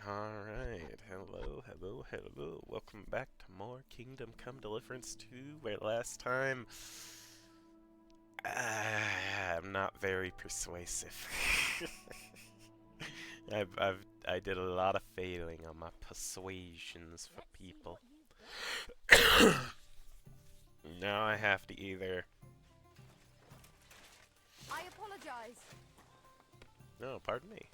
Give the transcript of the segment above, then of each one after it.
Alright, hello. Welcome back to more Kingdom Come Deliverance 2, where last time I'm not very persuasive. I did a lot of failing on my persuasions for people. Now I have to either... I apologize. No, pardon me.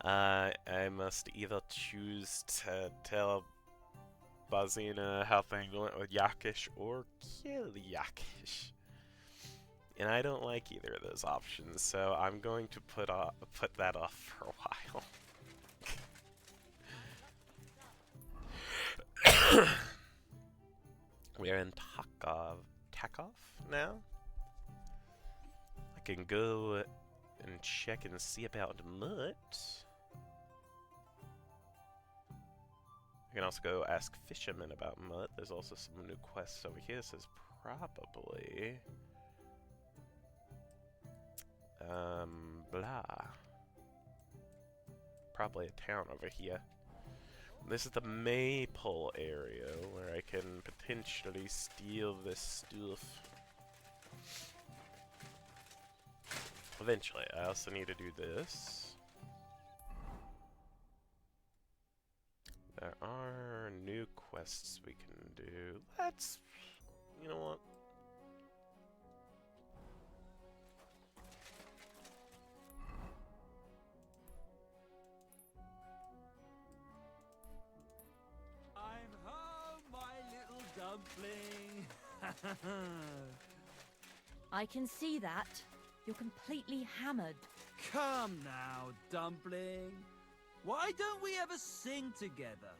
I must either choose to tell Bazina how things went with Yakish or kill Yakish. And I don't like either of those options, so I'm going to put that off for a while. We're in Takov now. I can go and check and see about Mutt. I can also go ask fishermen about Mutt. There's also some new quests over here. This is probably... blah. Probably a town over here. This is the Maple area where I can potentially steal this stuff. Eventually, I also need to do this. There are new quests we can do. Let's... You know what? I'm home, my little dumpling. I can see that. You're completely hammered. Come now, dumpling. Why don't we ever sing together?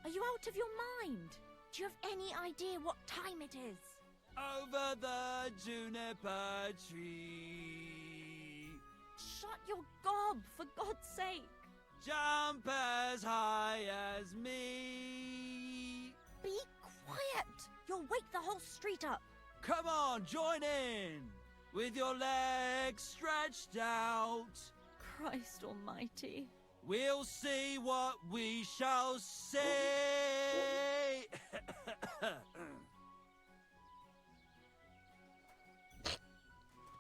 Are you out of your mind? Do you have any idea what time it is? Over the juniper tree. Shut your gob, for God's sake. Jump as high as me. Be quiet. You'll wake the whole street up. Come on, join in. With your legs stretched out. Christ almighty. We'll see what we shall say. There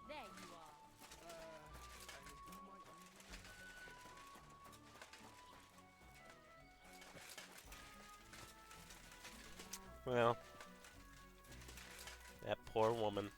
you are. Well, that poor woman.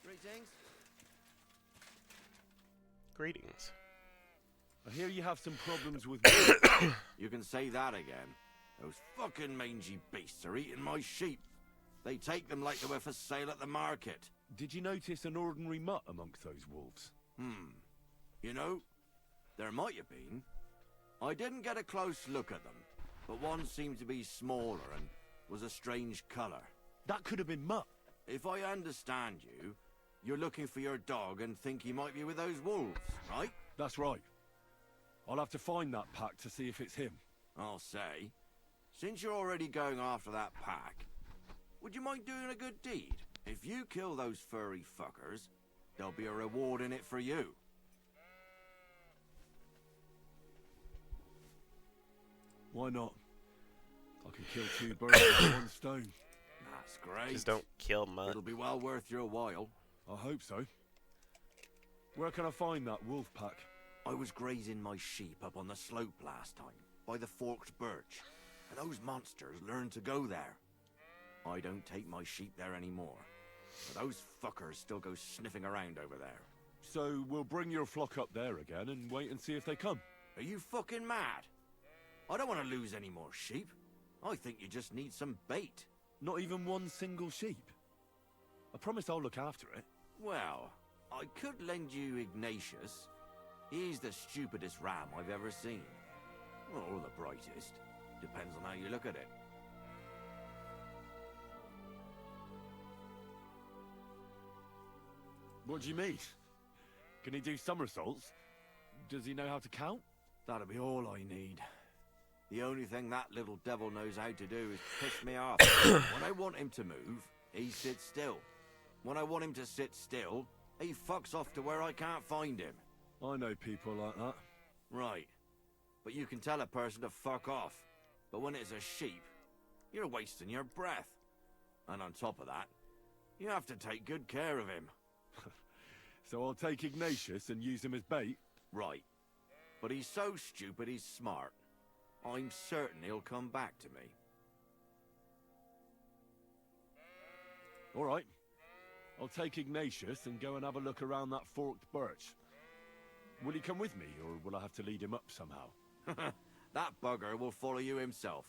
Greetings. Greetings. I hear you have some problems with You can say that again. Those fucking mangy beasts are eating my sheep. They take them like they were for sale at the market. Did you notice an ordinary mutt amongst those wolves? You know, there might have been. I didn't get a close look at them, but one seemed to be smaller and was a strange colour. That could have been Mutt. If I understand you, you're looking for your dog and think he might be with those wolves, right? That's right. I'll have to find that pack to see if it's him. I'll say. Since you're already going after that pack, would you mind doing a good deed? If you kill those furry fuckers, there'll be a reward in it for you. Why not? I can kill two birds with one stone. That's great. Just don't kill Mutt. It'll be well worth your while. I hope so. Where can I find that wolf pack? I was grazing my sheep up on the slope last time, by the forked birch, and those monsters learned to go there. I don't take my sheep there anymore. But those fuckers still go sniffing around over there. So we'll bring your flock up there again and wait and see if they come. Are you fucking mad? I don't want to lose any more sheep. I think you just need some bait. Not even one single sheep. I promise I'll look after it. Well, I could lend you Ignatius. He's the stupidest ram I've ever seen. Or the brightest. Depends on how you look at it. What do you mean? Can he do somersaults? Does he know how to count? That'll be all I need. The only thing that little devil knows how to do is piss me off. When I want him to move, he sits still. When I want him to sit still, he fucks off to where I can't find him. I know people like that. Right. But you can tell a person to fuck off. But when it's a sheep, you're wasting your breath. And on top of that, you have to take good care of him. So I'll take Ignatius and use him as bait? Right. But he's so stupid he's smart. I'm certain he'll come back to me. All right. I'll take Ignatius and go and have a look around that forked birch. Will he come with me, or will I have to lead him up somehow? That bugger will follow you himself.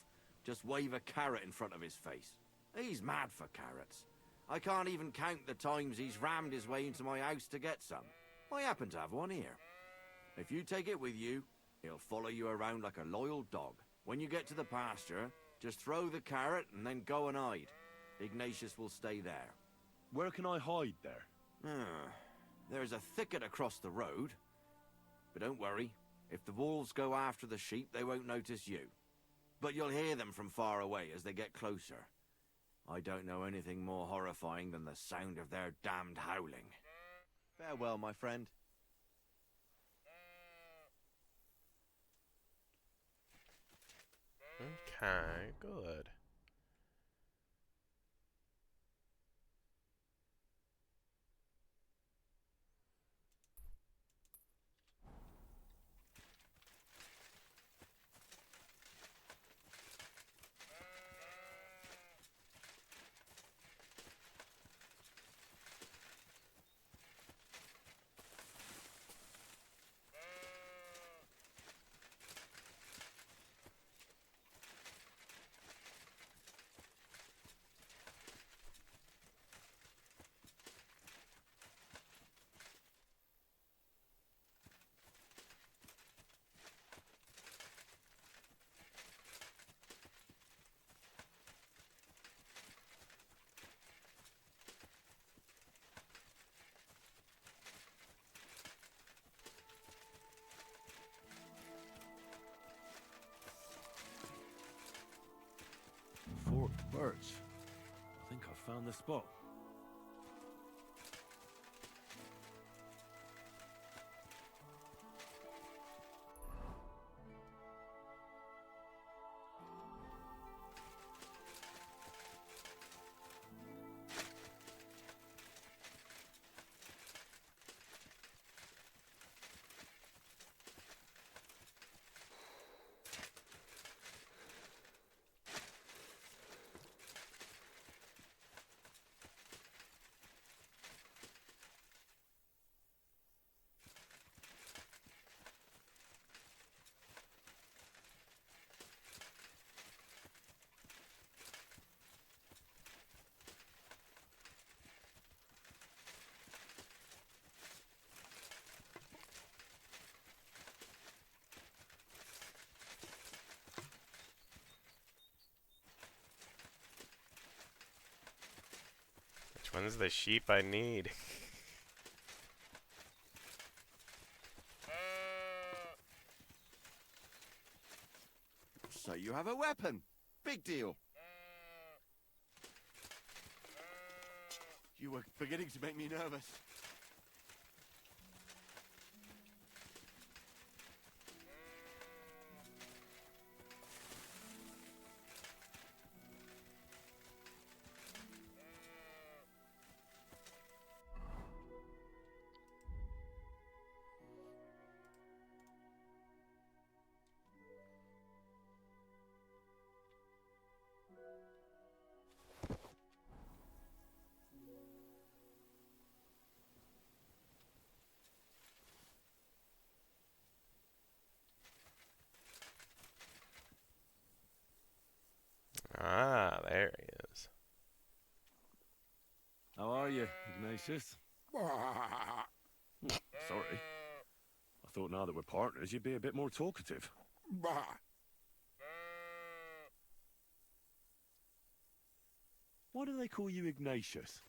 Just wave a carrot in front of his face. He's mad for carrots. I can't even count the times he's rammed his way into my house to get some. I happen to have one here. If you take it with you, he'll follow you around like a loyal dog. When you get to the pasture, just throw the carrot and then go and hide. Ignatius will stay there. Where can I hide there? There's a thicket across the road. But don't worry, if the wolves go after the sheep, they won't notice you. But you'll hear them from far away as they get closer. I don't know anything more horrifying than the sound of their damned howling. Farewell, my friend. Okay, good. Forked birch. I think I found the spot. Which one's the sheep I need? So you have a weapon. Big deal. You were beginning to make me nervous. How are you, Ignatius? Sorry. I thought now that we're partners, you'd be a bit more talkative. Why do they call you Ignatius?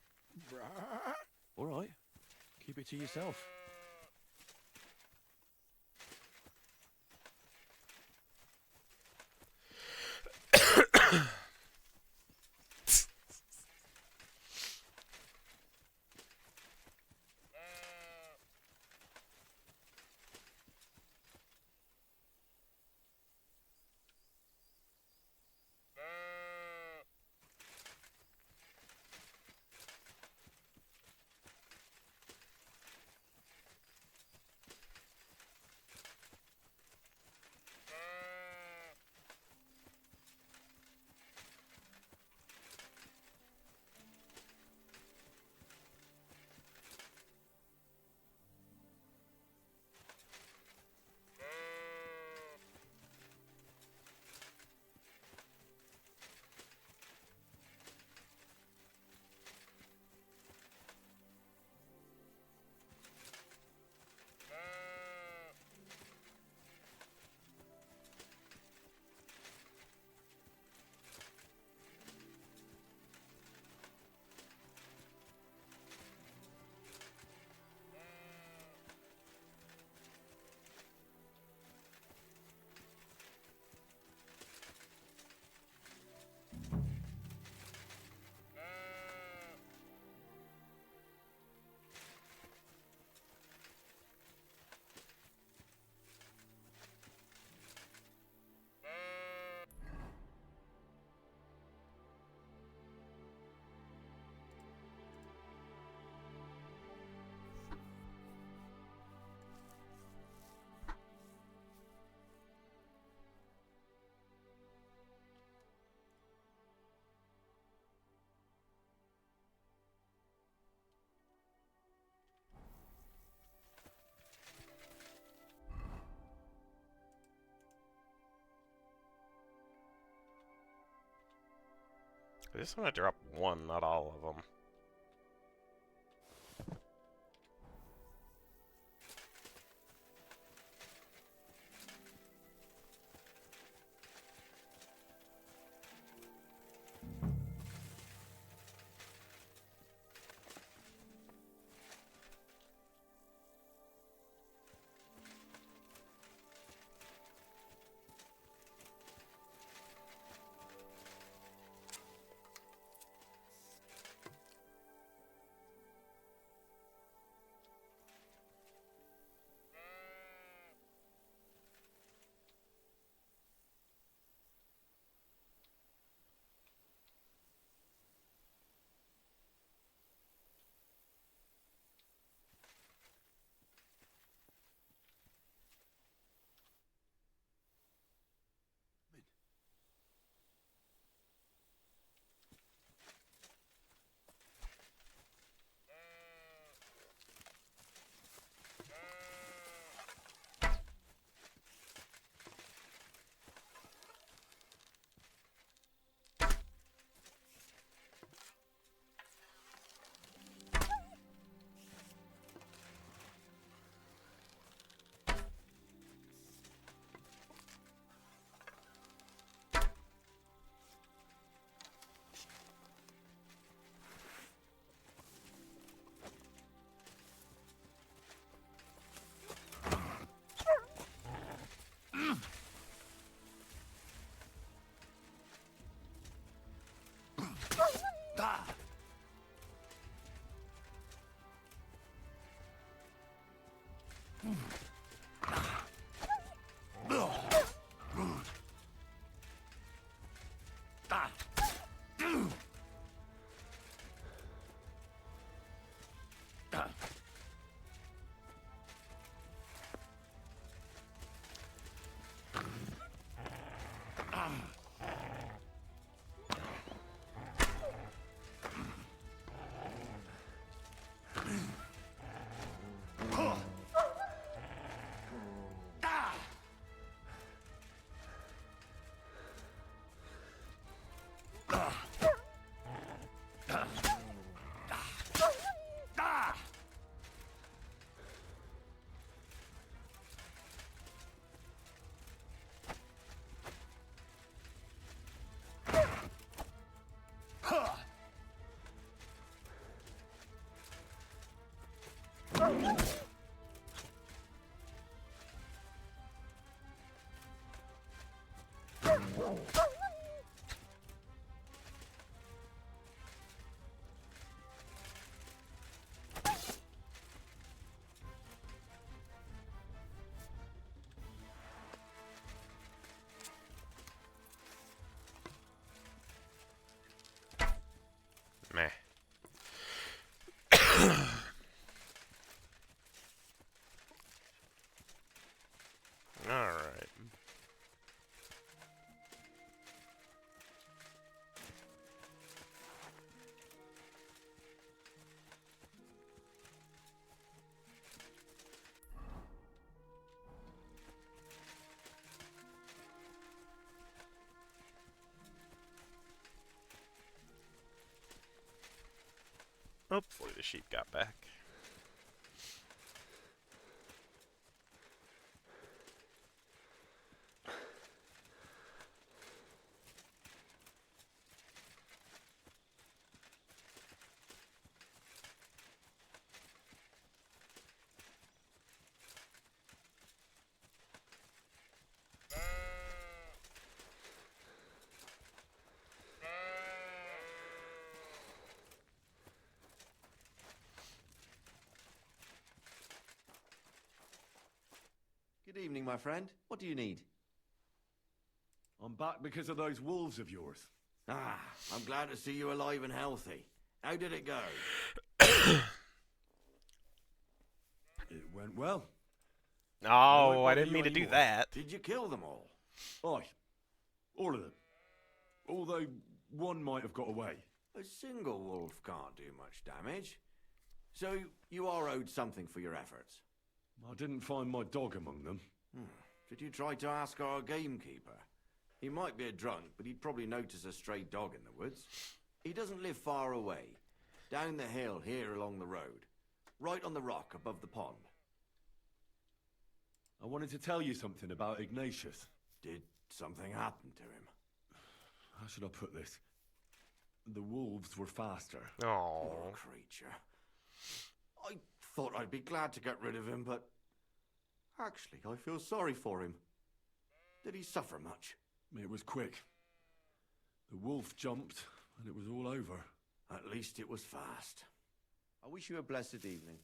All right. Keep it to yourself. I just want to drop one, not all of them. Hopefully the sheep got back. Good evening, my friend. What do you need? I'm back because of those wolves of yours. Ah, I'm glad to see you alive and healthy. How did it go? It went well. Oh, I bother didn't you mean to do anymore. that. Did you kill them all? Aye. All of them. Although one might have got away. A single wolf can't do much damage. So you are owed something for your efforts. I didn't find my dog among them. Did you try to ask our gamekeeper? He might be a drunk, but he'd probably notice a stray dog in the woods. He doesn't live far away. Down the hill here along the road. Right on the rock above the pond. I wanted to tell you something about Ignatius. Did something happen to him? How should I put this? The wolves were faster. Poor Oh, creature. I thought I'd be glad to get rid of him, but... Actually, I feel sorry for him. Did he suffer much? It was quick. The wolf jumped, and it was all over. At least it was fast. I wish you a blessed evening.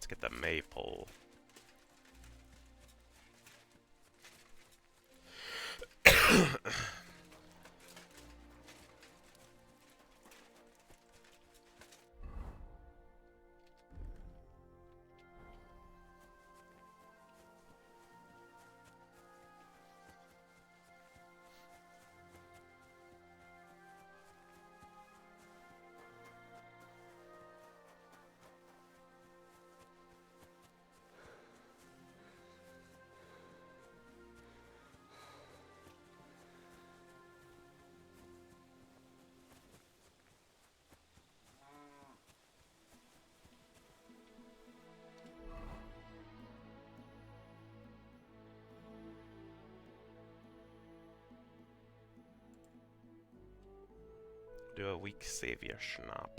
let's get the maypole. Do a weak savior schnapp.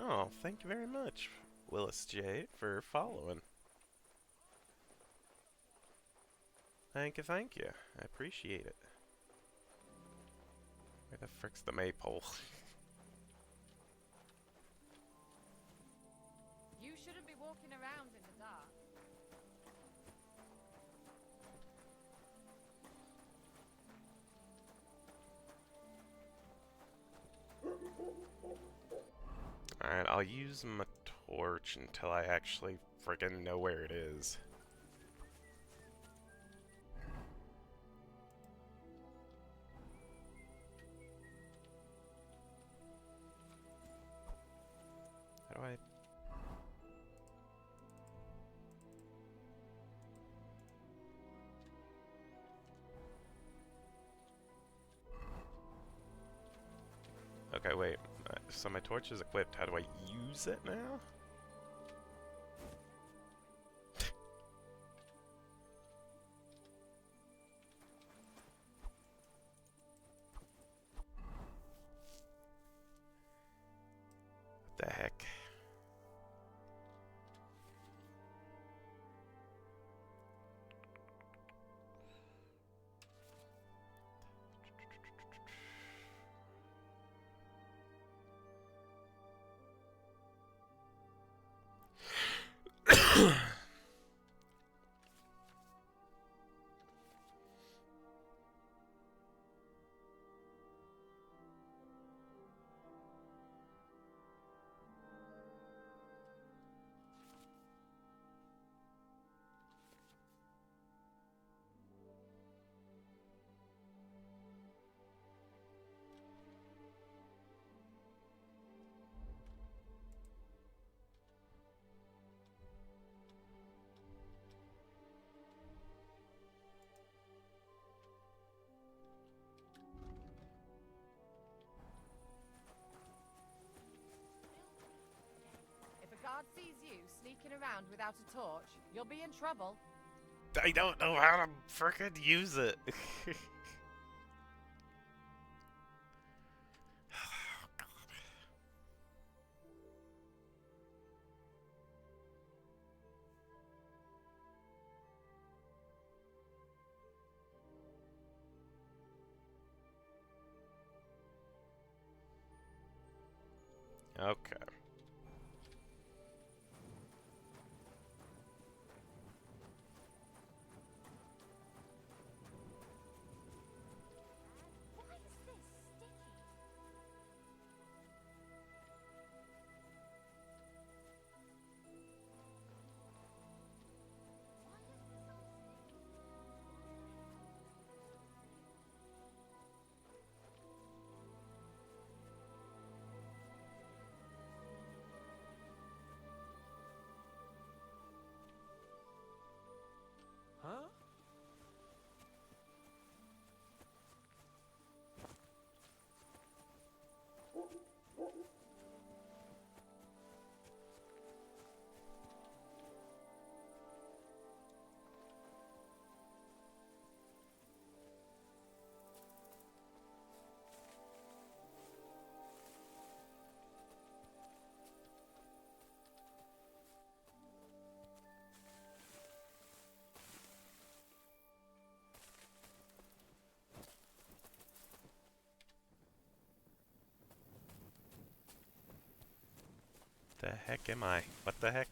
Oh, thank you very much, Willis J, for following. Thank you, thank you. I appreciate it. Where the frick's the maypole? You shouldn't be walking around in the dark. Alright, I'll use my torch until I actually friggin' know where it is. How do I... Okay, wait. So my torch is equipped. How do I use it now? What the heck? If a guard sees you sneaking around without a torch, you'll be in trouble. I don't know how to frickin' use it. Okay. Why is this sticky? Why is this all sticky? Huh? The heck am I? What the heck?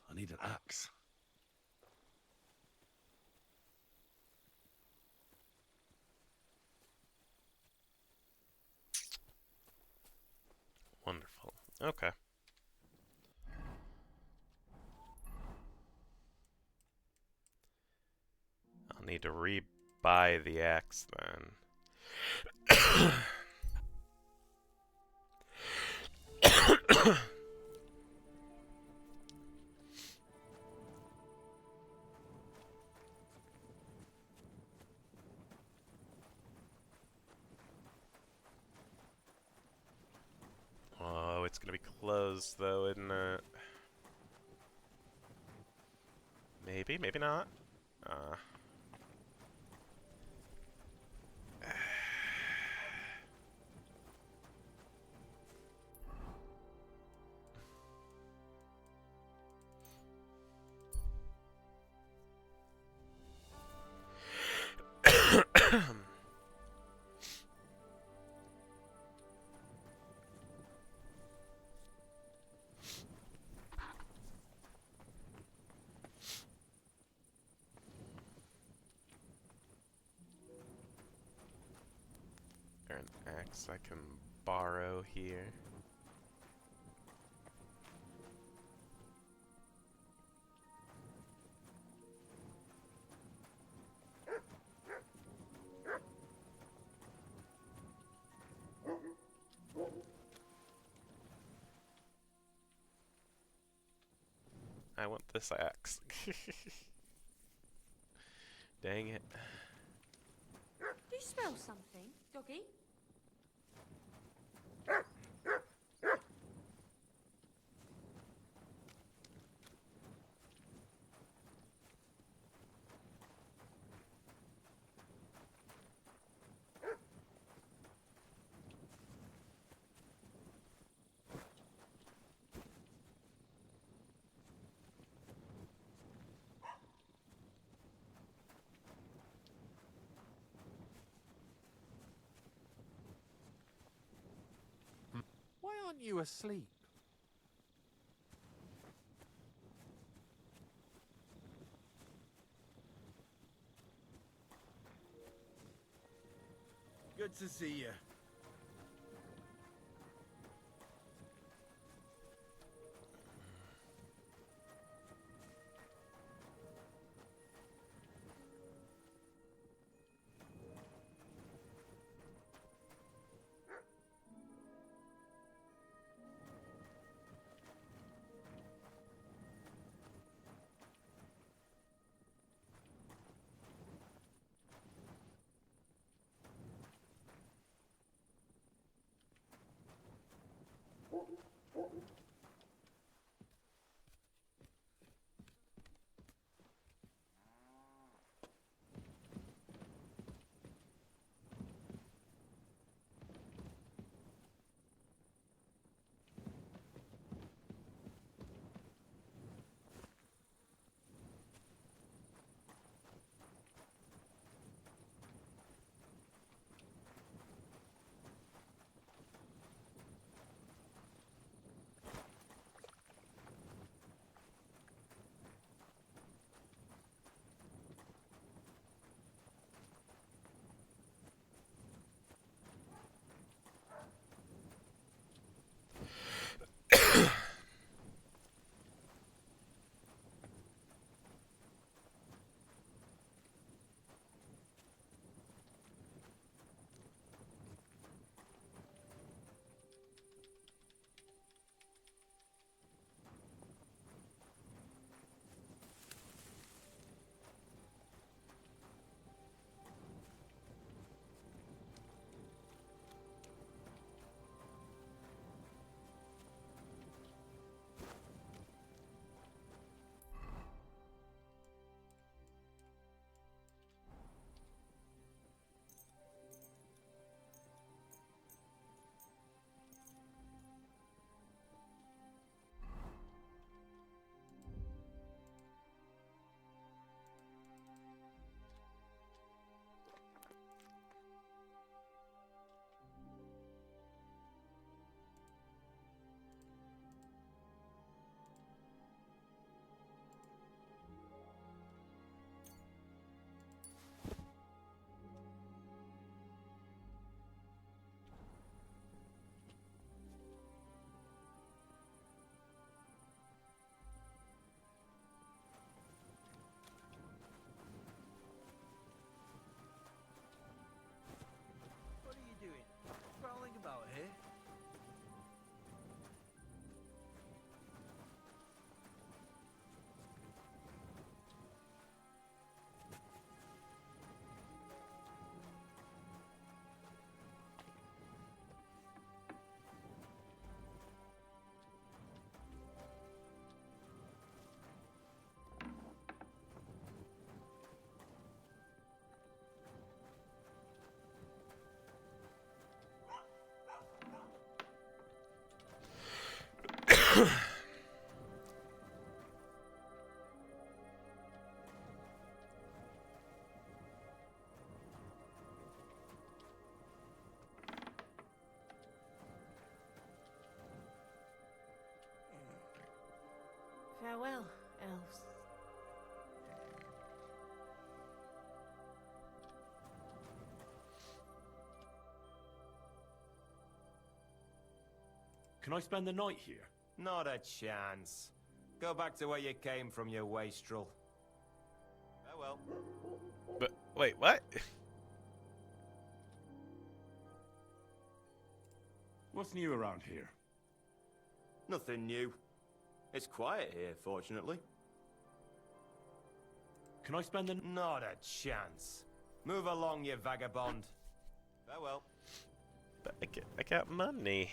I need an axe. Wonderful. Okay. I'll need to re-buy the axe then. Oh, it's gonna be closed though, isn't it? Maybe, maybe not. there an axe I can borrow here? I want this axe. Dang it. Do you smell something, doggy? Why aren't you asleep? Good to see you. What are you doing? Prowling about here? Farewell, elves. Can I spend the night here? Not a chance. Go back to where you came from, you wastrel. Farewell. But wait, what? What's new around here? Nothing new. It's quiet here, fortunately. Can I spend the... Not a chance. Move along, you vagabond. Farewell. But I got money.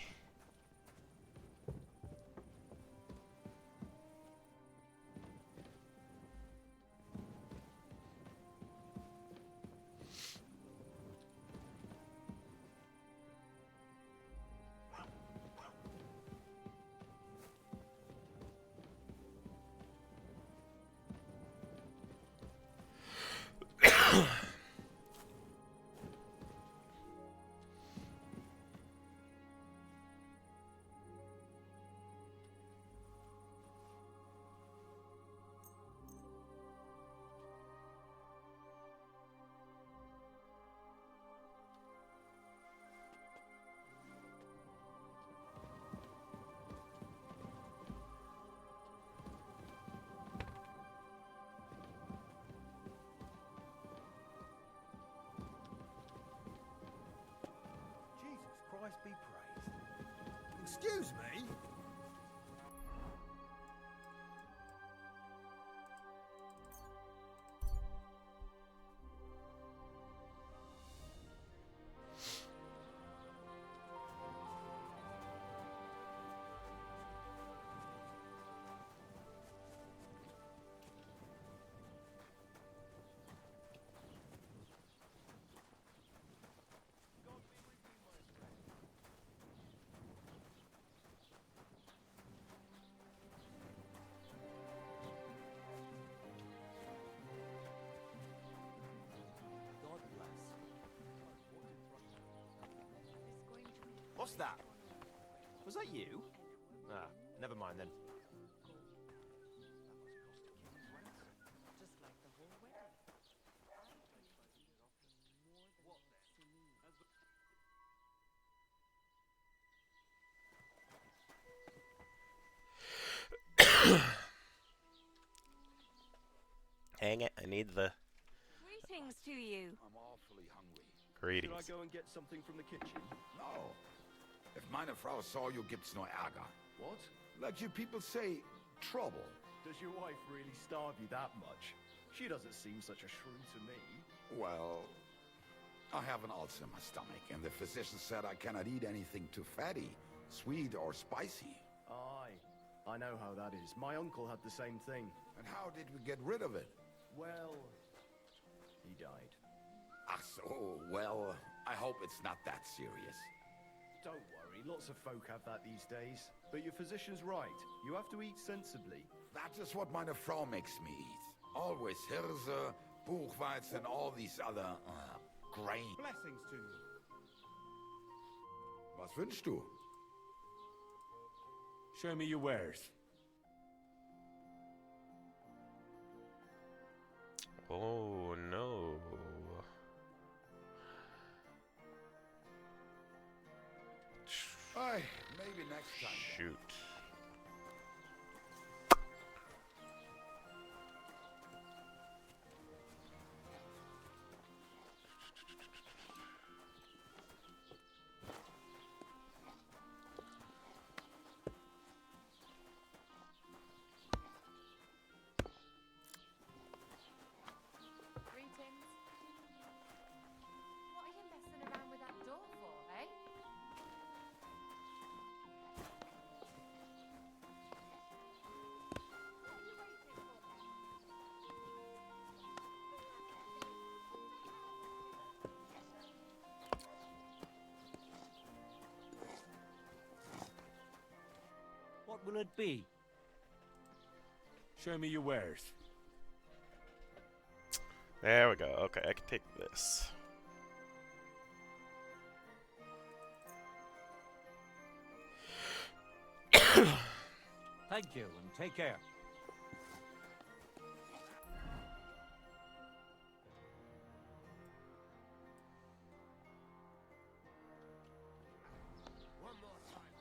Jesus Christ be praised. Excuse me? God bless. What's that? Was that you? Ah, never mind then. Just like the whole wedding. Hang it, I need the Greetings to you. I'm awfully hungry. greetings. Should I go and get something from the kitchen? No. If meine Frau saw you, gibt's nur Ärger. What? Like you people say, trouble. Does your wife really starve you that much? She doesn't seem such a shrew to me. Well, I have an ulcer in my stomach, and the physician said I cannot eat anything too fatty, sweet, or spicy. Aye. I know how that is. My uncle had the same thing. And how did we get rid of it? Well, he died. Ach so, well, I hope it's not that serious. Don't worry, lots of folk have that these days. But your physician's right. You have to eat sensibly. That is what meine Frau makes me eat. Always Hirse, Buchweizen, and all these other grain. Blessings to you. Was wünschst du? Show me your wares. Oh no. Aye, maybe next time. Shoot. Greetings. What are you messing around with that door for, eh? What are you waiting for? What will it be? Show me your wares. There we go. Okay, I can take this. Thank you, and take care. One more time.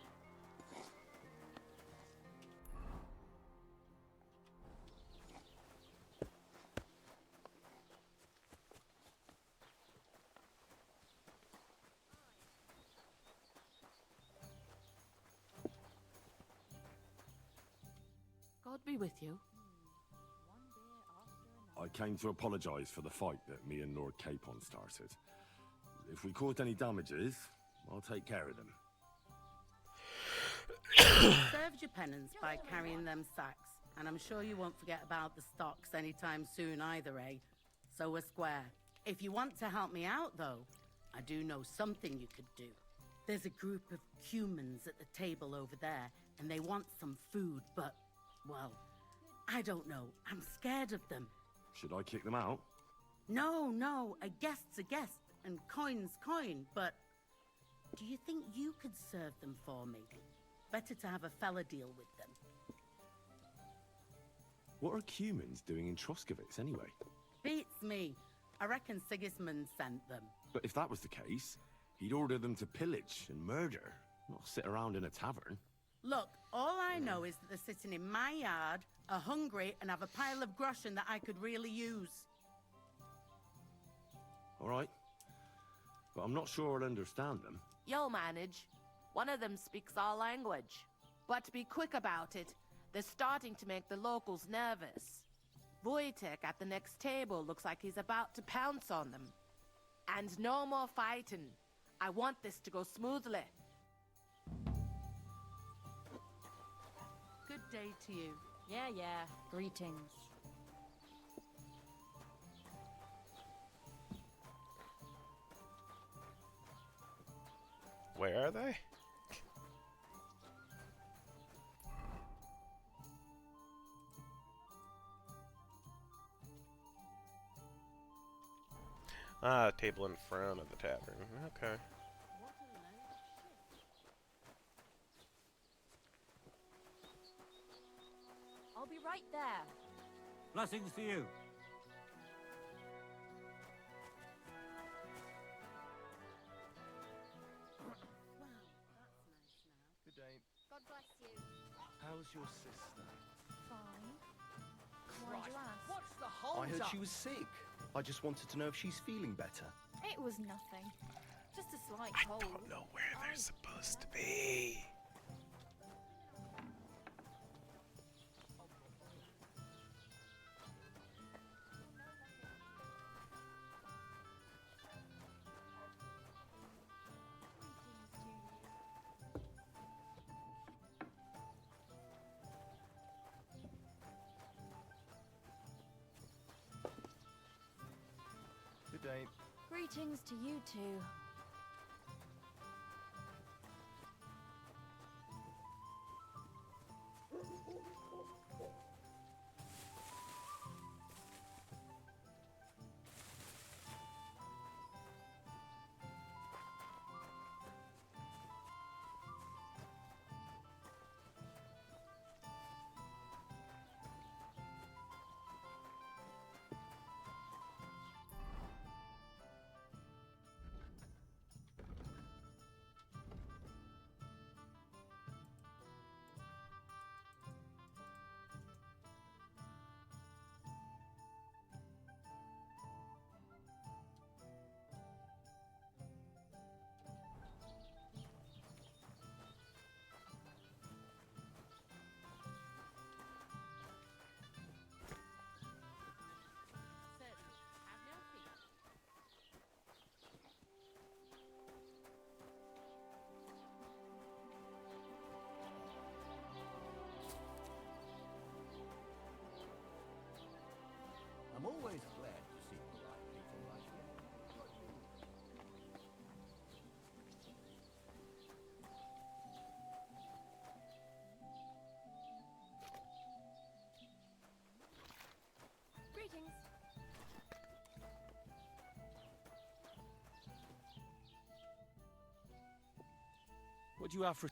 Luck be with you. I came to apologize for the fight that me and Lord Capon started. If we caused any damages, I'll take care of them. Served your penance by carrying them sacks, and I'm sure you won't forget about the stocks anytime soon either, eh? So we're square. If you want to help me out, though, I do know something you could do. There's a group of humans at the table over there, and they want some food, but, well, I don't know. I'm scared of them. Should I kick them out? No, a guest's a guest, and coin's coin, but do you think you could serve them for me? Better to have a fella deal with them. What are humans doing in Troskovitz anyway? Beats me. I reckon Sigismund sent them. But if that was the case, he'd order them to pillage and murder, not sit around in a tavern. Look, all I know is that they're sitting in my yard, are hungry, and have a pile of groschen that I could really use. All right. But I'm not sure I'll understand them. You'll manage. One of them speaks our language. But be quick about it. They're starting to make the locals nervous. Wojtek at the next table looks like he's about to pounce on them. And no more fighting. I want this to go smoothly. Good day to you. Yeah. Greetings. Where are they? Ah, table in front of the tavern. Okay. I'll be right there. Blessings to you. Good day. God bless you. How's your sister? Fine. Why'd you ask? What's the hold I heard she was sick. I just wanted to know if she's feeling better. It was nothing. Just a slight I cold. don't know where they're supposed to be. Good day. Greetings to you too. I'm always glad to see polite people like you. Greetings. What do you have for...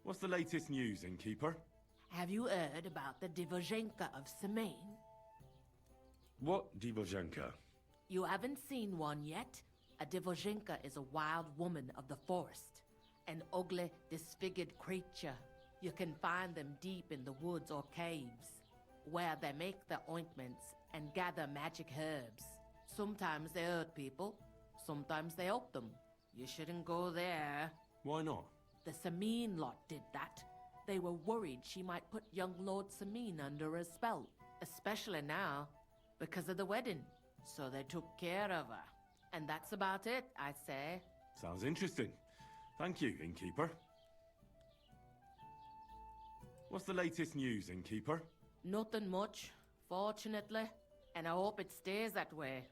What's the latest news, innkeeper? Have you heard about the Divozhenka of Semaine? What Divozhenka? You haven't seen one yet? A Divozhenka is a wild woman of the forest. An ugly, disfigured creature. You can find them deep in the woods or caves, where they make their ointments and gather magic herbs. Sometimes they hurt people, sometimes they help them. You shouldn't go there. Why not? The Samine lot did that. They were worried she might put young Lord Samine under a spell, especially now, because of the wedding. So they took care of her. And that's about it, I'd say. Sounds interesting. Thank you, Innkeeper. What's the latest news, Innkeeper? Nothing much, fortunately. And I hope it stays that way.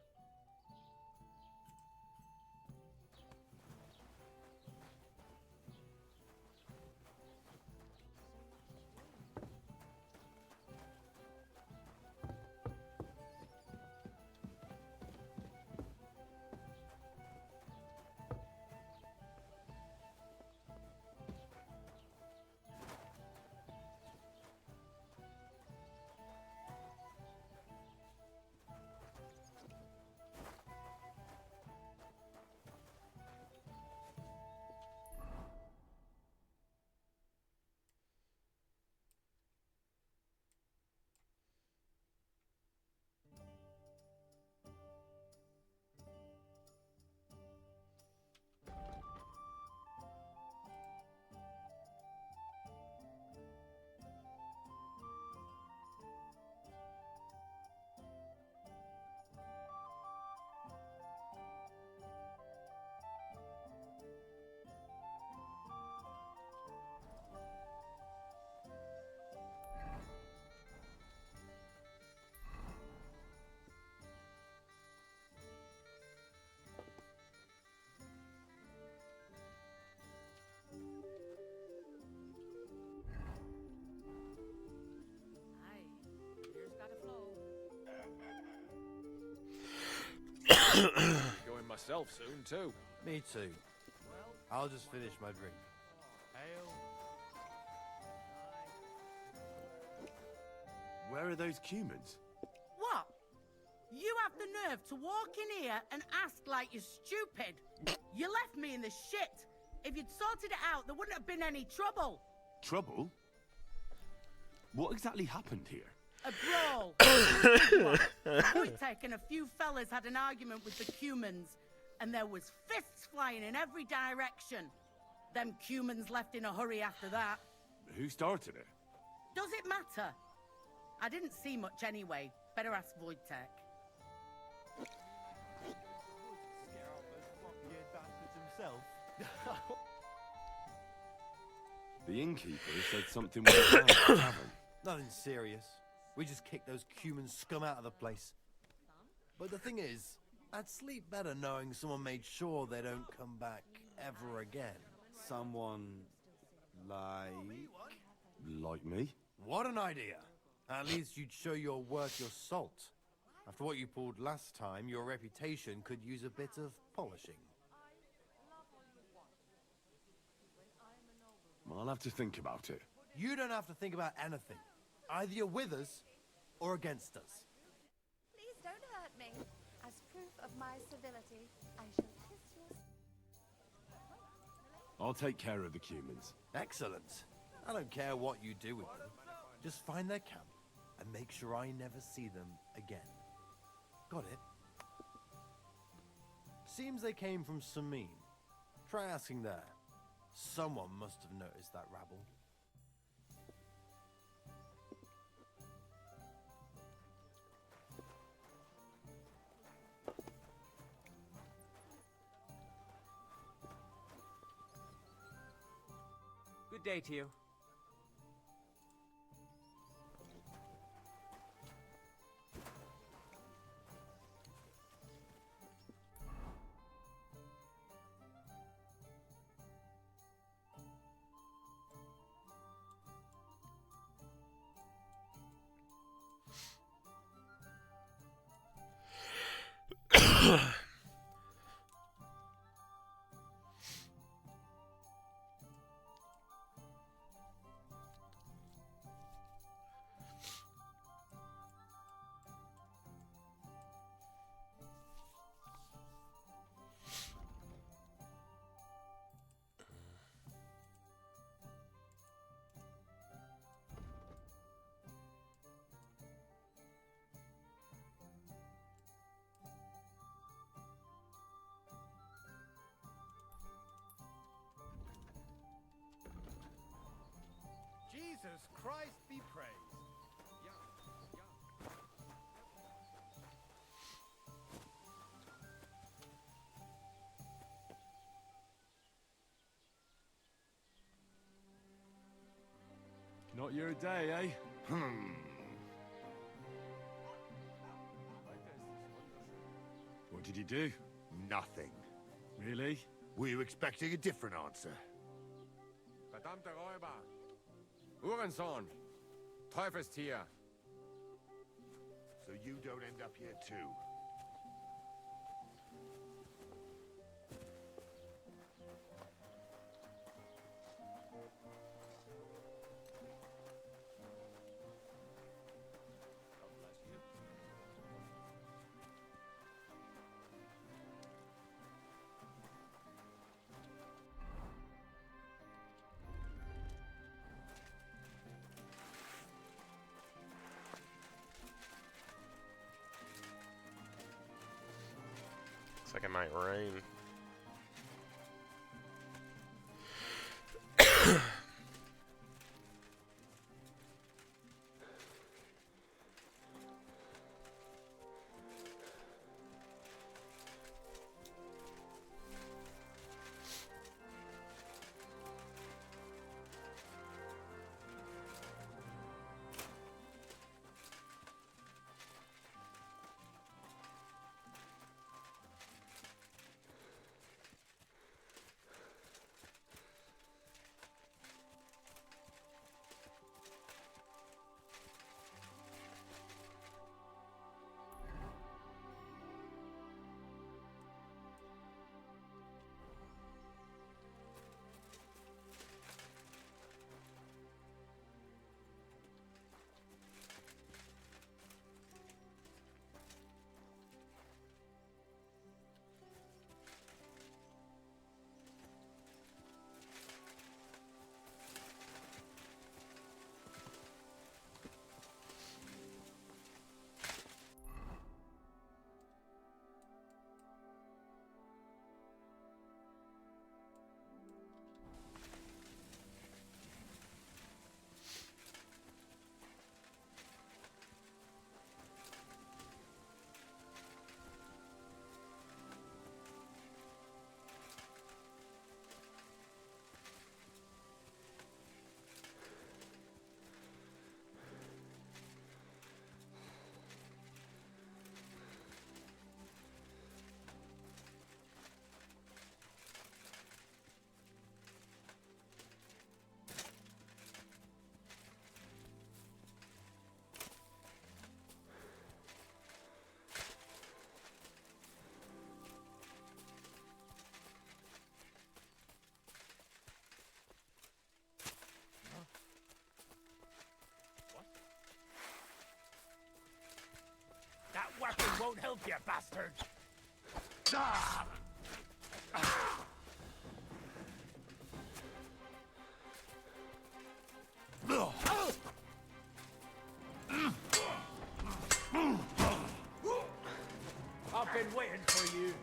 Going myself soon, too. Me too. I'll just finish my drink. Where are those cumans? What? You have the nerve to walk in here and ask like you're stupid. You left me in the shit. If you'd sorted it out, there wouldn't have been any trouble. Trouble? What exactly happened here? A brawl. Wojtek and a few fellas had an argument with the Cumans, and there was fists flying in every direction. Them Cumans left in a hurry after that. Who started it? Does it matter? I didn't see much anyway. Better ask Wojtek. The innkeeper said something went down at the tavern. Nothing serious. We just kicked those Cuman scum out of the place. But the thing is, I'd sleep better knowing someone made sure they don't come back ever again. Someone like... Like me? What an idea! At least you'd show you're worth your salt. After what you pulled last time, your reputation could use a bit of polishing. I'll have to think about it. You don't have to think about anything. Either you're with us or against us. Please don't hurt me. As proof of my civility, I shall kiss your... I'll take care of the Cumans. Excellent. I don't care what you do with them. Just find their camp and make sure I never see them again. Got it? Seems they came from Samine. Try asking there. Someone must have noticed that rabble. Good day to you. Jesus Christ be praised. Not your day, eh? What did you do? Nothing. Really? Were you expecting a different answer? Verdammte Räuber! Hurensohn! Teufelstier! So you don't end up here too. Looks like it might rain. That weapon won't help you, bastard! I've been waiting for you.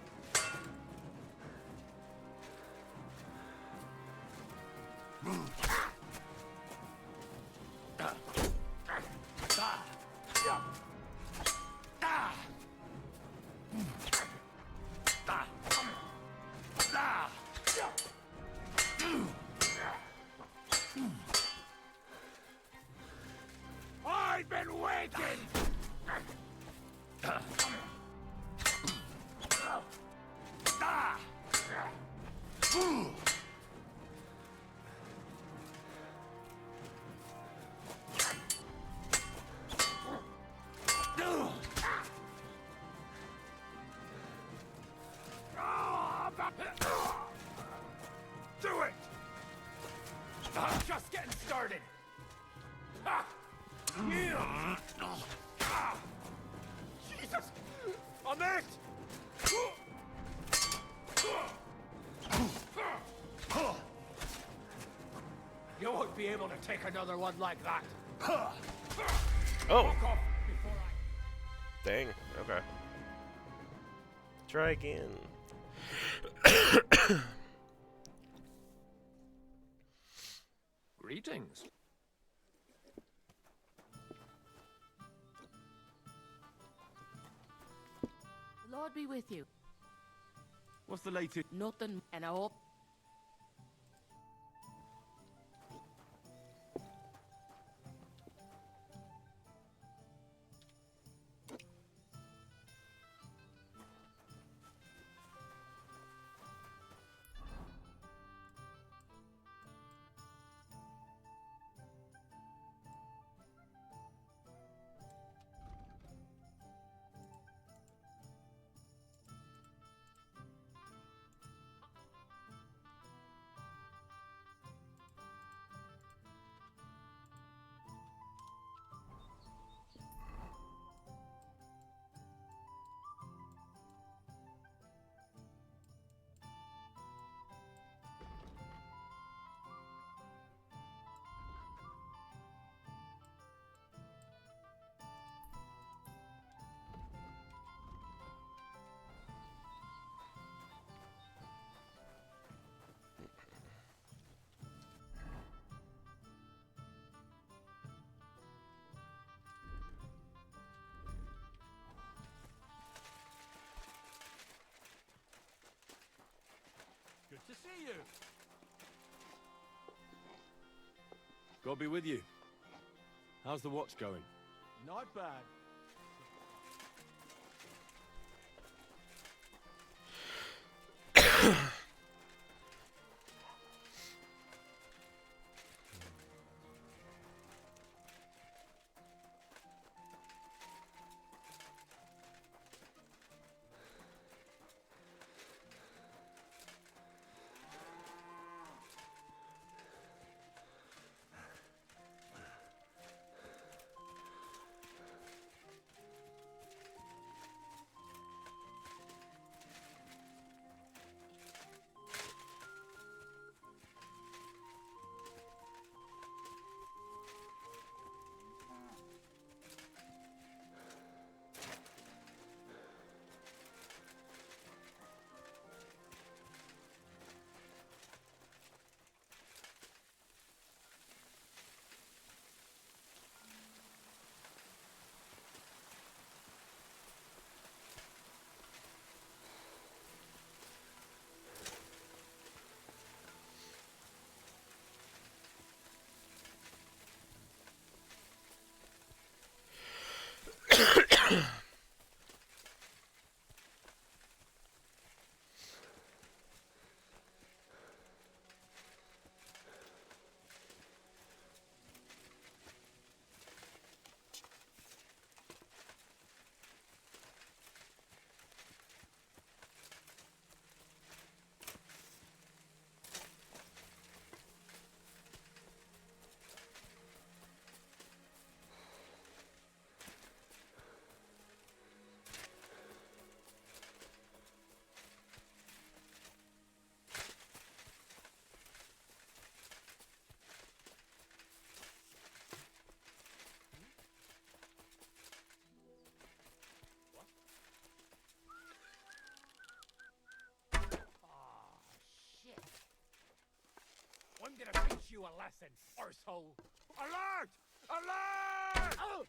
I've been waiting! Do it! Just getting started! Ah! Yeah. Ah! Jesus! On it! You won't be able to take another one like that. Oh! Walk off before Dang, okay. Try again. Greetings. Lord be with you. What's the latest? Nothing, and I hope. Good to see you. God be with you. How's the watch going? Not bad. I'm gonna teach you a lesson, arsehole! Alert! Alert! Oh!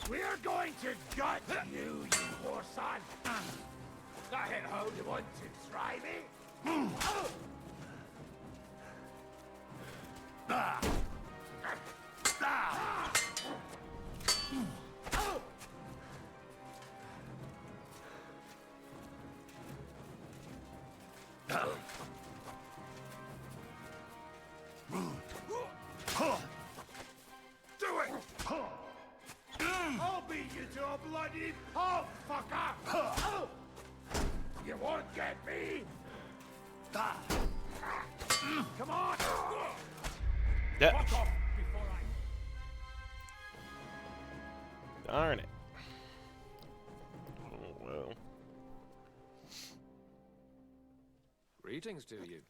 We're going to gut you, you poor son! Go ahead, ho, you want to try me? Do it! I'll beat you to a bloody pulp, fucker! You won't get me! Come on! Yeah. Fuck off before I... Darn it. Oh, well. Greetings to you.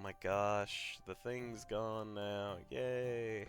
my gosh, the thing's gone now. Yay.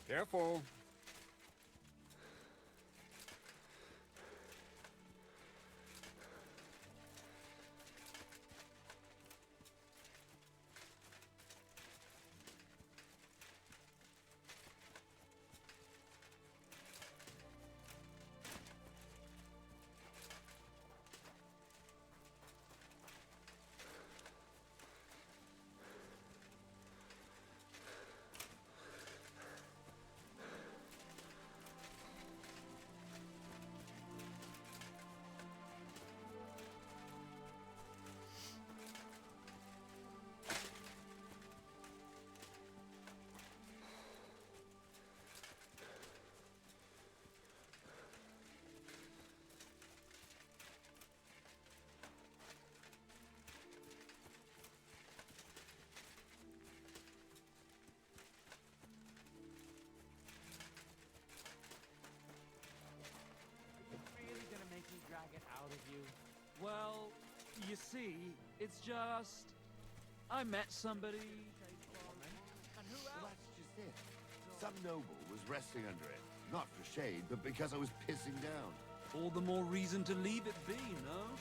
Careful. Really gonna make me drag it out of you? Well, you see, it's just... I met somebody... And who Well, else? that's just it. Some noble was resting under it. Not for shade, but because I was pissing down. All the more reason to leave it be, no?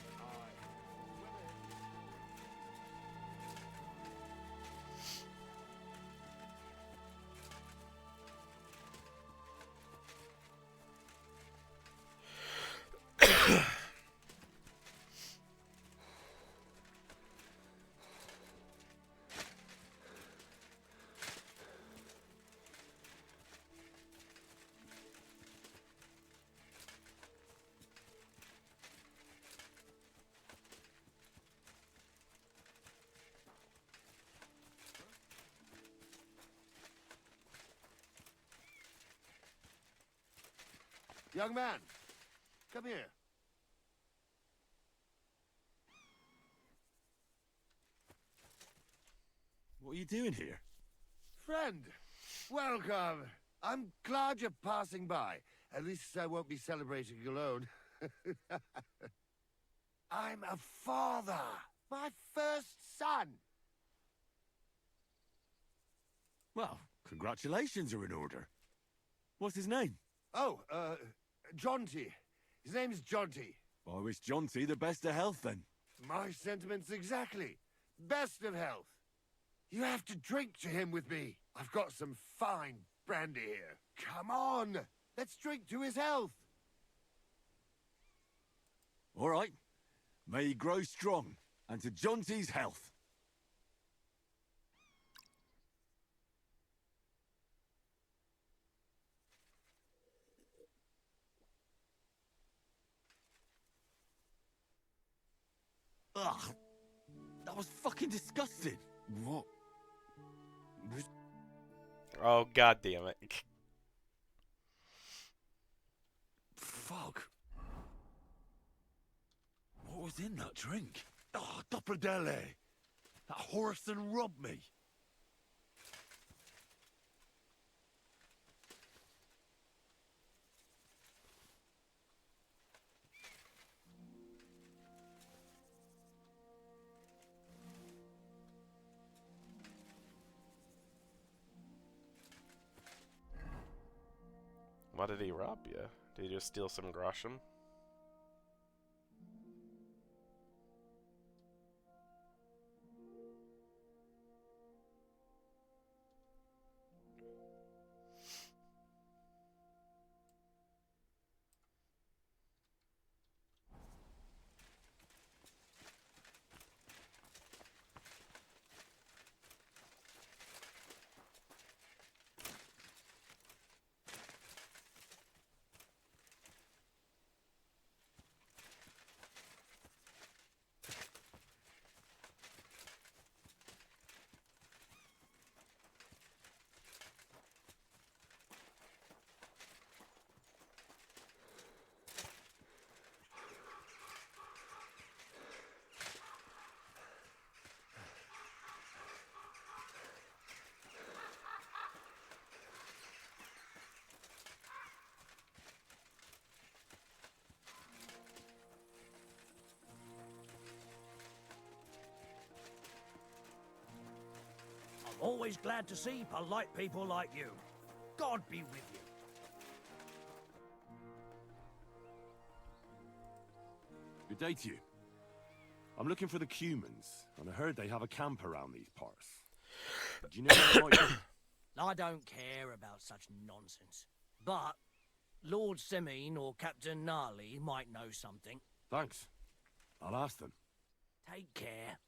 Young man, come here. What are you doing here? Friend, welcome. I'm glad you're passing by. At least I won't be celebrating alone. I'm a father. My first son. Well, congratulations are in order. What's his name? Oh, Jonty. His name's Jonty. I wish Jonty the best of health then. My sentiments exactly. Best of health. You have to drink to him with me. I've got some fine brandy here. Come on. Let's drink to his health. All right. May he grow strong, and to Jonty's health. Ugh! That was fucking disgusting! What? Oh, god damn it. Fuck. What was in that drink? Oh, Dopperdelle! That horse and robbed me! Why did he rob you? Did he just steal some groschen? I'm always glad to see polite people like you. God be with you. Good day to you. I'm looking for the Cumans, and I heard they have a camp around these parts. Do you know where it might be? I don't care about such nonsense. But Lord Semine or Captain Gnarly might know something. Thanks. I'll ask them. Take care.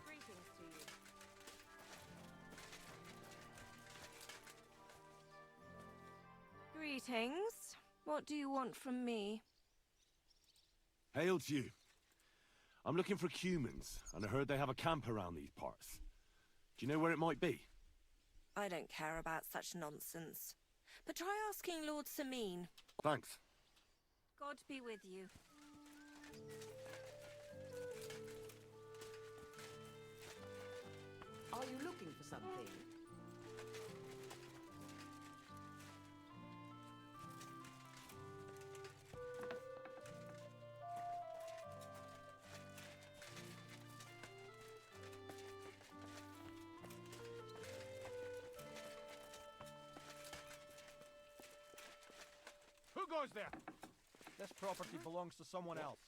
Greetings to you. Greetings. What do you want from me? Hail to you. I'm looking for Cumans, and I heard they have a camp around these parts. Do you know where it might be? I don't care about such nonsense. But try asking Lord Semine. Thanks. God be with you. Are you looking for something? Who goes there? This property belongs to someone else.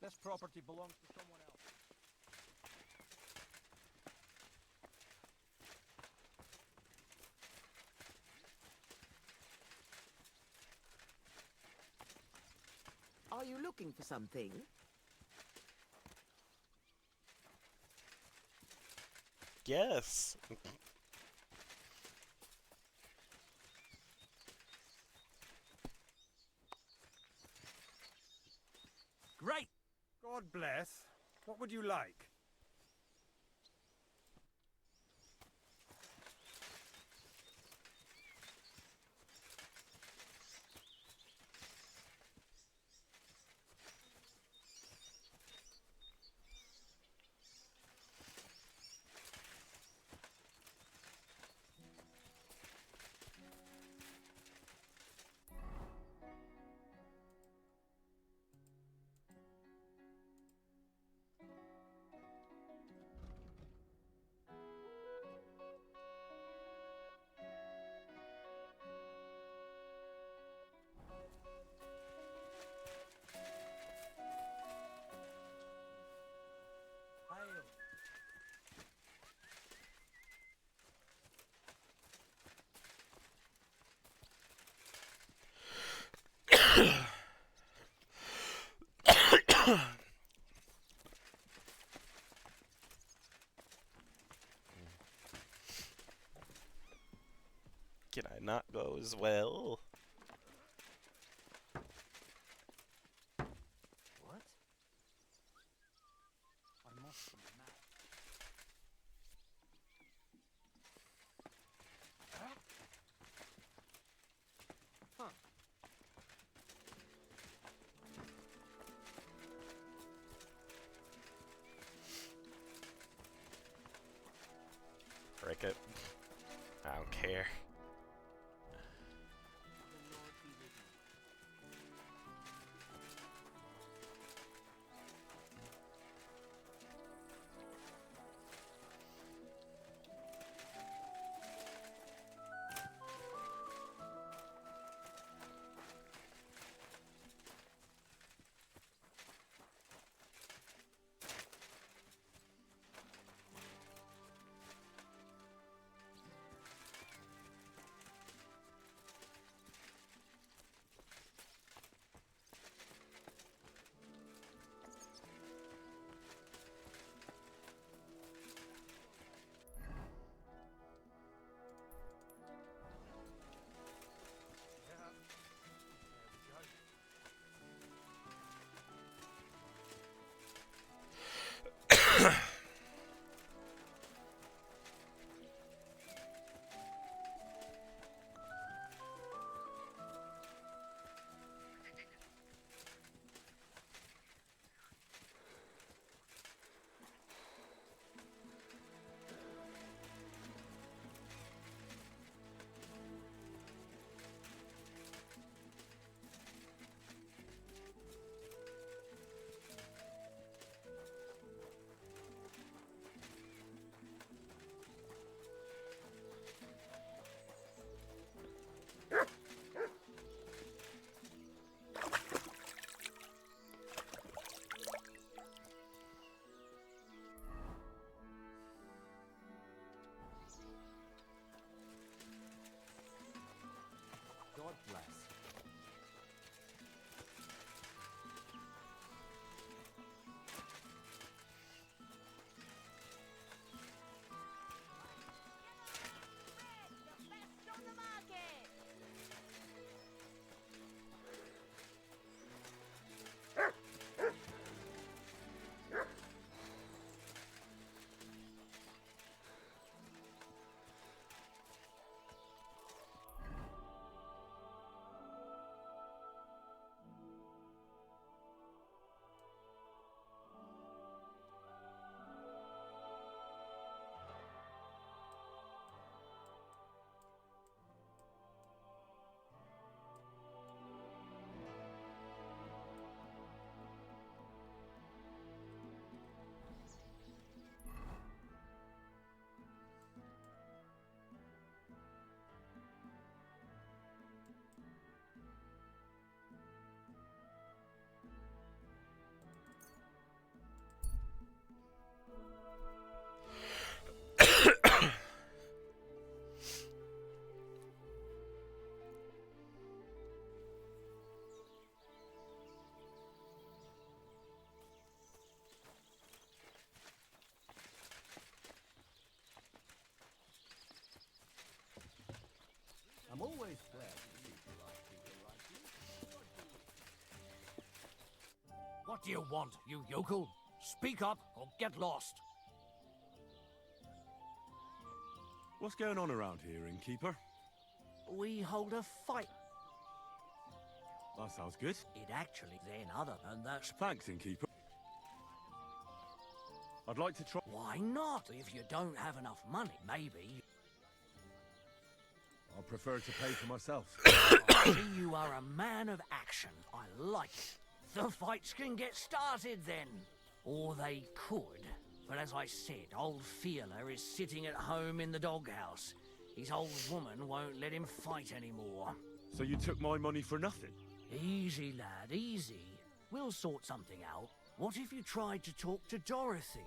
This property belongs to someone else. Are you looking for something? Yes. Great! God bless. What would you like? Can I not go as well? What? I must be mad. Huh. Break it. I don't care. God bless. I'm always glad to see polite people like you. What do you want, you yokel? Speak up or get lost. What's going on around here, innkeeper? We hold a fight. That sounds good. It actually then other, and that's... Thanks, innkeeper. I'd like to try... Why not? If you don't have enough money, maybe... I'll prefer to pay for myself. I see you are a man of action. I like it. The fights can get started then. Or they could. But as I said, old Fiala is sitting at home in the doghouse. His old woman won't let him fight anymore. So you took my money for nothing? Easy, lad, easy. We'll sort something out. What if you tried to talk to Dorothy?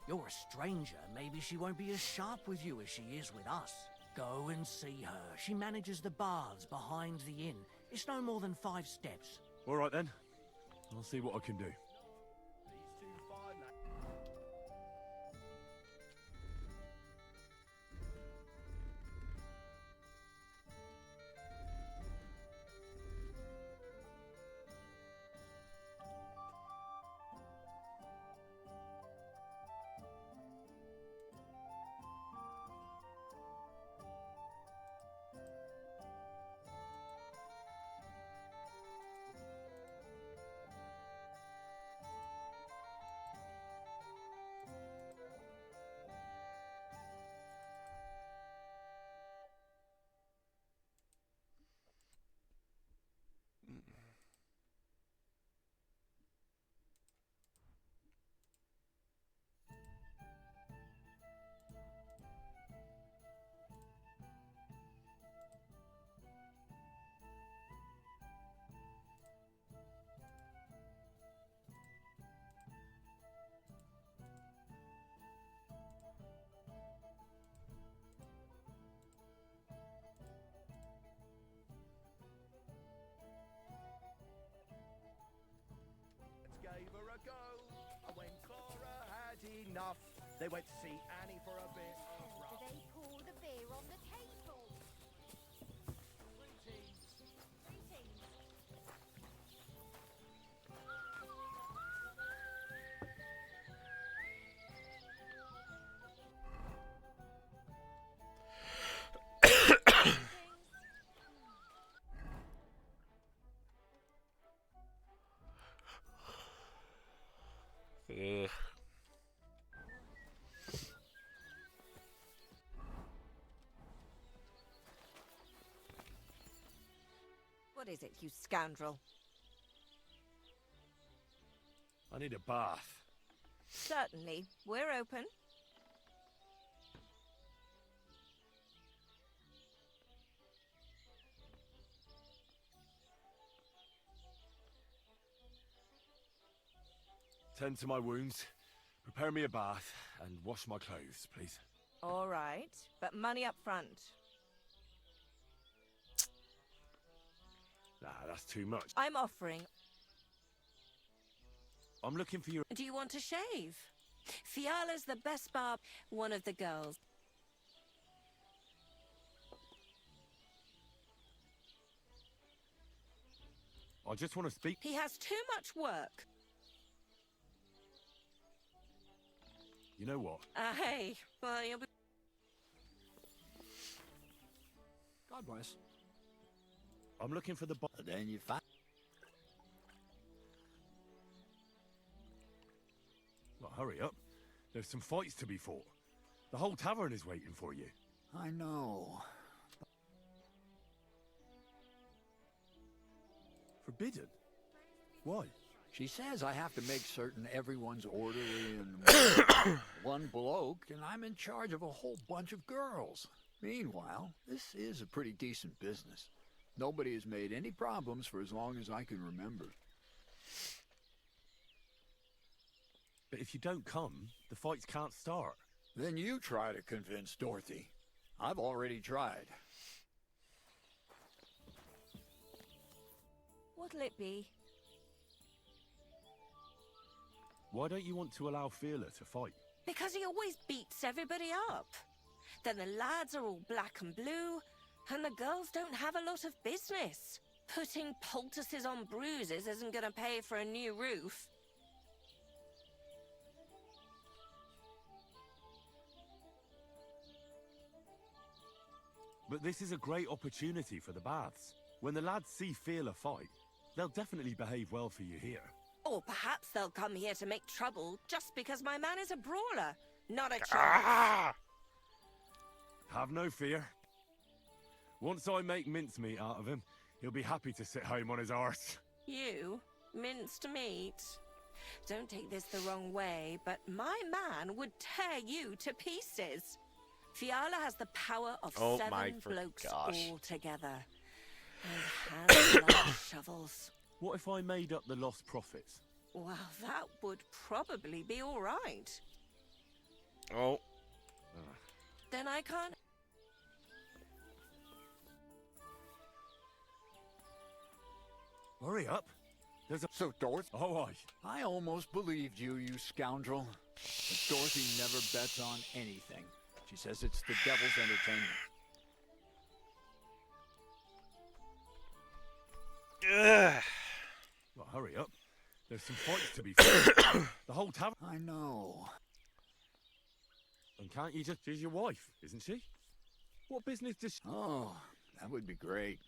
You're a stranger. Maybe she won't be as sharp with you as she is with us. Go and see her. She manages the baths behind the inn. It's no more than 5 steps. All right, then. I'll see what I can do. enough. They went to see Annie for a bit. How do they pour the beer on the table? Greetings. Ugh. What is it, you scoundrel? I need a bath. Certainly. We're open. Tend to my wounds, prepare me a bath, and wash my clothes, please. All right, but money up front. Nah, that's too much. I'm offering. I'm looking for your... Do you want to shave? Fiala's the best barb. One of the girls. I just want to speak... He has too much work. You know what? Hey, well, you'll be... God bless. I'm looking for the... Then you find... Well, hurry up. There's some fights to be fought. The whole tavern is waiting for you. I know. Forbidden? Why? She says I have to make certain everyone's orderly and one bloke, and I'm in charge of a whole bunch of girls. Meanwhile, this is a pretty decent business. Nobody has made any problems for as long as I can remember. But if you don't come, the fights can't start. Then you try to convince Dorothy. I've already tried. What'll it be? Why don't you want to allow Fearler to fight? Because he always beats everybody up. Then the lads are all black and blue, and the girls don't have a lot of business. Putting poultices on bruises isn't going to pay for a new roof. But this is a great opportunity for the baths. When the lads see Fearler fight, they'll definitely behave well for you here. Or perhaps they'll come here to make trouble just because my man is a brawler, not a chance. Ah! Have no fear. Once I make mincemeat out of him, he'll be happy to sit home on his arse. You? Minced meat? Don't take this the wrong way, but my man would tear you to pieces. Fiala has the power of seven blokes all together. And hands like shovels. What if I made up the lost profits? Well, that would probably be all right. Oh. Then I can't... Hurry up. There's a... So, Dorothy... Oh, I almost believed you, you scoundrel. But Dorothy never bets on anything. She says it's the devil's entertainment. Ugh. Well, hurry up. There's some fights to be fought. The whole tavern... I know. And can't you just... She's your wife, isn't she? What business does she... Oh, that would be great.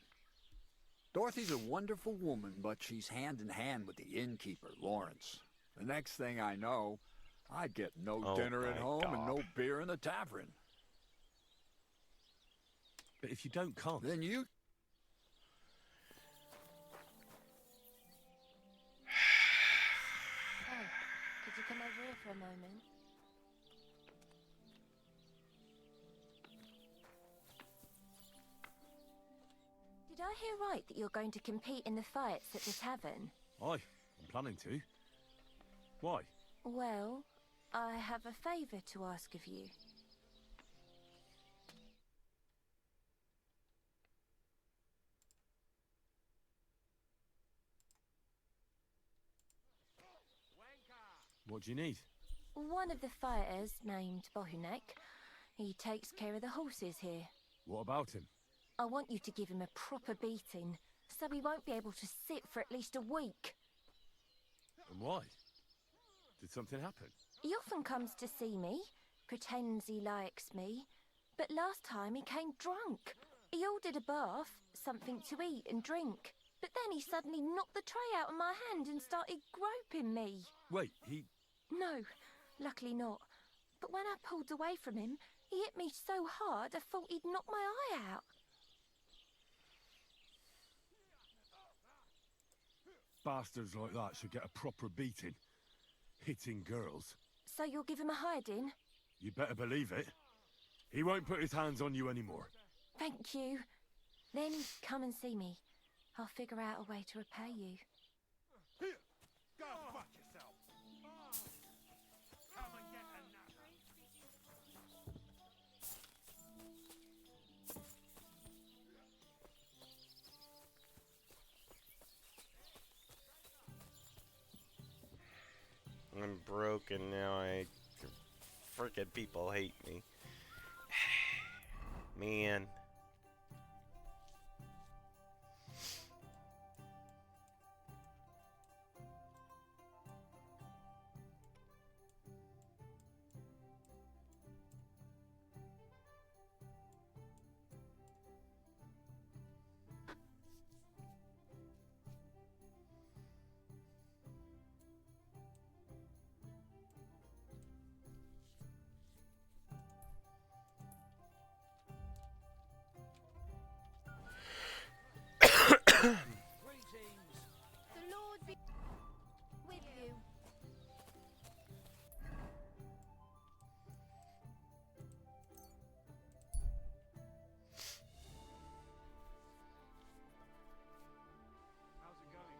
Dorothy's a wonderful woman, but she's hand in hand with the innkeeper, Lawrence. The next thing I know, I'd get no dinner at home and no beer in the tavern. But if you don't come... Then you... Oh, could you come over here for a moment? Did I hear right that you're going to compete in the fights at the tavern? Aye, I'm planning to. Why? Well, I have a favour to ask of you. What do you need? One of the fighters, named Bohunek, he takes care of the horses here. What about him? I want you to give him a proper beating, so he won't be able to sit for at least a week. And why? Did something happen? He often comes to see me, pretends he likes me, but last time he came drunk. He ordered a bath, something to eat and drink, but then he suddenly knocked the tray out of my hand and started groping me. Wait, he... No, luckily not. But when I pulled away from him, he hit me so hard I thought he'd knock my eye out. Bastards like that should get a proper beating. Hitting girls. So you'll give him a hiding? You better believe it. He won't put his hands on you anymore. Thank you. Then come and see me. I'll figure out a way to repay you. Go fuck yourself. Come and get another. I'm broken now. Freaking people hate me. Man. The Lord be with you. How's it going?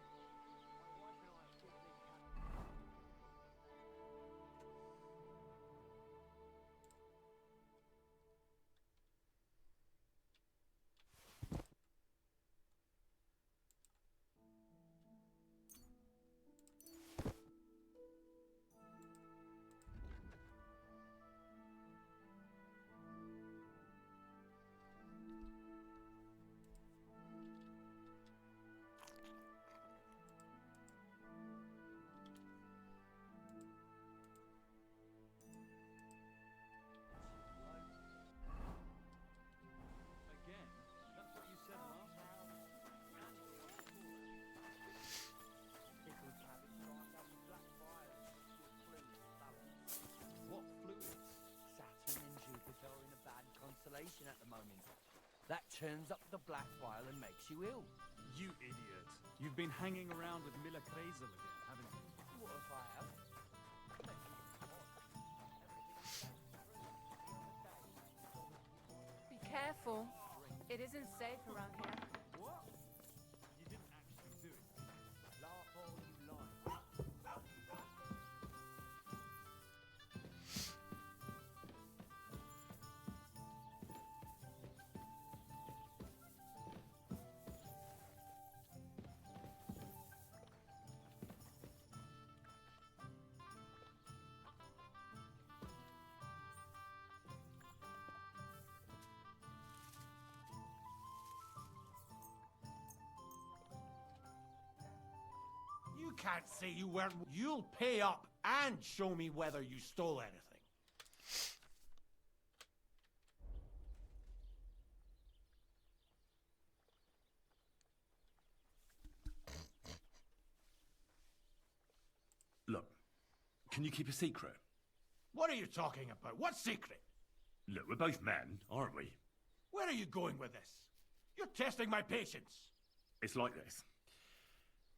Again? That's what you said last time. What fluids? Saturn and Jupiter are in a bad constellation at the moment. That turns up the black bile and makes you ill. You idiot. You've been hanging around with Miller Kreisel again, haven't you? What if I have? Be careful. It isn't safe around here. What? You didn't actually do it. Laugh all you like. You can't say you weren't. You'll pay up and show me whether you stole anything. Look, can you keep a secret? What are you talking about? What secret? Look, we're both men, aren't we? Where are you going with this? You're testing my patience. It's like this.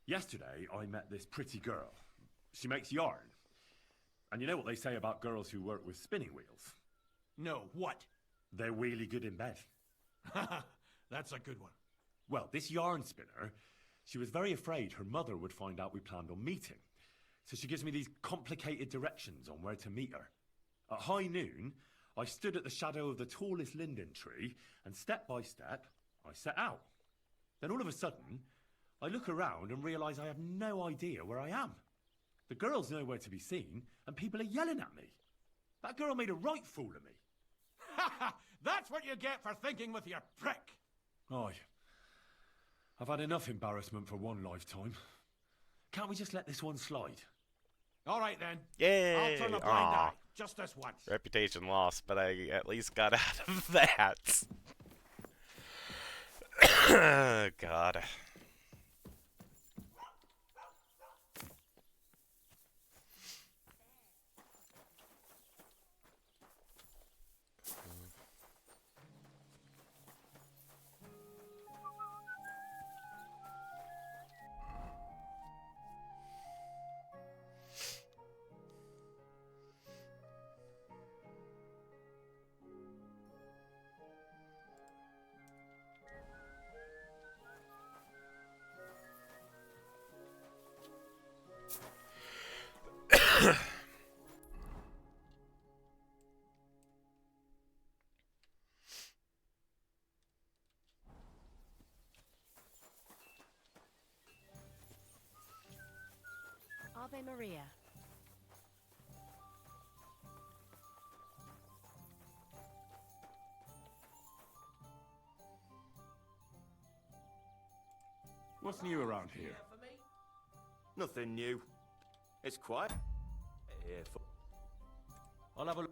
Yesterday, I met this pretty girl. She makes yarn. And you know what they say about girls who work with spinning wheels? No, what? They're really good in bed. That's a good one. Well, this yarn spinner, she was very afraid her mother would find out we planned on meeting. So she gives me these complicated directions on where to meet her. At high noon, I stood at the shadow of the tallest linden tree, and step by step, I set out. Then all of a sudden, I look around and realise I have no idea where I am. The girl's nowhere to be seen, and people are yelling at me. That girl made a right fool of me. That's what you get for thinking with your prick. Aye. I've had enough embarrassment for one lifetime. Can't we just let this one slide? All right, then. Yay! I'll turn a blind eye, just this once. Reputation lost, but I at least got out of that. God. Ave Maria. What's new around here? Nothing new. It's quiet. Here for... I'll have a look.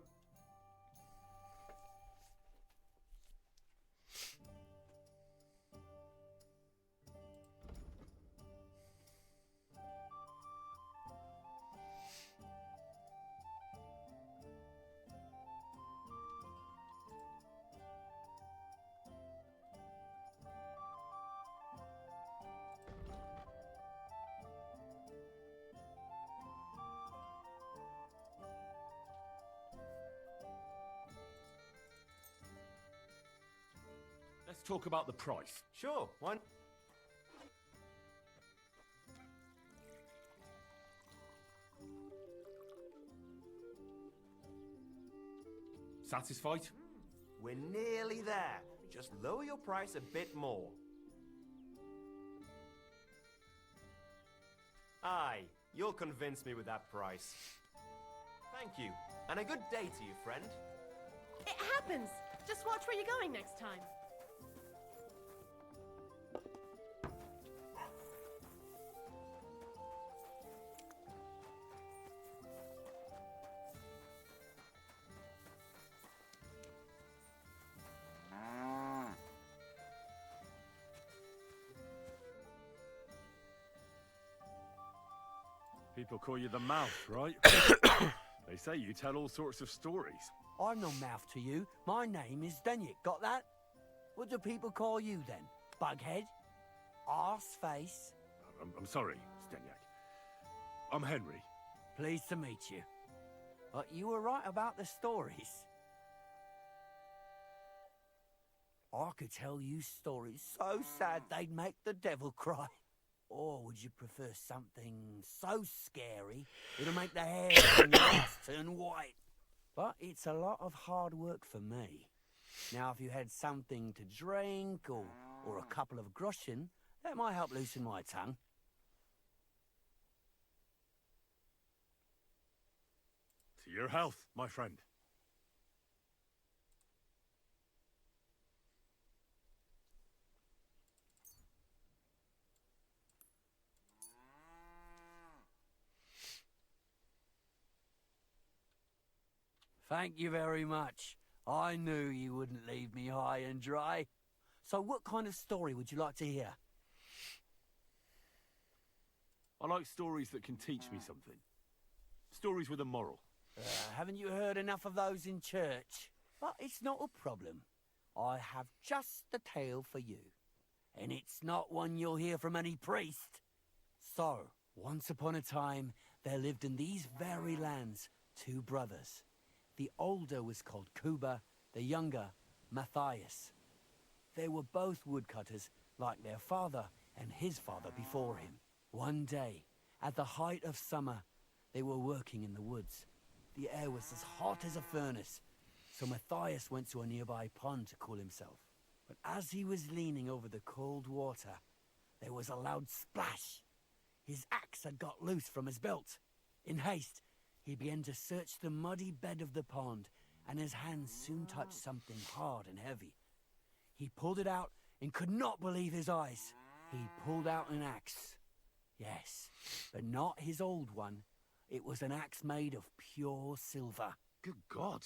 Let's talk about the price. Sure, one. Satisfied? We're nearly there. Just lower your price a bit more. Aye, you'll convince me with that price. Thank you, and a good day to you, friend. It happens! Just watch where you're going next time. People call you the mouth, right? They say you tell all sorts of stories. I'm no mouth to you. My name is Denyek. Got that? What do people call you then? Bughead? Arseface? I'm sorry, Stenyak. I'm Henry. Pleased to meet you. But you were right about the stories. I could tell you stories so sad they'd make the devil cry. Or would you prefer something so scary it'll make the hair on your ass turn white? But it's a lot of hard work for me. Now, if you had something to drink or a couple of groschen, that might help loosen my tongue. To your health, my friend. Thank you very much. I knew you wouldn't leave me high and dry. So what kind of story would you like to hear? I like stories that can teach me something. Stories with a moral. Haven't you heard enough of those in church? But it's not a problem. I have just the tale for you. And it's not one you'll hear from any priest. So, once upon a time, there lived in these very lands 2 brothers. The older was called Kuba, the younger, Matthias. They were both woodcutters, like their father and his father before him. One day, at the height of summer, they were working in the woods. The air was as hot as a furnace, so Matthias went to a nearby pond to cool himself. But as he was leaning over the cold water, there was a loud splash. His axe had got loose from his belt. In haste, he began to search the muddy bed of the pond, and his hands soon touched something hard and heavy. He pulled it out and could not believe his eyes. He pulled out an axe. Yes, but not his old one. It was an axe made of pure silver. Good God.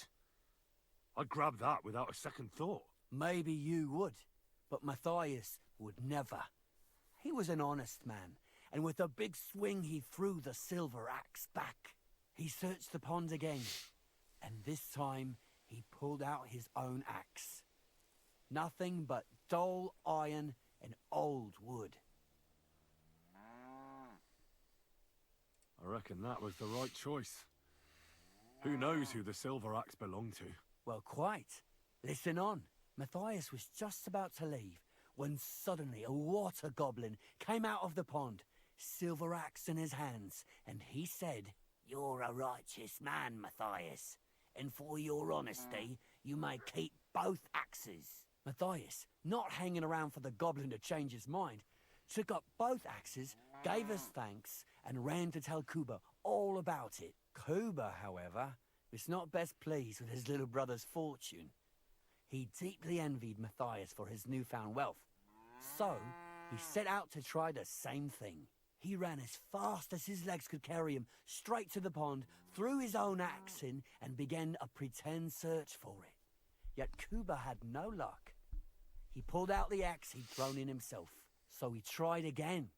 I'd grab that without a second thought. Maybe you would, but Matthias would never. He was an honest man, and with a big swing he threw the silver axe back. He searched the pond again, and this time he pulled out his own axe. Nothing but dull iron and old wood. I reckon that was the right choice. Who knows who the silver axe belonged to? Well, quite. Listen on. Matthias was just about to leave when suddenly a water goblin came out of the pond, silver axe in his hands, and he said, "You're a righteous man, Matthias, and for your honesty, you may keep both axes." Matthias, not hanging around for the goblin to change his mind, took up both axes, gave us thanks, and ran to tell Kuba all about it. Kuba, however, was not best pleased with his little brother's fortune. He deeply envied Matthias for his newfound wealth. So, he set out to try the same thing. He ran as fast as his legs could carry him straight to the pond, threw his own axe in, and began a pretend search for it. Yet Kuba had no luck. He pulled out the axe he'd thrown in himself. So he tried again.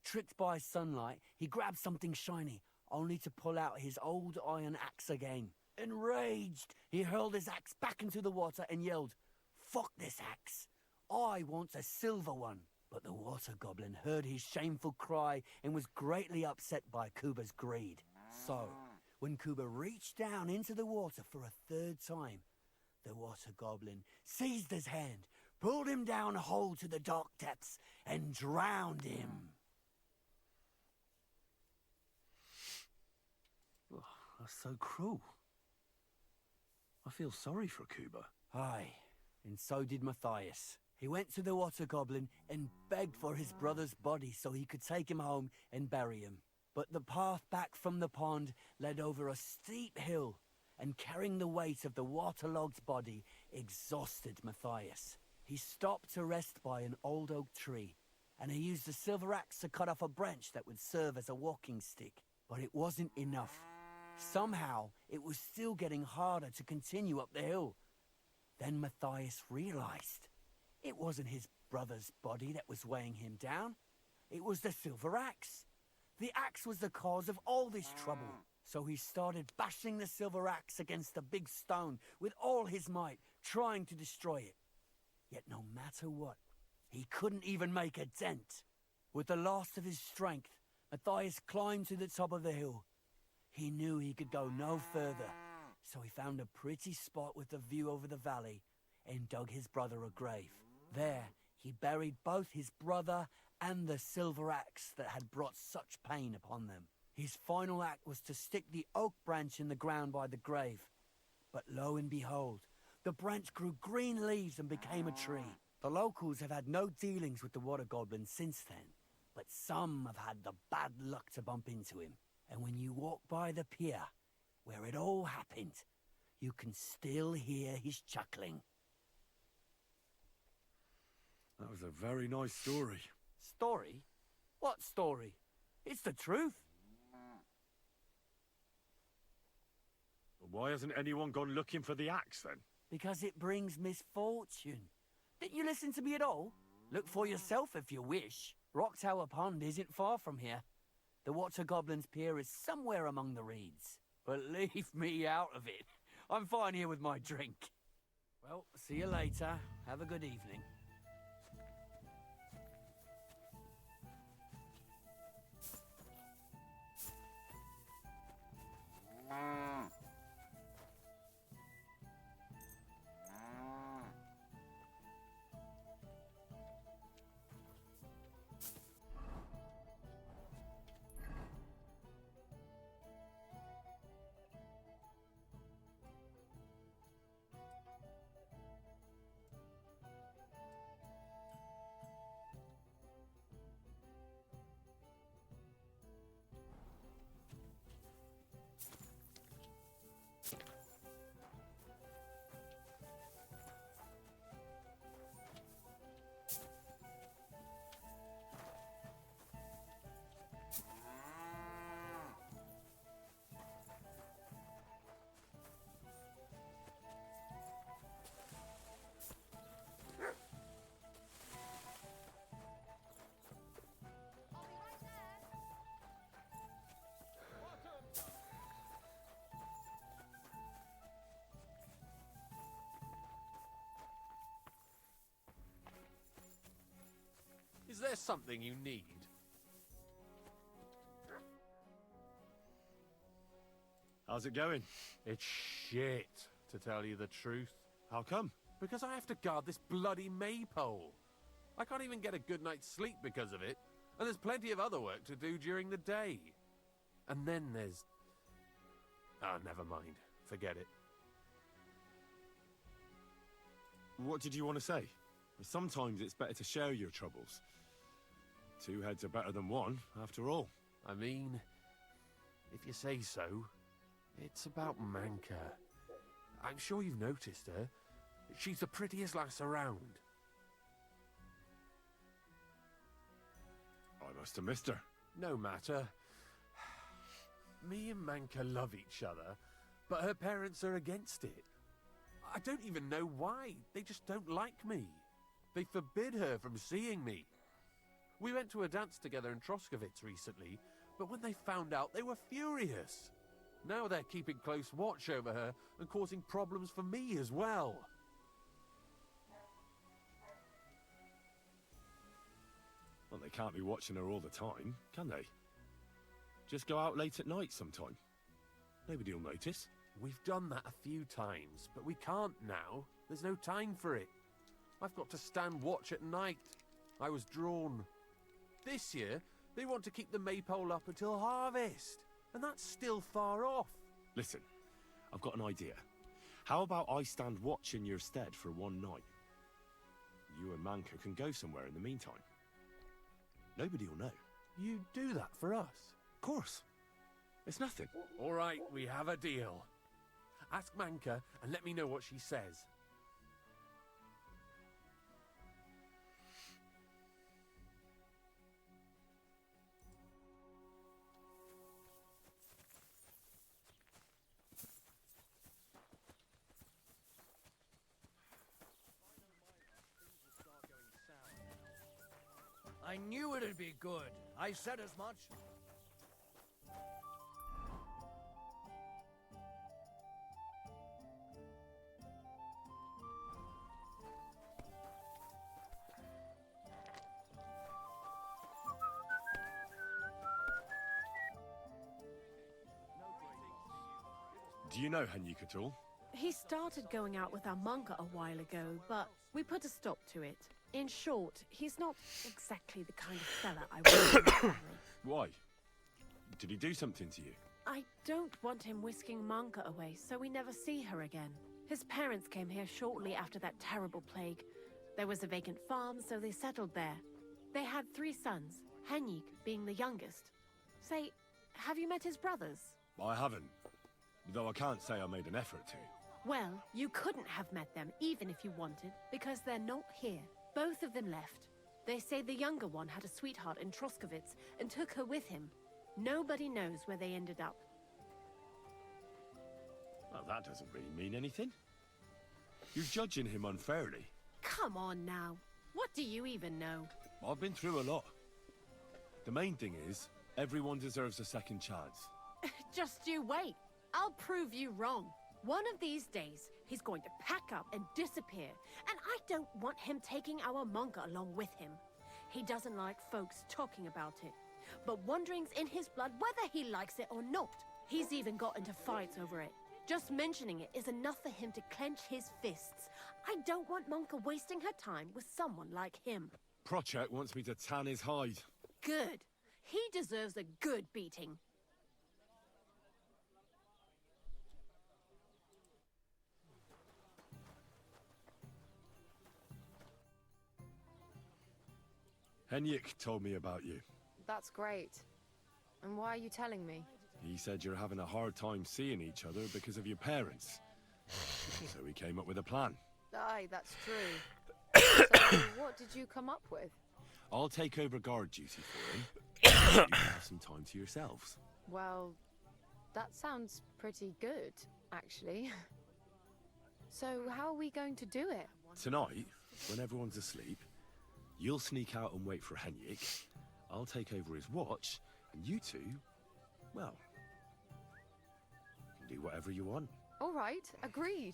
Tricked by sunlight, he grabbed something shiny, only to pull out his old iron axe again. Enraged, he hurled his axe back into the water and yelled, "Fuck this axe! I want a silver one!" But the water goblin heard his shameful cry and was greatly upset by Kuba's greed. So, when Kuba reached down into the water for a third time, the water goblin seized his hand, pulled him down a hole to the dark depths, and drowned him. Oh, that's so cruel. I feel sorry for Kuba. Aye, and so did Matthias. He went to the water goblin and begged for his brother's body so he could take him home and bury him. But the path back from the pond led over a steep hill, and carrying the weight of the waterlogged body exhausted Matthias. He stopped to rest by an old oak tree, and he used a silver axe to cut off a branch that would serve as a walking stick. But it wasn't enough. Somehow, it was still getting harder to continue up the hill. Then Matthias realized it wasn't his brother's body that was weighing him down. It was the silver axe. The axe was the cause of all this trouble. So he started bashing the silver axe against the big stone with all his might, trying to destroy it. Yet no matter what, he couldn't even make a dent. With the last of his strength, Matthias climbed to the top of the hill. He knew he could go no further, so he found a pretty spot with a view over the valley and dug his brother a grave. There, he buried both his brother and the silver axe that had brought such pain upon them. His final act was to stick the oak branch in the ground by the grave. But lo and behold, the branch grew green leaves and became a tree. The locals have had no dealings with the water goblin since then, but some have had the bad luck to bump into him. And when you walk by the pier, where it all happened, you can still hear his chuckling. That was a very nice story. Story? What story? It's the truth. Why hasn't anyone gone looking for the axe then? Because it brings misfortune. Didn't you listen to me at all? Look for yourself if you wish. Rock Tower Pond isn't far from here. The Water Goblin's Pier is somewhere among the reeds. But leave me out of it. I'm fine here with my drink. Well, see you later. Have a good evening. there something you need? How's it going? It's shit, to tell you the truth. How come? Because I have to guard this bloody maypole. I can't even get a good night's sleep because of it, and there's plenty of other work to do during the day. And then there's... Oh, never mind. Forget it. What did you want to say? Sometimes it's better to share your troubles. 2 heads are better than 1, after all. I mean, if you say so, it's about Manka. I'm sure you've noticed her. She's the prettiest lass around. I must have missed her. No matter. Me and Manka love each other, but her parents are against it. I don't even know why. They just don't like me. They forbid her from seeing me. We went to a dance together in Troskovitz recently, but when they found out, they were furious. Now they're keeping close watch over her and causing problems for me as well. Well, they can't be watching her all the time, can they? Just go out late at night sometime. Nobody'll notice. We've done that a few times, but we can't now. There's no time for it. I've got to stand watch at night. I was drawn. This year, they want to keep the maypole up until harvest, and that's still far off. Listen, I've got an idea. How about I stand watch in your stead for 1 night? You and Manka can go somewhere in the meantime. Nobody will know. You do that for us? Of course. It's nothing. All right, we have a deal. Ask Manka and let me know what she says. I knew it'd be good. I said as much. Do you know Henrik at all? He started going out with our Monka a while ago, but we put a stop to it. In short, he's not exactly the kind of fella I want in my family. Why? Did he do something to you? I don't want him whisking Monka away, so we never see her again. His parents came here shortly after that terrible plague. There was a vacant farm, so they settled there. They had 3 sons, Henrik being the youngest. Say, have you met his brothers? I haven't. Though I can't say I made an effort to. Well, you couldn't have met them even if you wanted, because they're not here. Both of them left. They say the younger one had a sweetheart in Troskovitz and took her with him. Nobody knows where they ended up. Well, that doesn't really mean anything. You're judging him unfairly. Come on now. What do you even know? I've been through a lot. The main thing is, everyone deserves a second chance. Just you wait. I'll prove you wrong. One of these days, he's going to pack up and disappear, and I don't want him taking our Monka along with him. He doesn't like folks talking about it, but wandering's in his blood whether he likes it or not. He's even got into fights over it. Just mentioning it is enough for him to clench his fists. I don't want Monka wasting her time with someone like him. Prochek wants me to tan his hide. Good. He deserves a good beating. Henrik told me about you. That's great. And why are you telling me? He said you're having a hard time seeing each other because of your parents. So he came up with a plan. Aye, that's true. So, what did you come up with? I'll take over guard duty for him. You can have some time to yourselves. Well, that sounds pretty good, actually. So, how are we going to do it? Tonight, when everyone's asleep, you'll sneak out and wait for Henrik. I'll take over his watch, and you two, well, can do whatever you want. All right, agreed.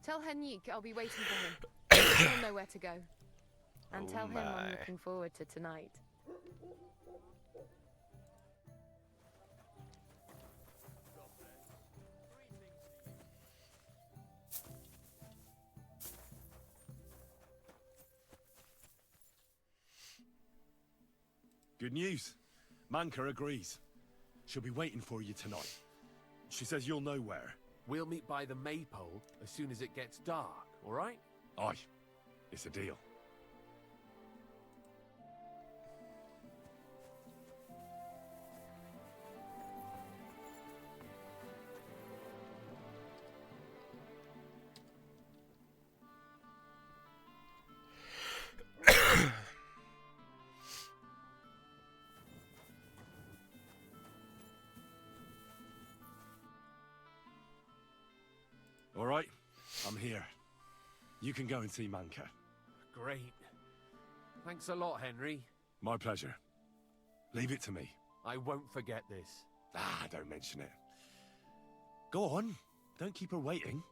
Tell Henrik I'll be waiting for him. He'll know where to go. And Oh tell him I'm my. looking forward to tonight. Good news. Manka agrees. She'll be waiting for you tonight. She says you'll know where. We'll meet by the maypole as soon as it gets dark, all right? Aye. It's a deal. All right, I'm here. You can go and see Manka. Great. Thanks a lot, Henry. My pleasure. Leave it to me. I won't forget this. Ah, don't mention it. Go on. Don't keep her waiting.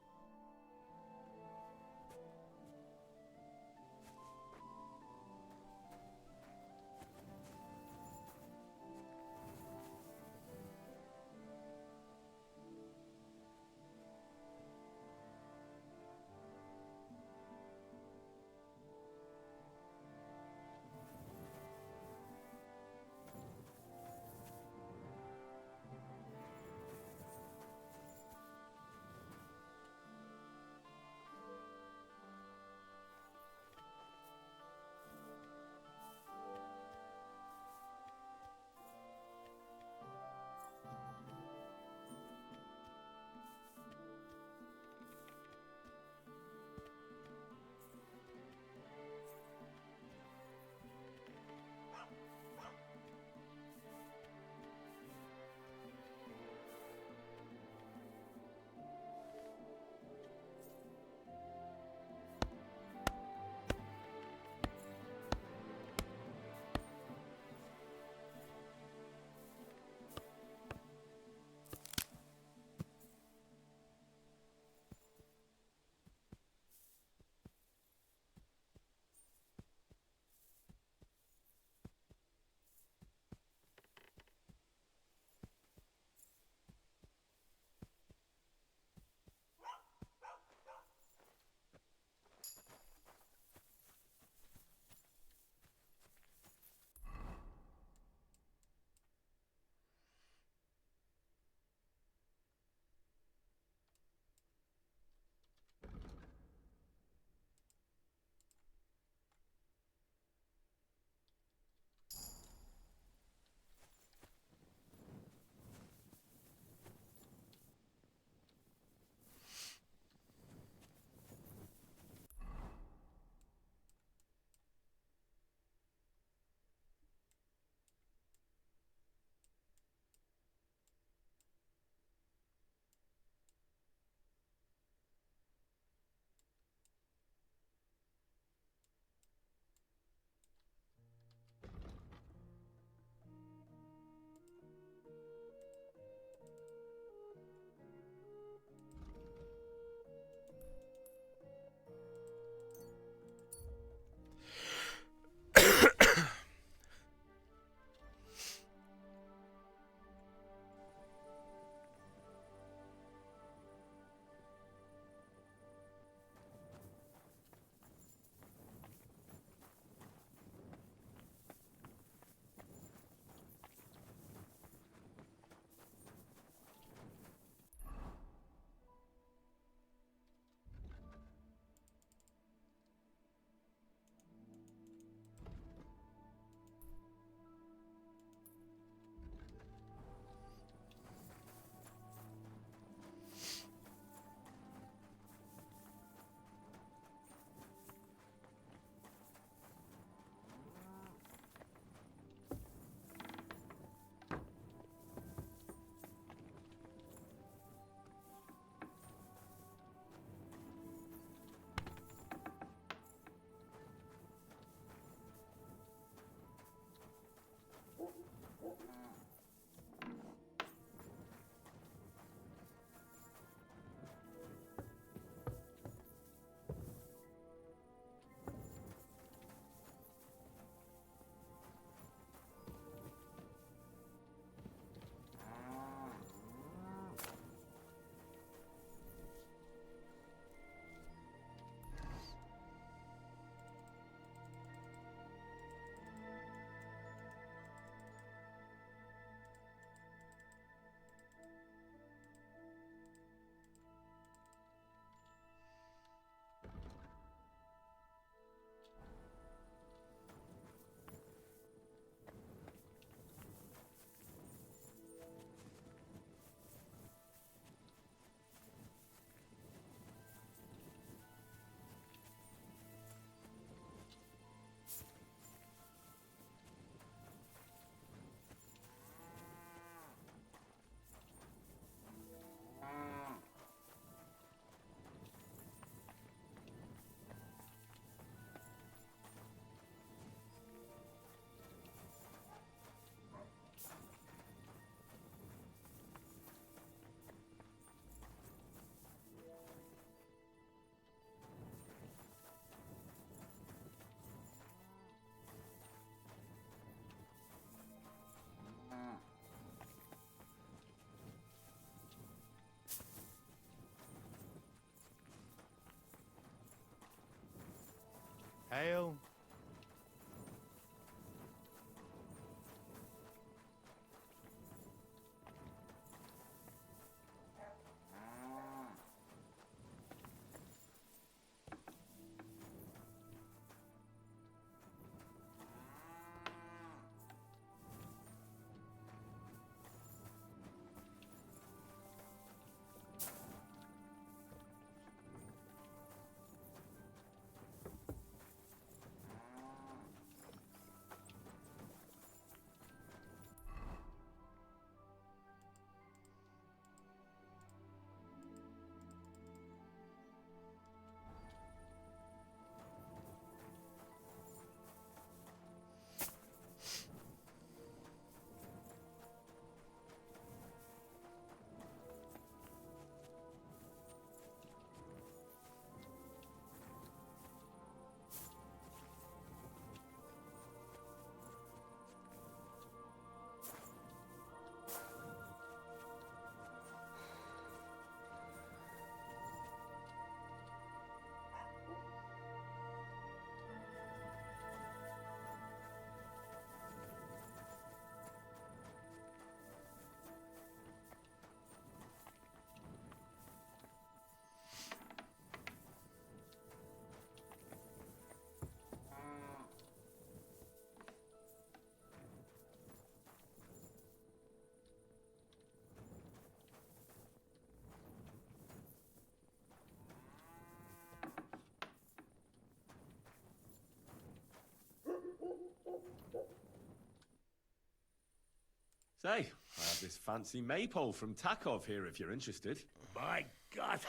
Say, I have this fancy maypole from Takov here if you're interested. My God!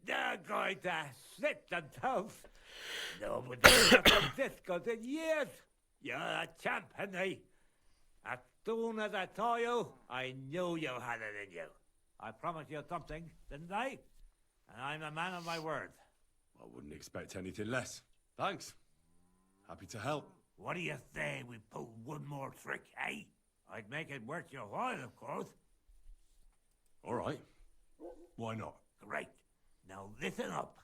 They're going to slit themselves! Nobody's done this good in years! You're a champ, Henry! As soon as I saw you, I knew you had it in you. I promised you something, didn't I? And I'm a man of my word. I wouldn't expect anything less. Thanks. Happy to help. What do you say we pull one more trick, eh? I'd make it worth your while, of course. All right. Why not? Great. Now listen up.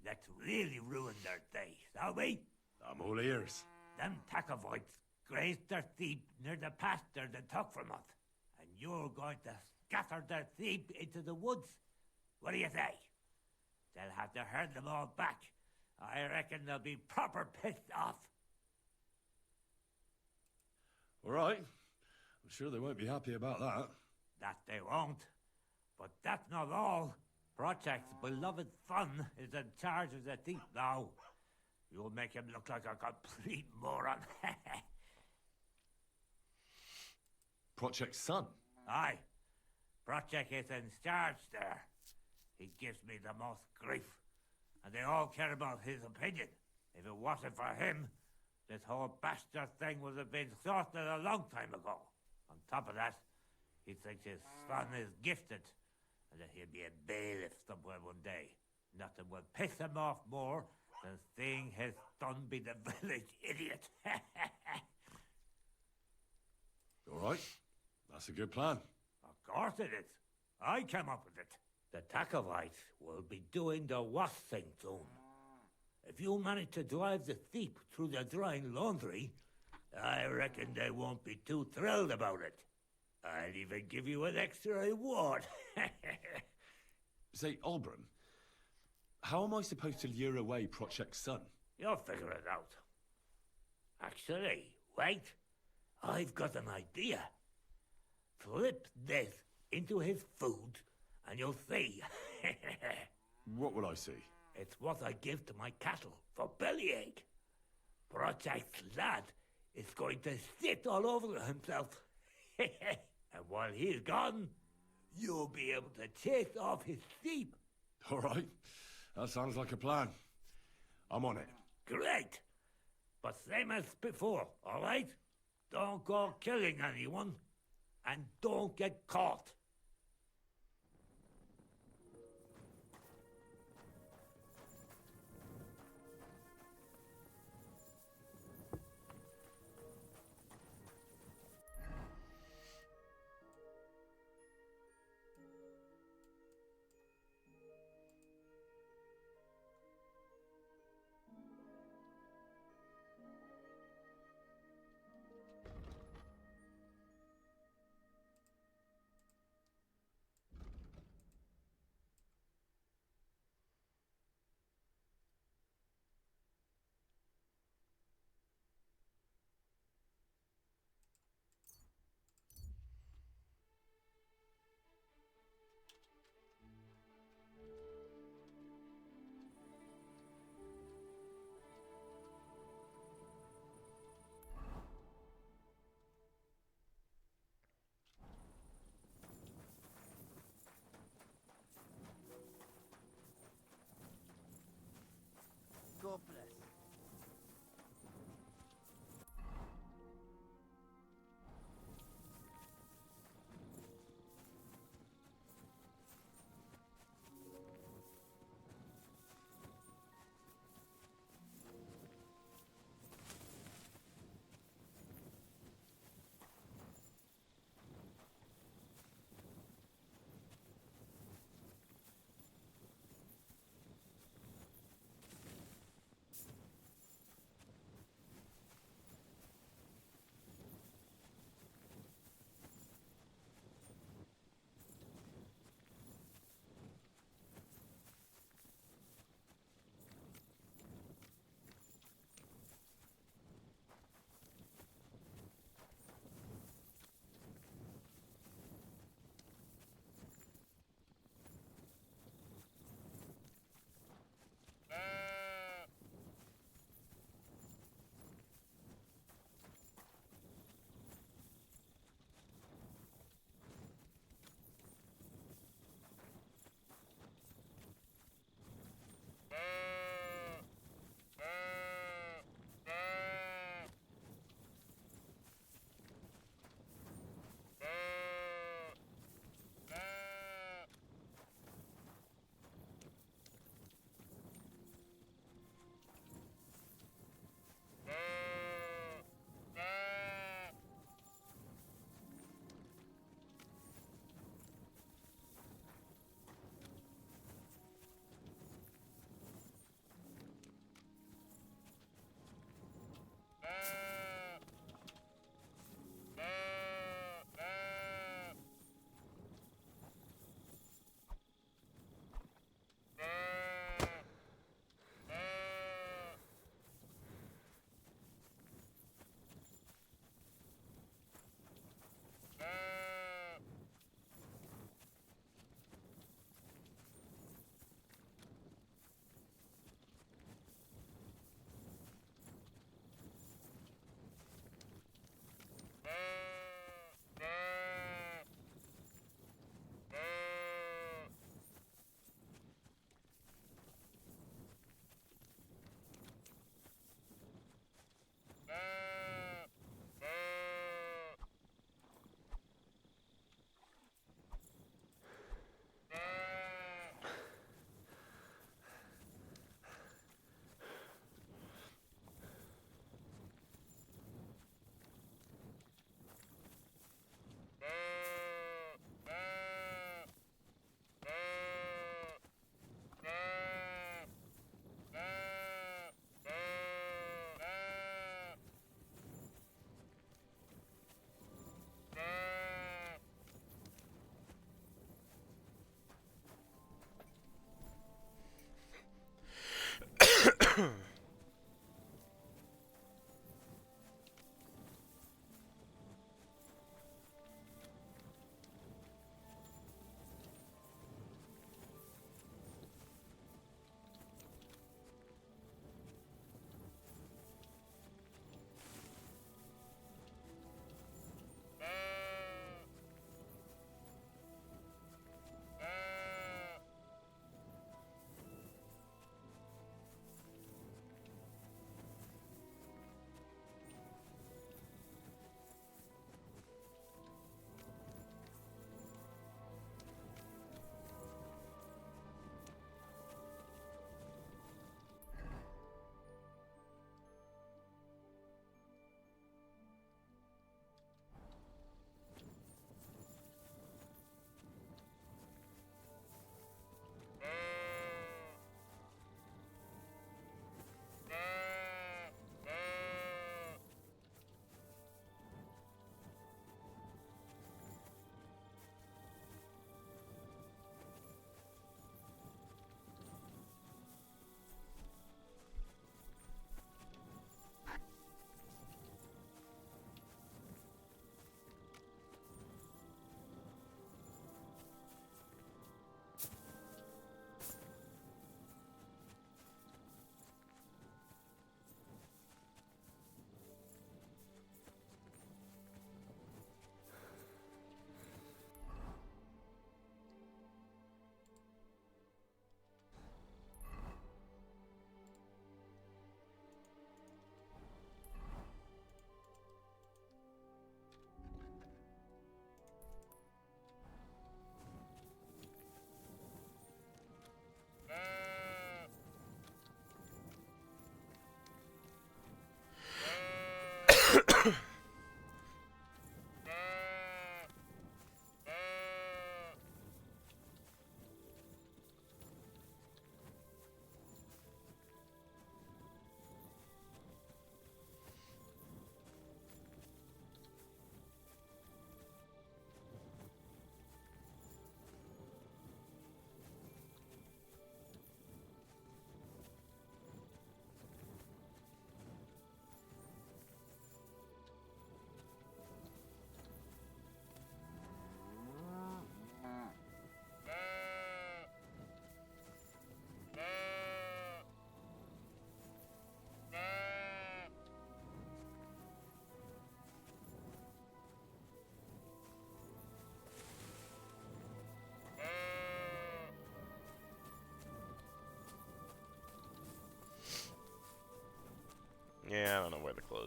Let's really ruin their day, shall we? I'm all ears. Them Takovites grazed their sheep near the pasture they took from us. And you're going to scatter their sheep into the woods. What do you say? They'll have to herd them all back. I reckon they'll be proper pissed off. All right. I'm sure they won't be happy about that. That they won't. But that's not all. Project's beloved son is in charge of the thief now. You'll make him look like a complete moron. Project's son? Aye. Project is in charge there. He gives me the most grief. And they all care about his opinion. If it wasn't for him, this whole bastard thing would have been sorted a long time ago. On top of that, he thinks his son is gifted, and that he'll be a bailiff somewhere one day. Nothing will piss him off more than seeing his son be the village idiot. All right. That's a good plan. Of course it is. I came up with it. The Takovites will be doing the washing soon. If you manage to drive the thief through the drying laundry, I reckon they won't be too thrilled about it. I'll even give you an extra reward. Say, Olbram, how am I supposed to lure away Project's son? You'll figure it out. Actually, wait. I've got an idea. Flip this into his food, and you'll see. What will I see? It's what I give to my cattle for bellyache. Project's lad is going to sit all over himself. And while he's gone, you'll be able to chase off his sheep. All right. That sounds like a plan. I'm on it. Great. But same as before, all right? Don't go killing anyone, and don't get caught.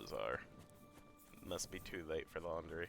clothes are. Must be too late for laundry.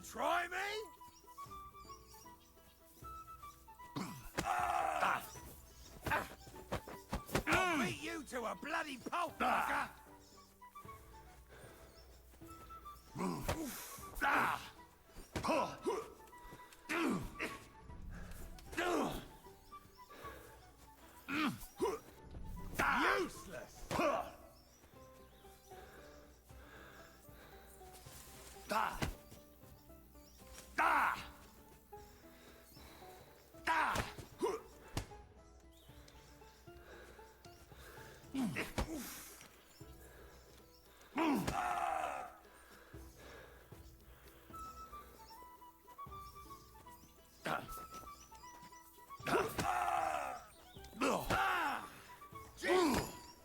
try me? I'll beat you to a bloody pulp, fucker! Useless!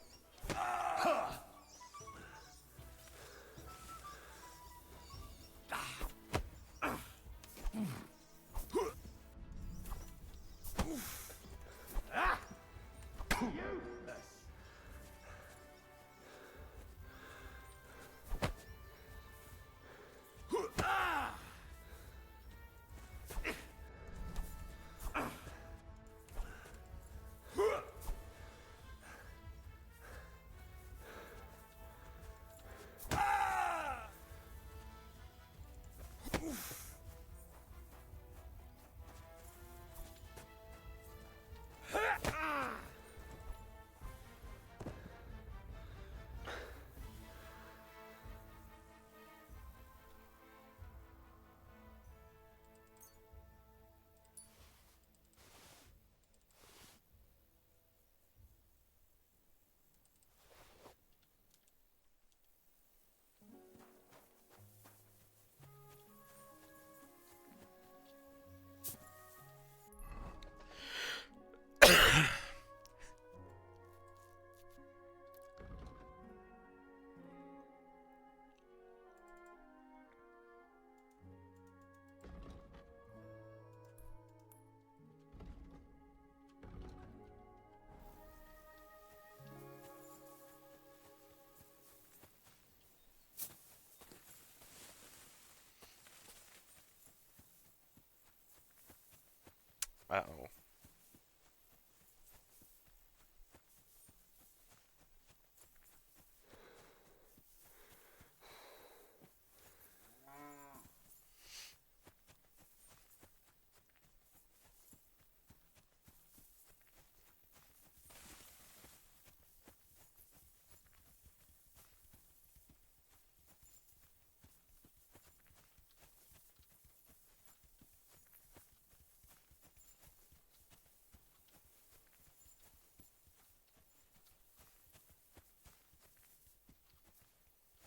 Uh-oh.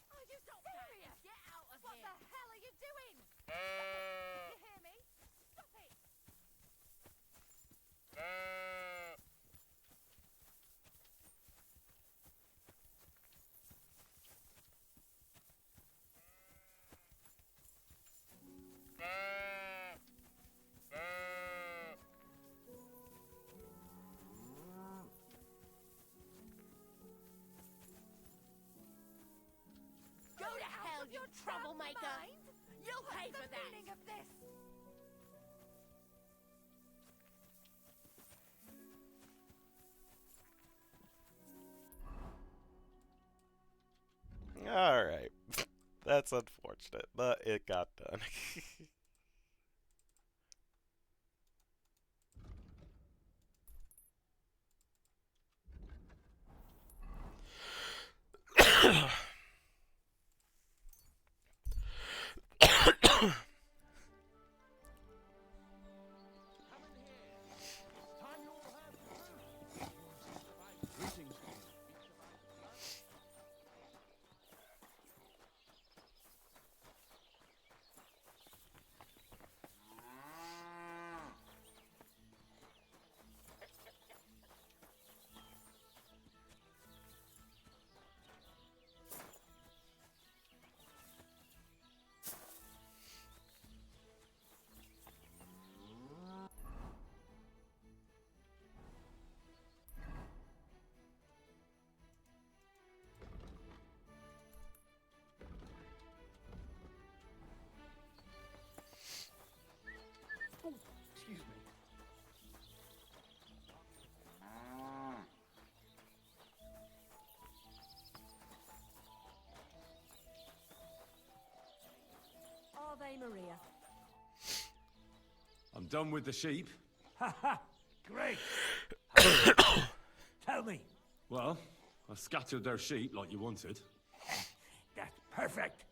Are you serious? Get out of here! What the hell are you doing? You hear me? Stop it! Go to hell, you troublemaker! You'll pay for that! What's the meaning of this? Alright. That's unfortunate, but it got done. done with the sheep. Ha ha! Great! Tell me. Well, I scattered their sheep like you wanted. That's perfect.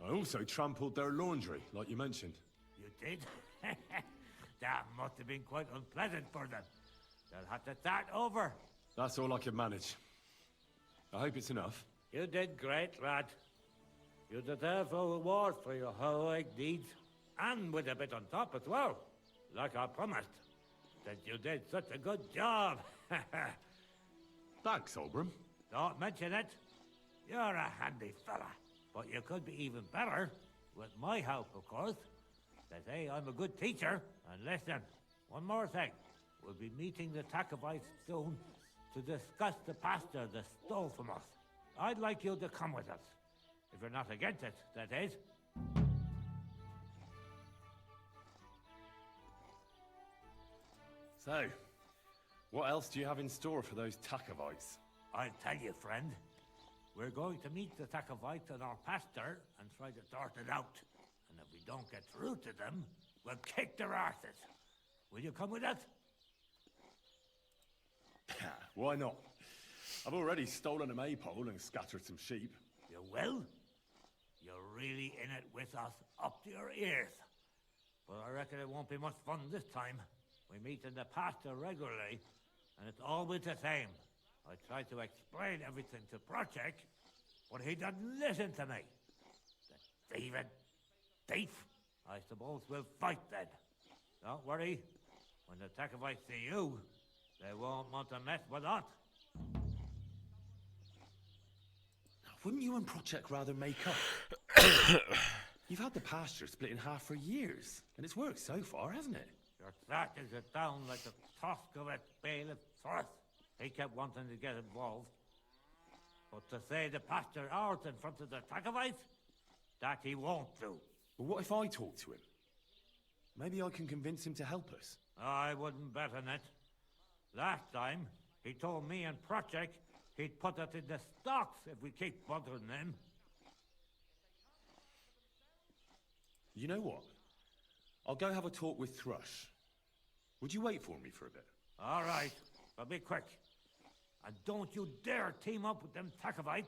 I also trampled their laundry, like you mentioned. You did? That must have been quite unpleasant for them. They'll have to start over. That's all I could manage. I hope it's enough. You did great, lad. You deserve a reward for your heroic deeds, and with a bit on top as well, like I promised, since you did such a good job. Thanks, Oberon. Don't mention it. You're a handy fella, but you could be even better, with my help, of course. They say I'm a good teacher, and listen, one more thing. We'll be meeting the Takovites soon to discuss the pasture they stole from us. I'd like you to come with us. If you're not against it, that is. So, what else do you have in store for those Takovites? I'll tell you, friend. We're going to meet the Takovites in our pasture and try to sort it out. And if we don't get through to them, we'll kick their asses. Will you come with us? Why not? I've already stolen a maypole and scattered some sheep. You will? You're really in it with us up to your ears. But I reckon it won't be much fun this time. We meet in the pasture regularly, and it's always the same. I try to explain everything to Project, but he doesn't listen to me. The thieving thief! I suppose we'll fight then. Don't worry. When the Takovites see you, they won't want to mess with us. Wouldn't you and Project rather make up? You've had the pasture split in half for years, and it's worked so far, hasn't it? Your sack is it down like the tusk of a bailiff Thorth. He kept wanting to get involved. But to say the pasture ours in front of the Takovites, that he won't do. But what if I talk to him? Maybe I can convince him to help us. I wouldn't bet on it. Last time, he told me and Project he'd put us in the stocks if we keep bothering them. You know what? I'll go have a talk with Thrush. Would you wait for me for a bit? All right, but be quick. And don't you dare team up with them Takovites.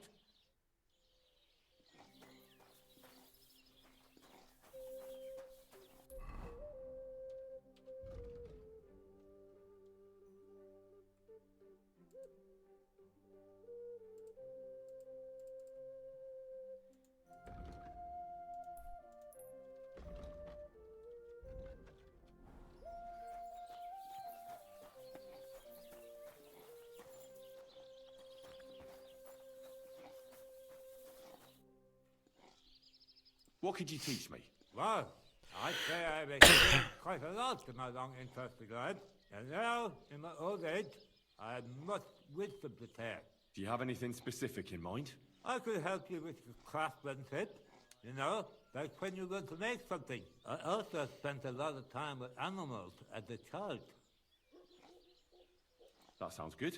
What could you teach me? Well, I'd say I've experienced quite a lot in my long interesting life. And now, in my old age, I have much wisdom to share. Do you have anything specific in mind? I could help you with your craftsmanship. You know, like when you're going to make something. I also spent a lot of time with animals as a child. That sounds good.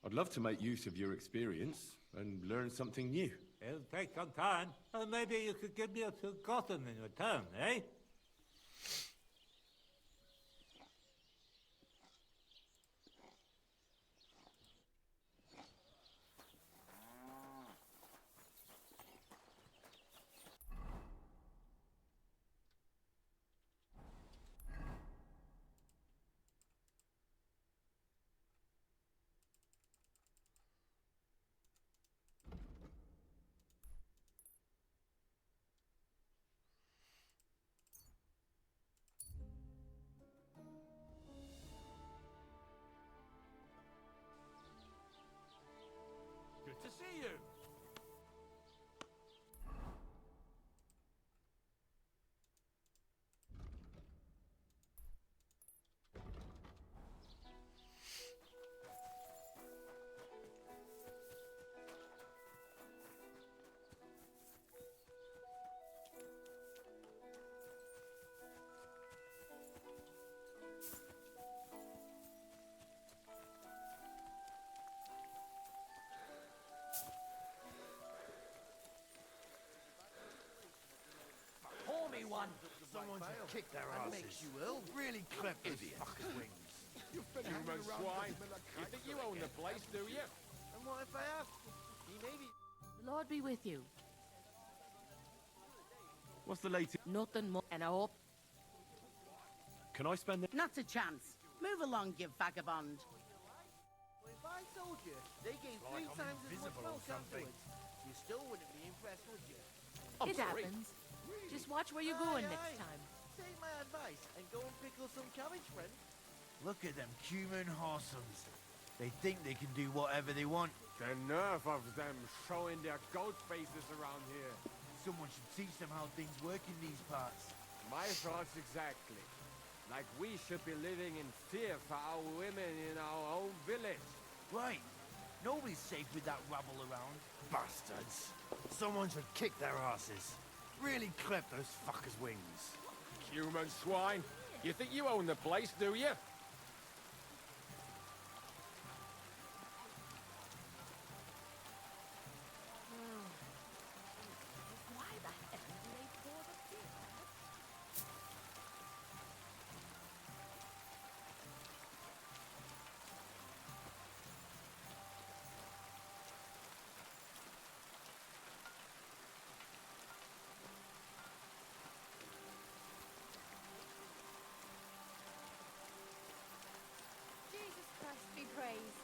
I'd love to make use of your experience and learn something new. It'll take some time, and maybe you could give me a forgotten in return, eh? Someone should kick their asses. Makes you ill. Really clip those fuckers' wings. You've been human swine. You think you own the place, do you? And what if I have? He maybe. The Lord be with you. What's the latest? Nothing more, and I hope. Can I spend the... Not a chance. Move along, you vagabond. Well, if I told you they gave three times as much milk afterwards, you still wouldn't be impressed, would you? It happens. Just watch where you're going next time. Take my advice and go and pickle some cabbage, friend. Look at them human horsums. They think they can do whatever they want. The nerve of them showing their goat faces around here. Someone should teach them how things work in these parts. My thoughts exactly. Like we should be living in fear for our women in our own village. Right. Nobody's safe with that rabble around. Bastards. Someone should kick their asses. Really clip those fuckers' wings. Human swine. You think you own the place, do you? Why the hell do they pour the beer? Jesus Christ be praised.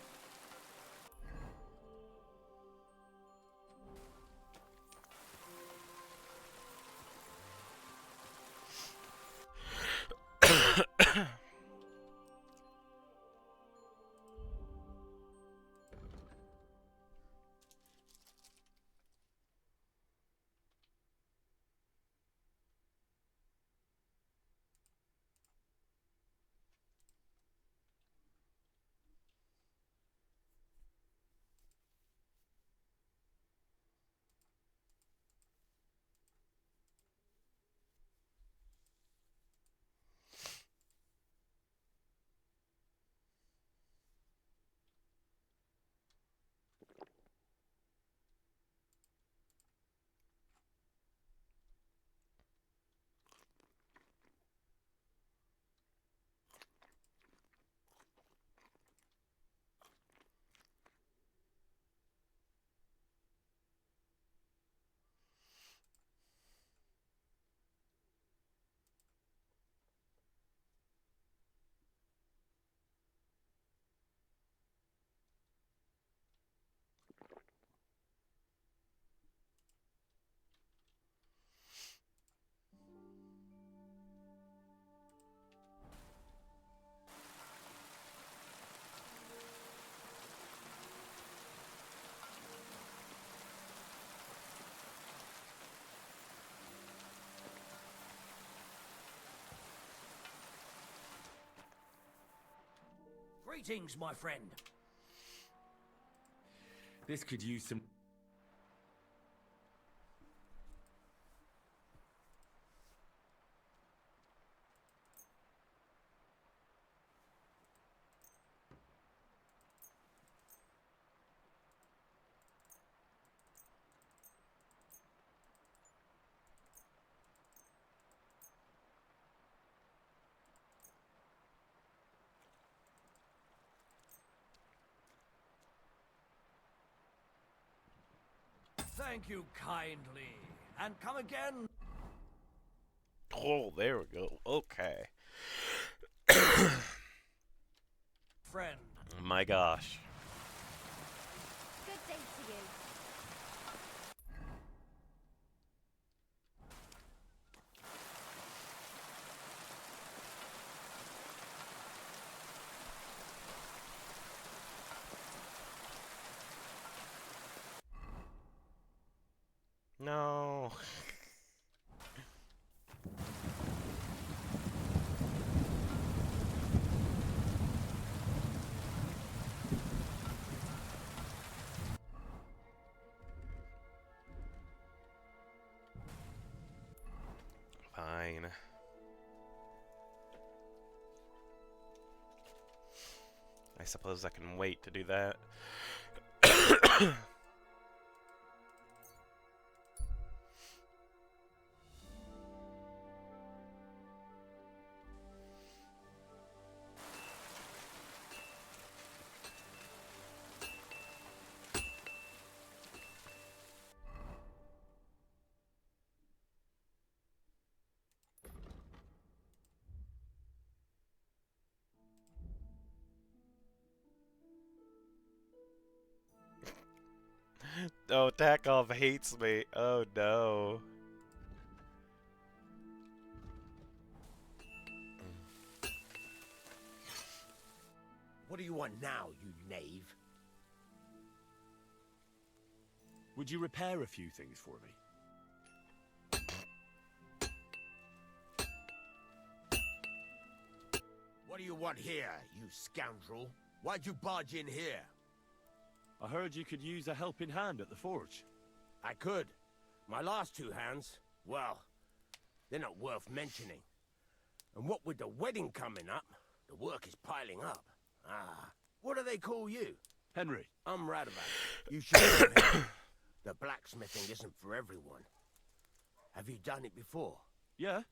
Greetings, my friend. This could use some... Thank you kindly. And come again. Oh, there we go. Okay. Friend. My gosh. Good day to you. No. Fine. I suppose I can wait to do that. Oh, Takov hates me. Oh no. What do you want now, you knave? Would you repair a few things for me? What do you want here, you scoundrel? Why'd you barge in here? I heard you could use a helping hand at the forge. I could. My last two hands, well, they're not worth mentioning. And what with the wedding coming up, the work is piling up. Ah, what do they call you? Henry. I'm right about it. You should know Henry. The blacksmithing isn't for everyone. Have you done it before? Yeah.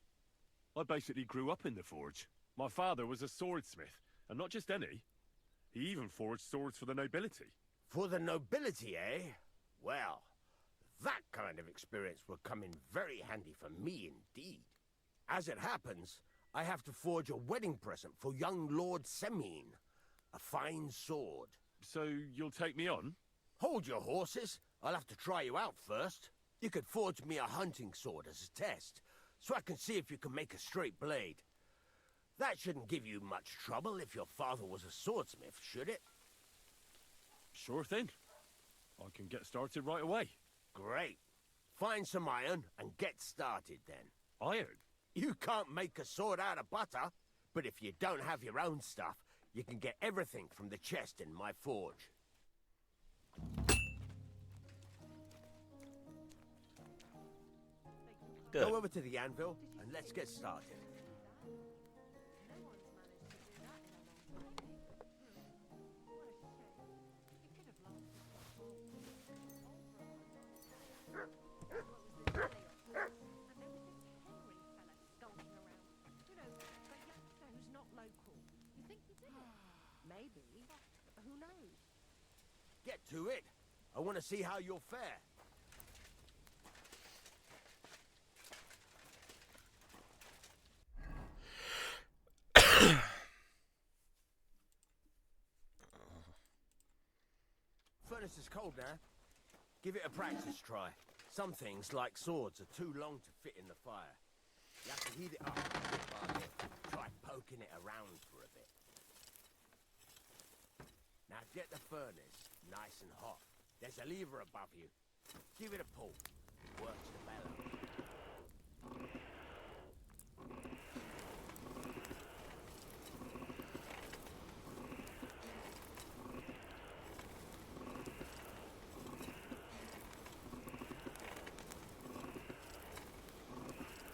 I basically grew up in the forge. My father was a swordsmith, and not just any. He even forged swords for the nobility. For the nobility, eh? Well, that kind of experience will come in very handy for me indeed. As it happens, I have to forge a wedding present for young Lord Semine. A fine sword. So you'll take me on? Hold your horses. I'll have to try you out first. You could forge me a hunting sword as a test, so I can see if you can make a straight blade. That shouldn't give you much trouble if your father was a swordsmith, should it? Sure thing. I can get started right away. Great. Find some iron and get started then. Iron? You can't make a sword out of butter, but if you don't have your own stuff, you can get everything from the chest in my forge. Good. Go over to the anvil and let's get started. Maybe. Who knows? Get to it. I want to see how you'll fare. Furnace is cold now. Give it a practice try. Some things, like swords, are too long to fit in the fire. You have to heat it up bit by bit. Try poking it around for a bit. Now get the furnace nice and hot. There's a lever above you. Give it a pull. Works the bellows.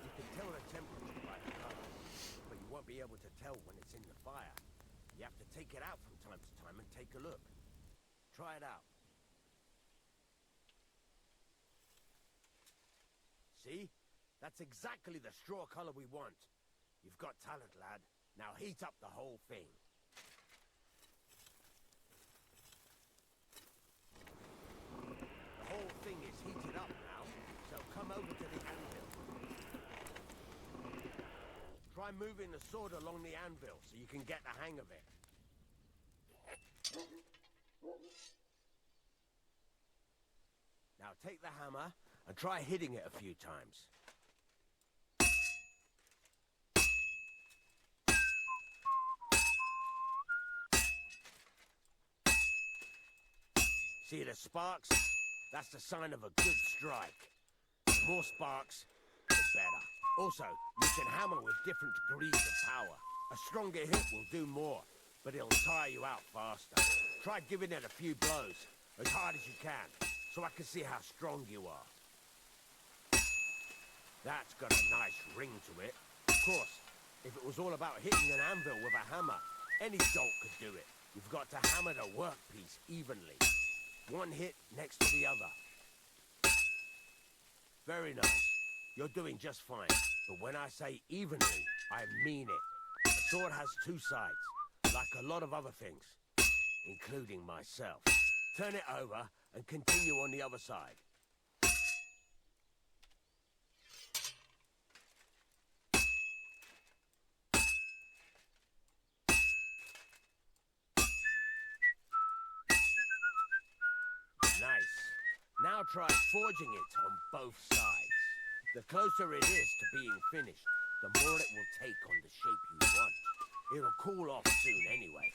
You can tell the temperature by the color, but you won't be able to tell when it's in the fire. You have to take it out from time to time and take a look. Try it out. See? That's exactly the straw color we want. You've got talent, lad. Now heat up the whole thing. The whole thing is heated up now, so come over to the anvil. Try moving the sword along the anvil so you can get the hang of it. Now take the hammer and try hitting it a few times. See the sparks? That's the sign of a good strike. The more sparks, the better. Also, you can hammer with different degrees of power. A stronger hit will do more, but it'll tire you out faster. Try giving it a few blows, as hard as you can, so I can see how strong you are. That's got a nice ring to it. Of course, if it was all about hitting an anvil with a hammer, any dolt could do it. You've got to hammer the workpiece evenly. One hit next to the other. Very nice. You're doing just fine. But when I say evenly, I mean it. A sword has two sides, like a lot of other things, including myself. Turn it over and continue on the other side. Nice. Now try forging it on both sides. The closer it is to being finished, the more it will take on the shape you want. It'll cool off soon anyway.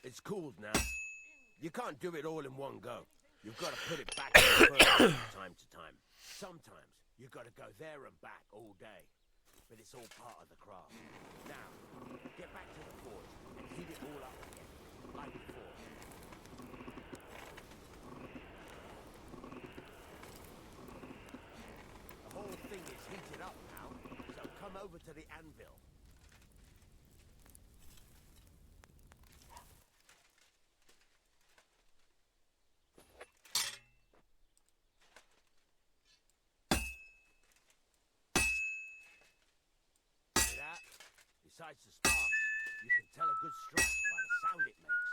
It's cooled now. You can't do it all in one go. You've got to put it back in the furnace from time to time. Sometimes you've got to go there and back all day. But it's all part of the craft. Now, get back to the forge and heat it all up again, like before. The whole thing is heated up now, so come over to the anvil. Besides the sparks, you can tell a good strike by the sound it makes.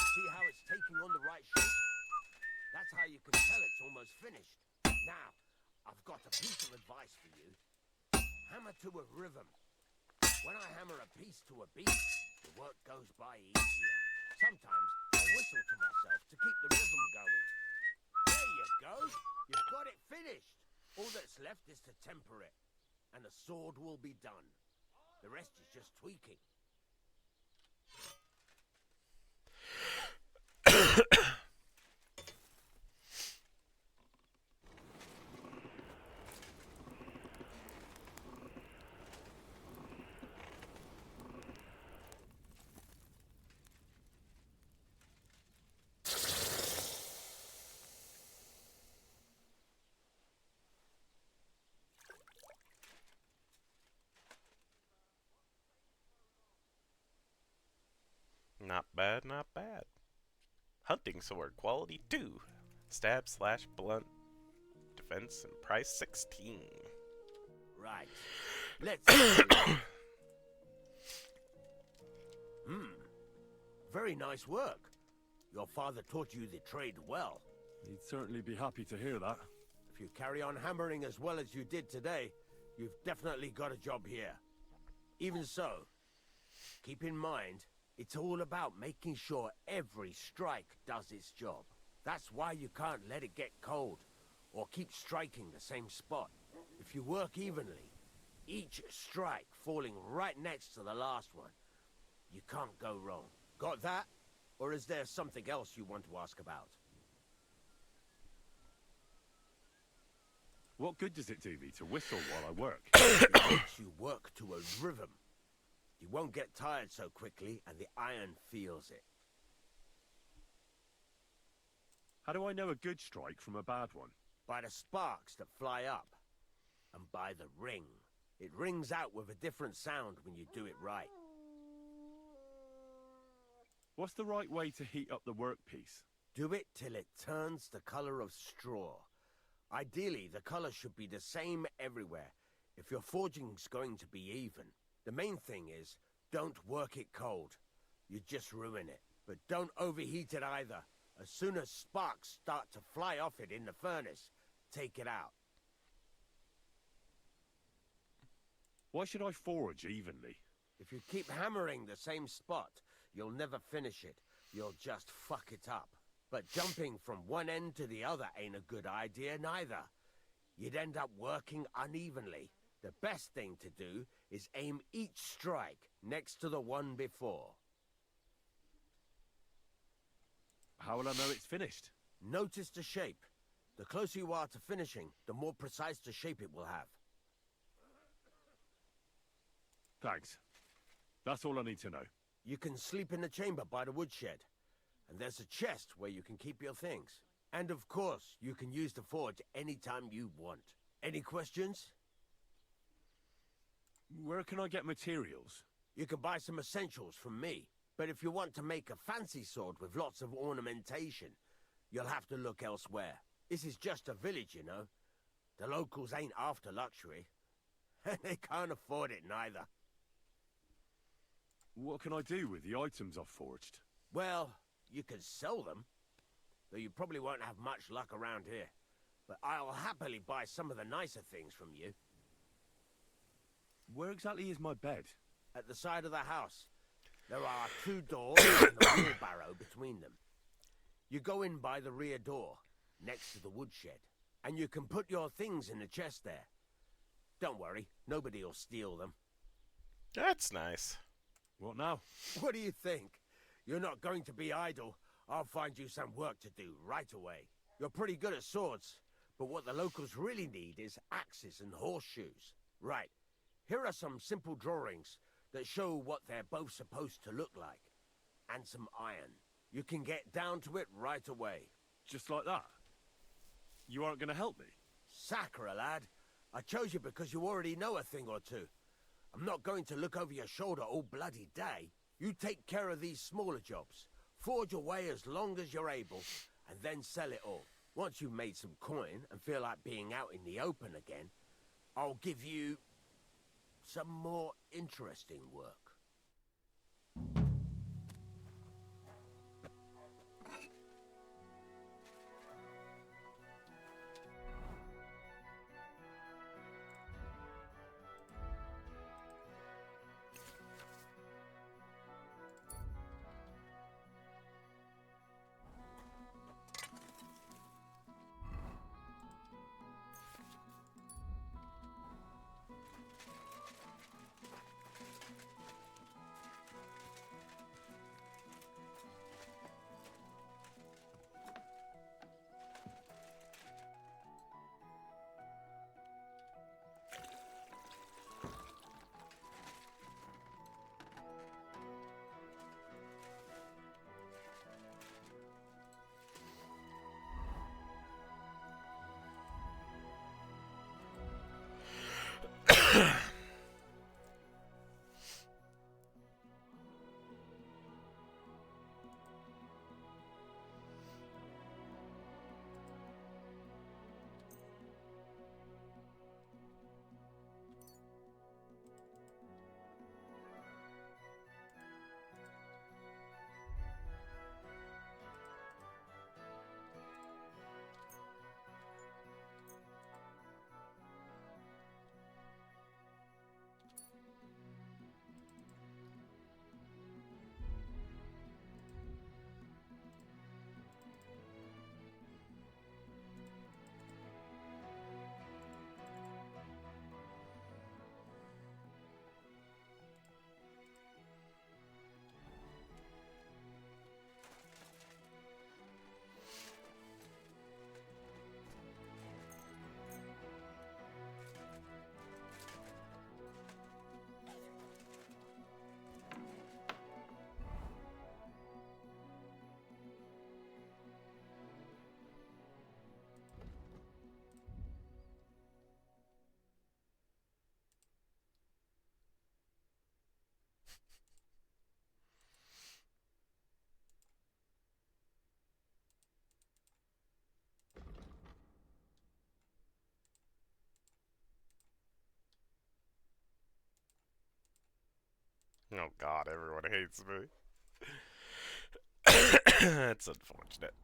See how it's taking on the right shape? That's how you can tell it's almost finished. Now, I've got a piece of advice for you. Hammer to a rhythm. When I hammer a piece to a beat, the work goes by easier. Sometimes I whistle to myself to keep the rhythm going. There you go. You've got it finished. All that's left is to temper it, and the sword will be done. The rest is just tweaking. Not bad, not bad. Hunting sword, quality 2. Stab slash blunt. Defense and price 16. Right. Let's see. Very nice work. Your father taught you the trade well. He'd certainly be happy to hear that. If you carry on hammering as well as you did today, you've definitely got a job here. Even so, keep in mind, it's all about making sure every strike does its job. That's why you can't let it get cold, or keep striking the same spot. If you work evenly, each strike falling right next to the last one, you can't go wrong. Got that? Or is there something else you want to ask about? What good does it do me to whistle while I work? It makes you work to a rhythm. You won't get tired so quickly, and the iron feels it. How do I know a good strike from a bad one? By the sparks that fly up, and by the ring. It rings out with a different sound when you do it right. What's the right way to heat up the workpiece? Do it till it turns the color of straw. Ideally, the color should be the same everywhere, if your forging's going to be even. The main thing is, don't work it cold. You just ruin it. But don't overheat it either. As soon as sparks start to fly off it in the furnace, take it out. Why should I forge evenly? If you keep hammering the same spot, you'll never finish it. You'll just fuck it up. But jumping from one end to the other ain't a good idea neither. You'd end up working unevenly. The best thing to do is aim each strike next to the one before. How will I know it's finished? Notice the shape. The closer you are to finishing, the more precise the shape it will have. Thanks. That's all I need to know. You can sleep in the chamber by the woodshed. And there's a chest where you can keep your things. And of course, you can use the forge anytime you want. Any questions? Where can I get materials? You can buy some essentials from me. But if you want to make a fancy sword with lots of ornamentation, you'll have to look elsewhere. This is just a village, you know. The locals ain't after luxury. They can't afford it neither. What can I do with the items I've forged? Well, you can sell them, though you probably won't have much luck around here. But I'll happily buy some of the nicer things from you. Where exactly is my bed? At the side of the house. There are 2 doors and a wheelbarrow between them. You go in by the rear door, next to the woodshed, and you can put your things in the chest there. Don't worry, nobody'll steal them. That's nice. What now? What do you think? You're not going to be idle. I'll find you some work to do right away. You're pretty good at swords, but what the locals really need is axes and horseshoes. Right, here are some simple drawings that show what they're both supposed to look like. And some iron. You can get down to it right away. Just like that? You aren't going to help me? Sacre, lad. I chose you because you already know a thing or two. I'm not going to look over your shoulder all bloody day. You take care of these smaller jobs. Forge away as long as you're able, and then sell it all. Once you've made some coin and feel like being out in the open again, I'll give you some more interesting work. Oh god, everyone hates me. That's unfortunate.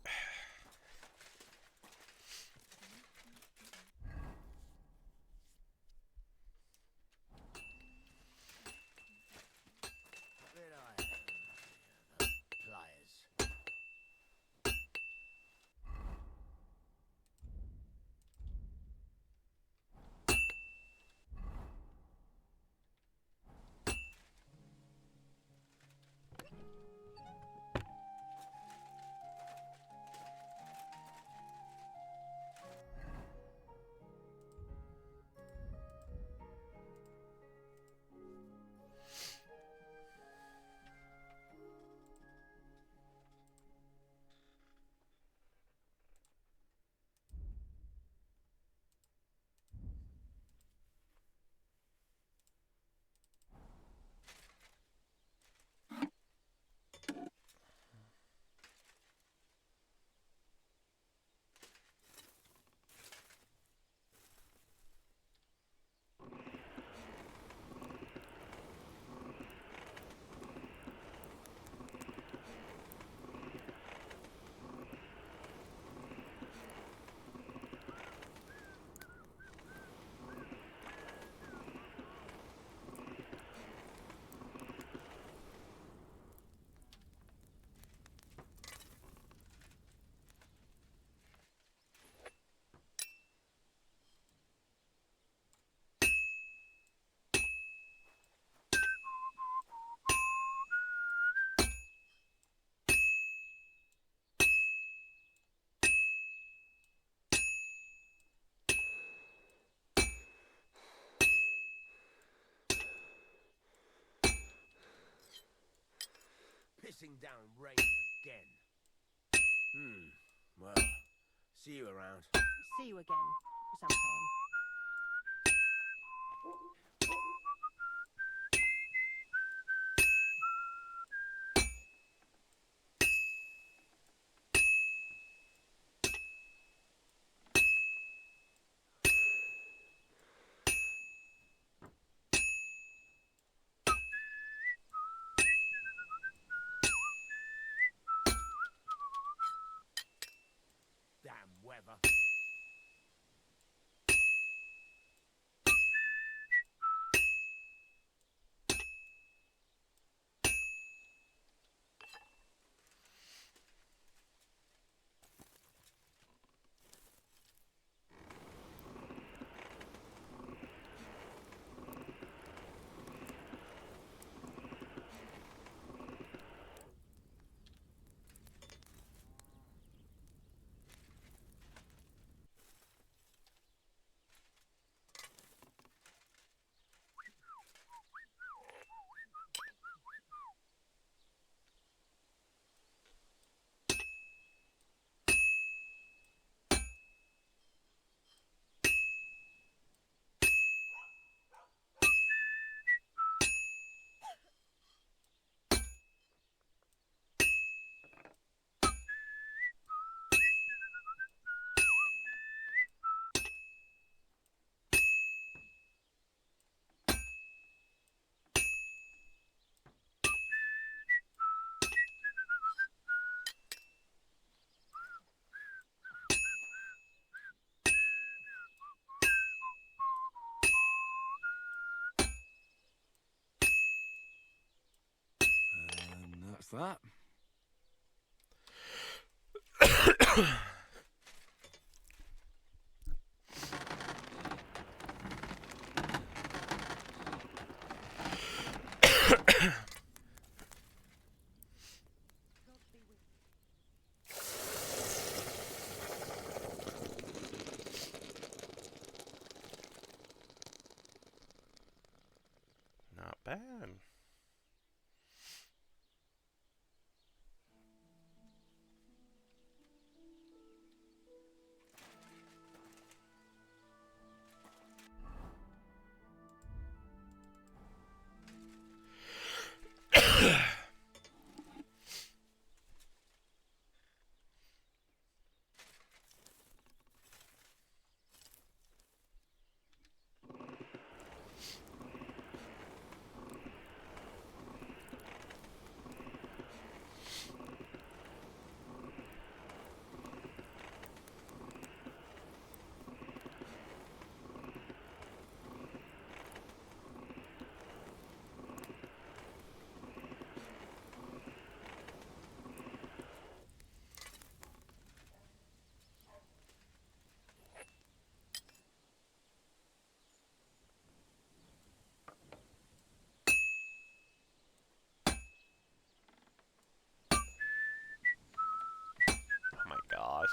pissing down rain again. Well, see you around. See you again sometime. Damn weather. That's that. Not bad. Oh my gosh.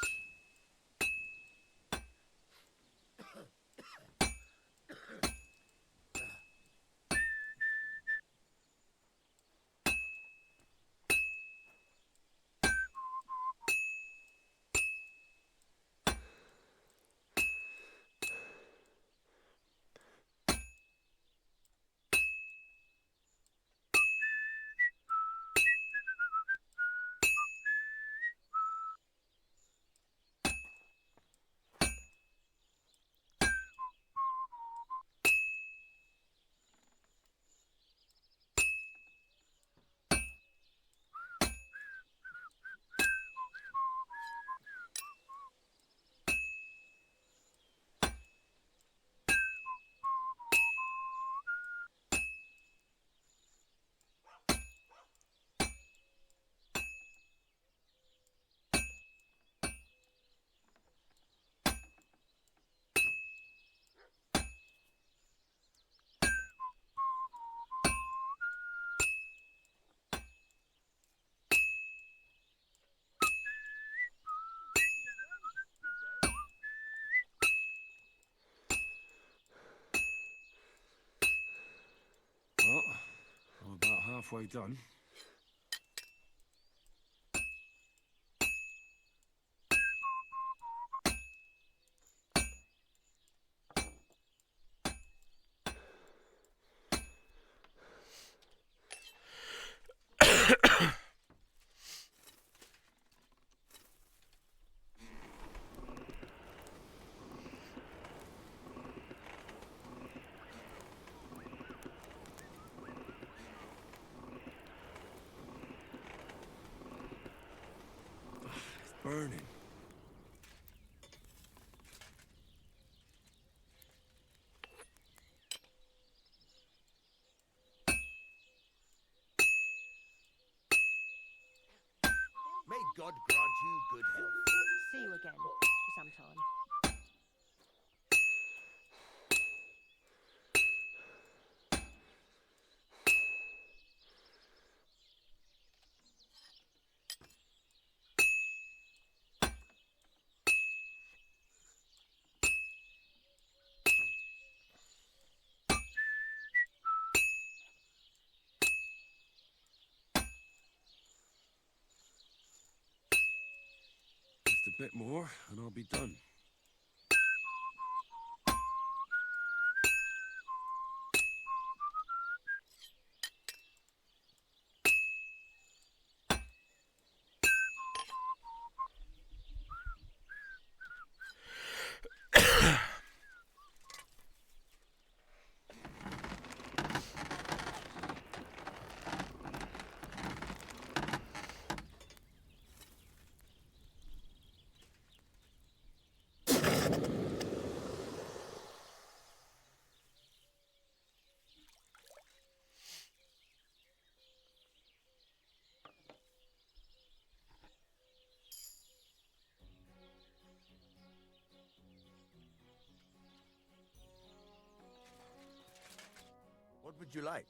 Well, I'm about halfway done. burning. May God grant you good health. See you again sometime. Just a bit more, and I'll be done. What would you like?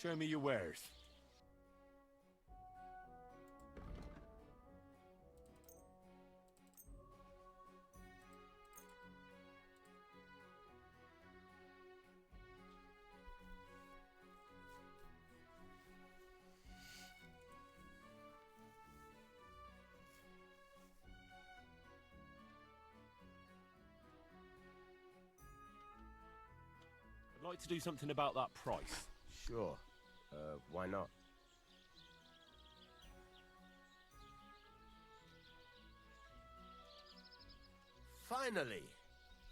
Show me your wares. I'd like to do something about that price. Sure. Why not? Finally,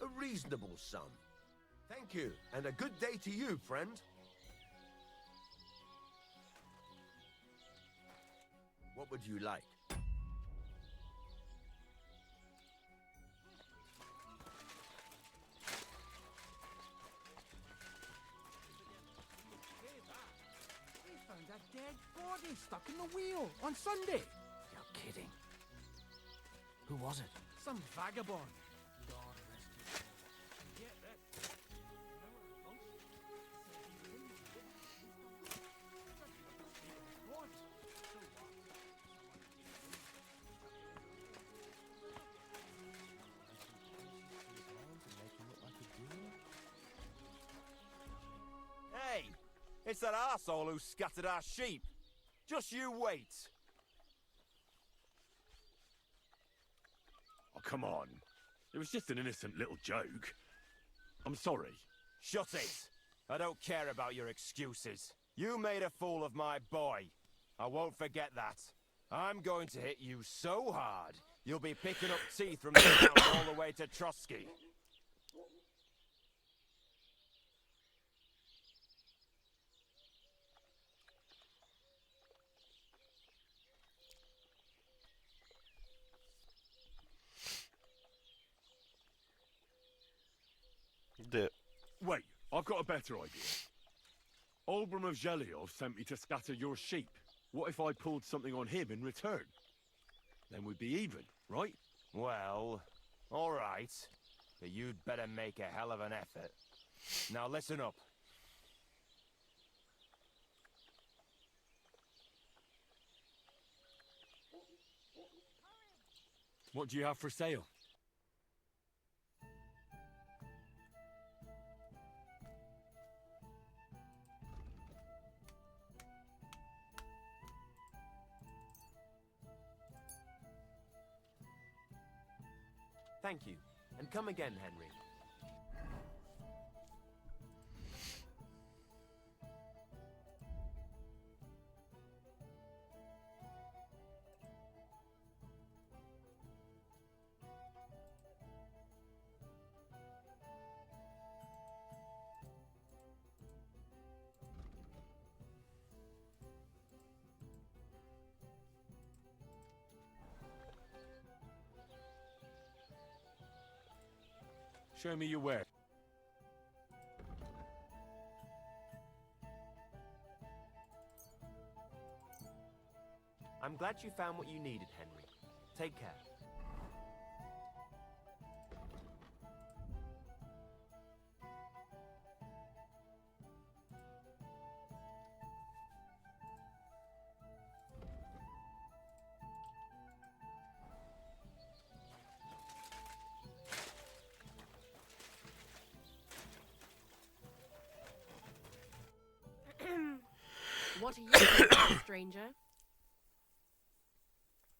a reasonable sum. Thank you, and a good day to you, friend. What would you like? We found a dead body stuck in the wheel on Sunday. You're kidding. Who was it? Some vagabond. God rest his soul. Yeah, that. Hey! It's that arsehole who scattered our sheep. Just you wait. Oh, come on. It was just an innocent little joke. I'm sorry. Shut it! I don't care about your excuses. You made a fool of my boy. I won't forget that. I'm going to hit you so hard, you'll be picking up teeth from the ground all the way to Trotsky. Wait, I've got a better idea. Olbram of Zheliov sent me to scatter your sheep. What if I pulled something on him in return? Then we'd be even, right? Well, all right. But you'd better make a hell of an effort. Now listen up. What do you have for sale? Thank you. And come again, Henry. Show me your way. I'm glad you found what you needed, Henry. Take care. What are you doing, stranger?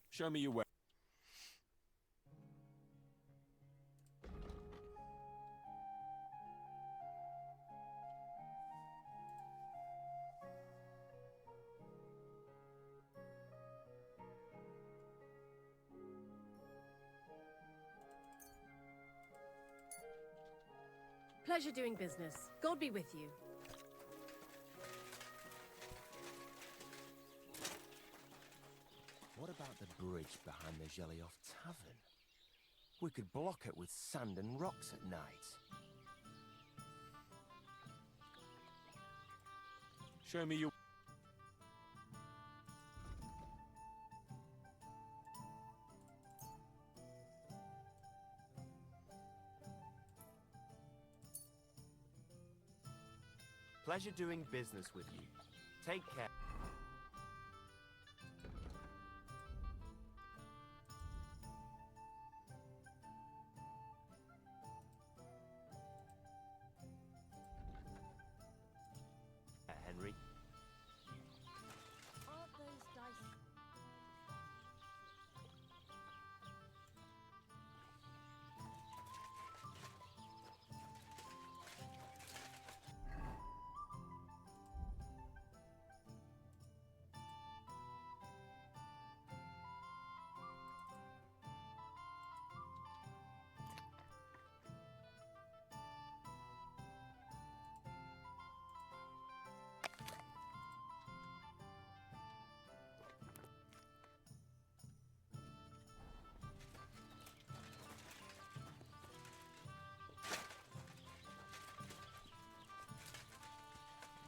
Show me your way. Pleasure doing business. God be with you. What about the bridge behind the Jelly-Off Tavern? We could block it with sand and rocks at night. Show me your... Pleasure doing business with you. Take care. Henry. Aren't those dice...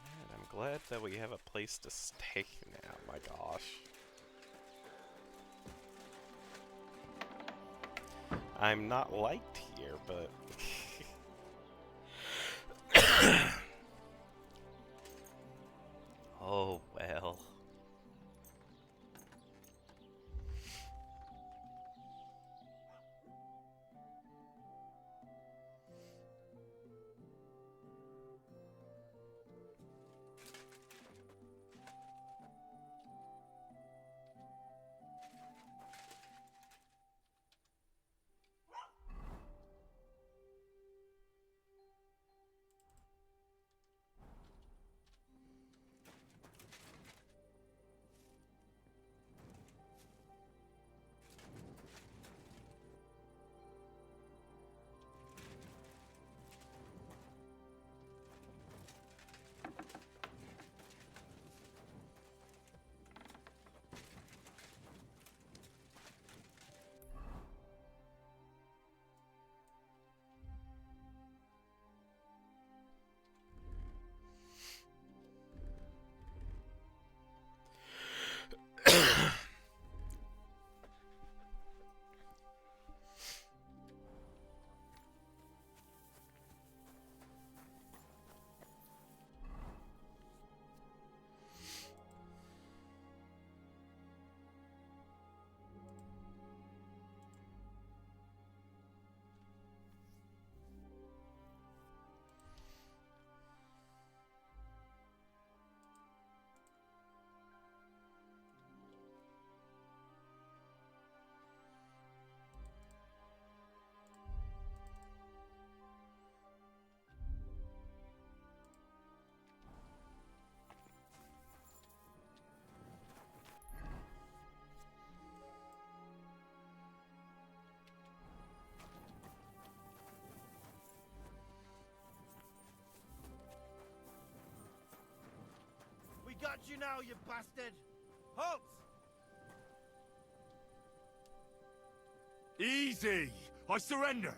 Man, I'm glad that we have a place to stay now, my gosh. I'm not liked here, but... oh, well. We got you now, you bastard! Halt! Easy! I surrender!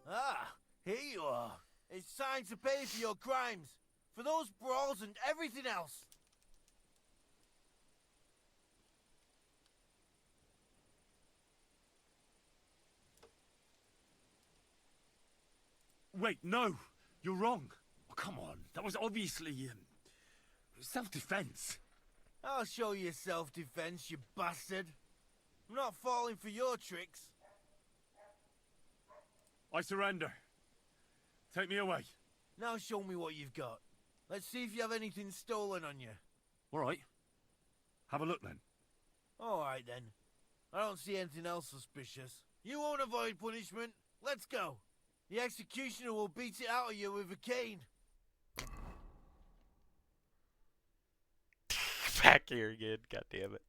Ah, here you are. It's time to pay for your crimes. For those brawls and everything else. Wait, no! You're wrong. Oh, come on, that was obviously, self-defense. I'll show you self-defense, you bastard. I'm not falling for your tricks. I surrender. Take me away. Now show me what you've got. Let's see if you have anything stolen on you. All right. Have a look, then. All right, then. I don't see anything else suspicious. You won't avoid punishment. Let's go. The executioner will beat it out of you with a cane. Back here again, god damn it.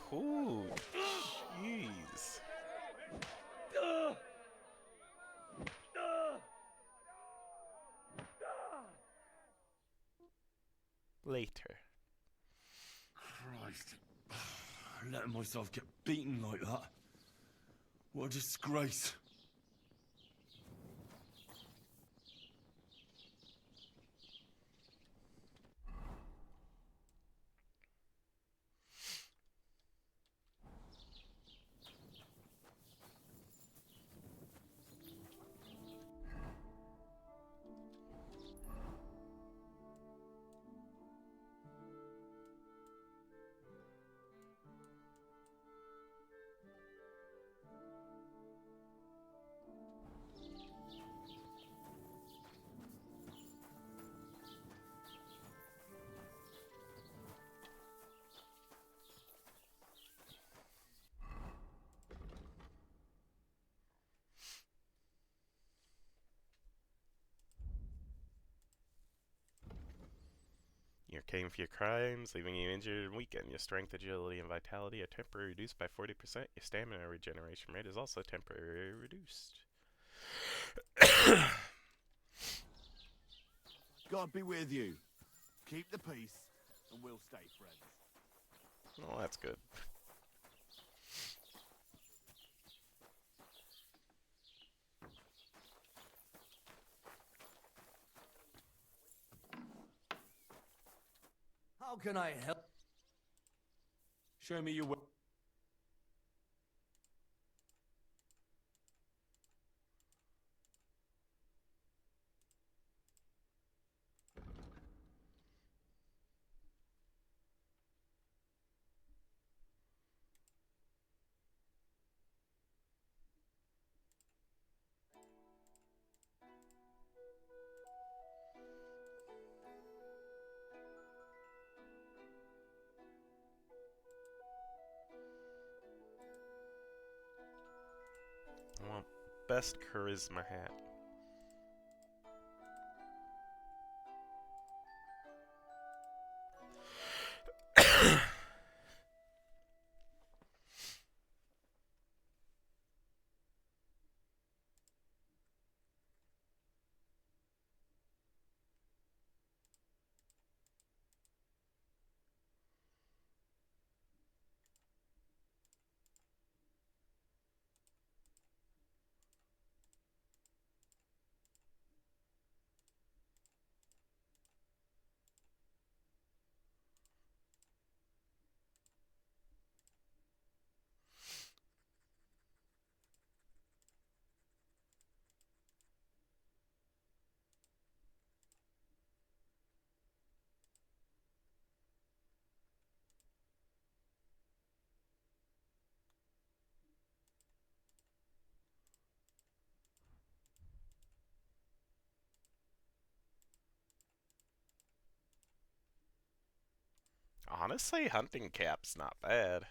Cool. Jeez. Later. Christ. Letting myself get beaten like that. What a disgrace. You're paying for your crimes, leaving you injured and weakened. Your strength, agility, and vitality are temporarily reduced by 40%. Your stamina regeneration rate is also temporarily reduced. God be with you. Keep the peace, and we'll stay friends. Oh, that's good. How can I help? Show me your way. I want best charisma hat. Honestly, hunting cap's not bad.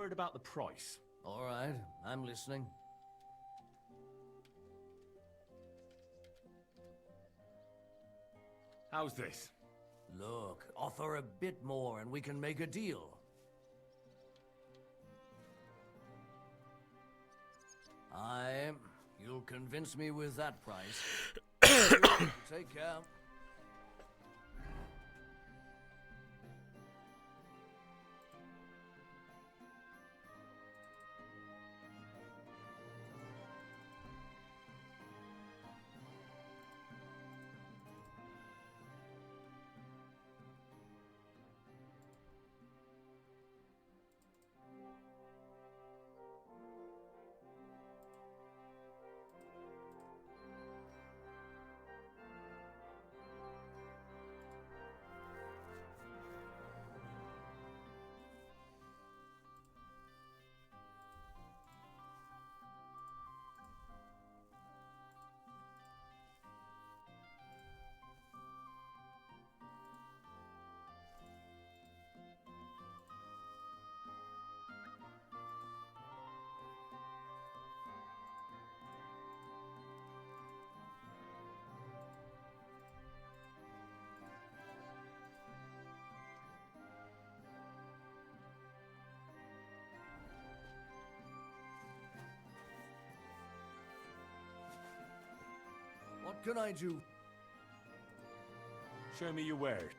word about the price. All right, I'm listening. How's this? Look, offer a bit more and we can make a deal. You'll convince me with that price. Take care. What can I do? Show me your word.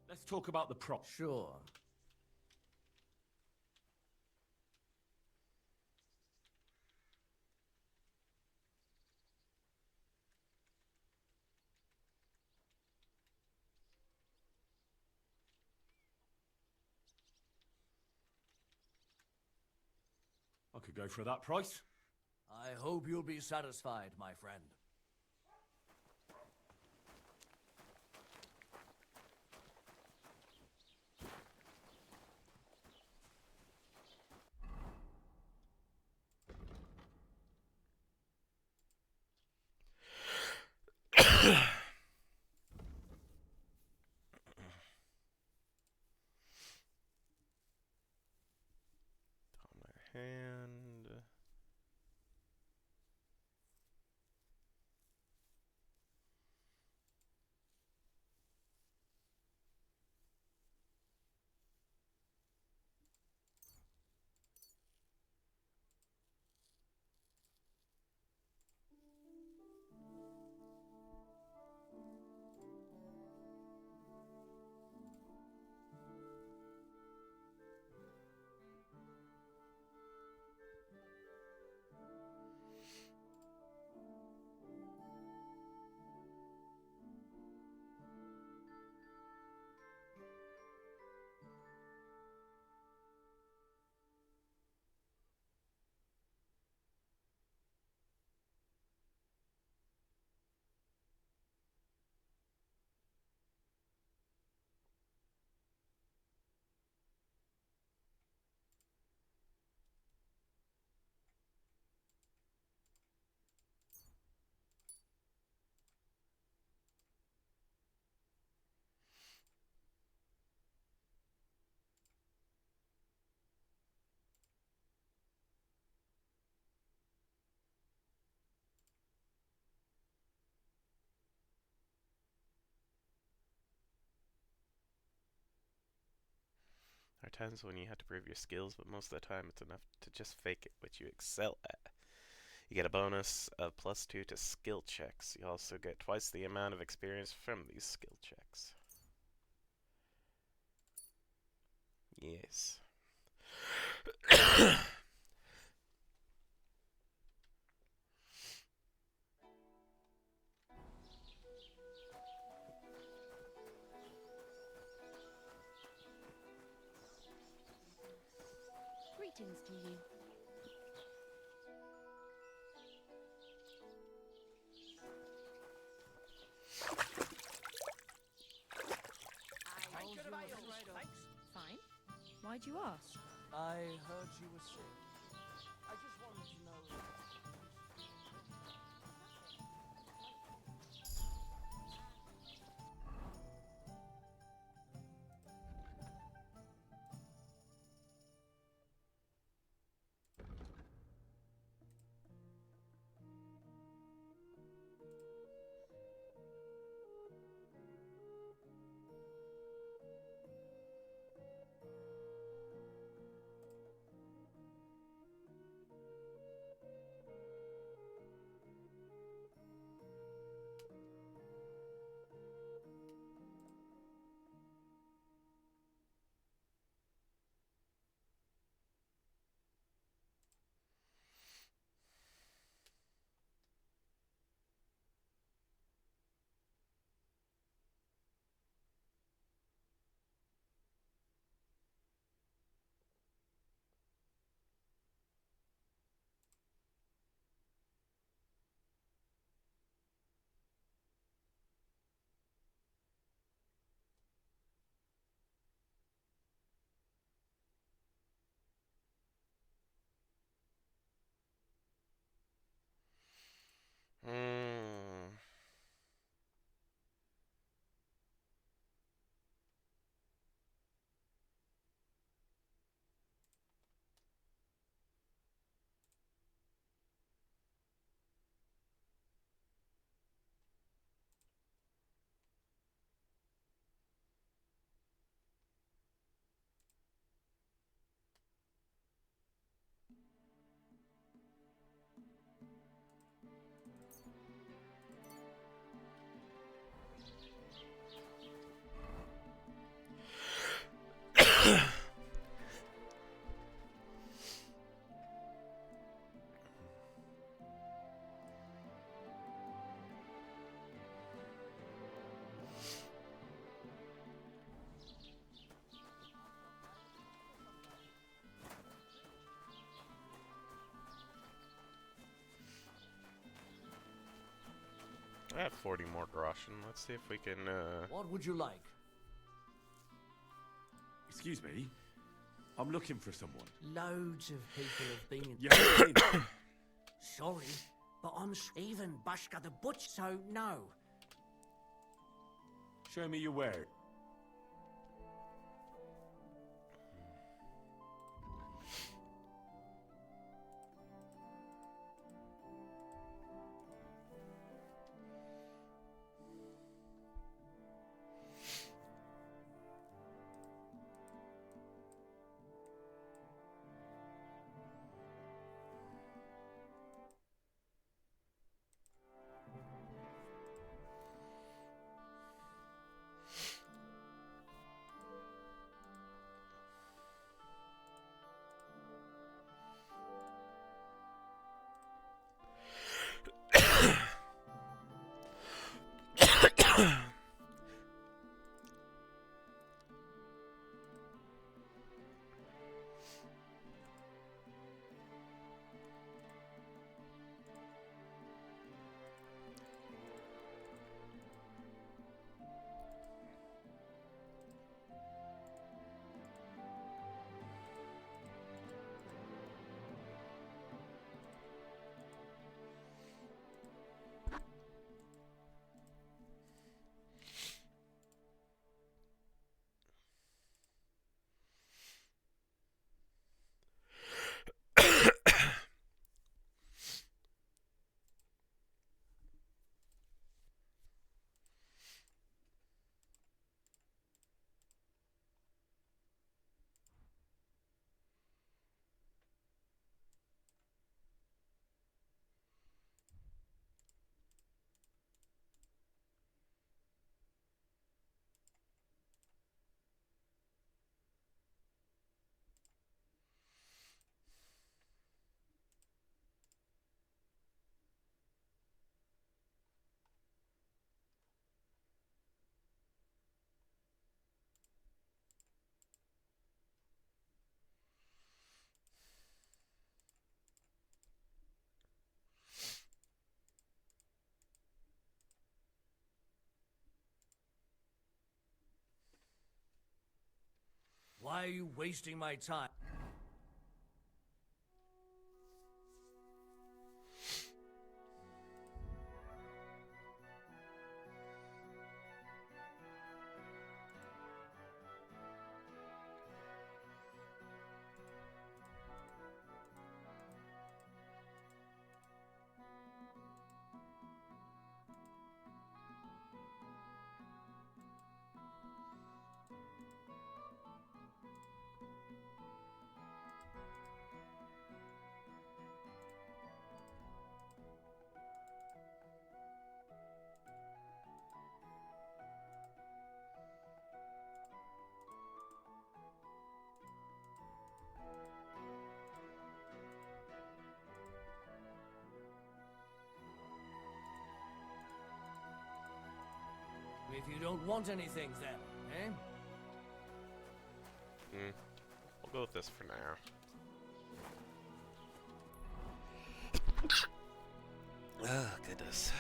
Let's talk about the prop. Sure. I could go for that price. I hope you'll be satisfied, my friend. Hand. There are times when you have to prove your skills, but most of the time it's enough to just fake it, which you excel at. You get a bonus of +2 to skill checks. You also get twice the amount of experience from these skill checks. Yes. questions to you. Fine. Why'd you ask? I heard you were sick. I just wanted to know. Hmm. I have 40 more groschen. Let's see if we can, What would you like? Excuse me? I'm looking for someone. Loads of people have been in. You haven't seen them? Sorry, but I'm Stephen Bashka the Butch, so no. Show me your where. Why are you wasting my time? If you don't want anything, then, eh? We'll go with this for now. Oh, goodness.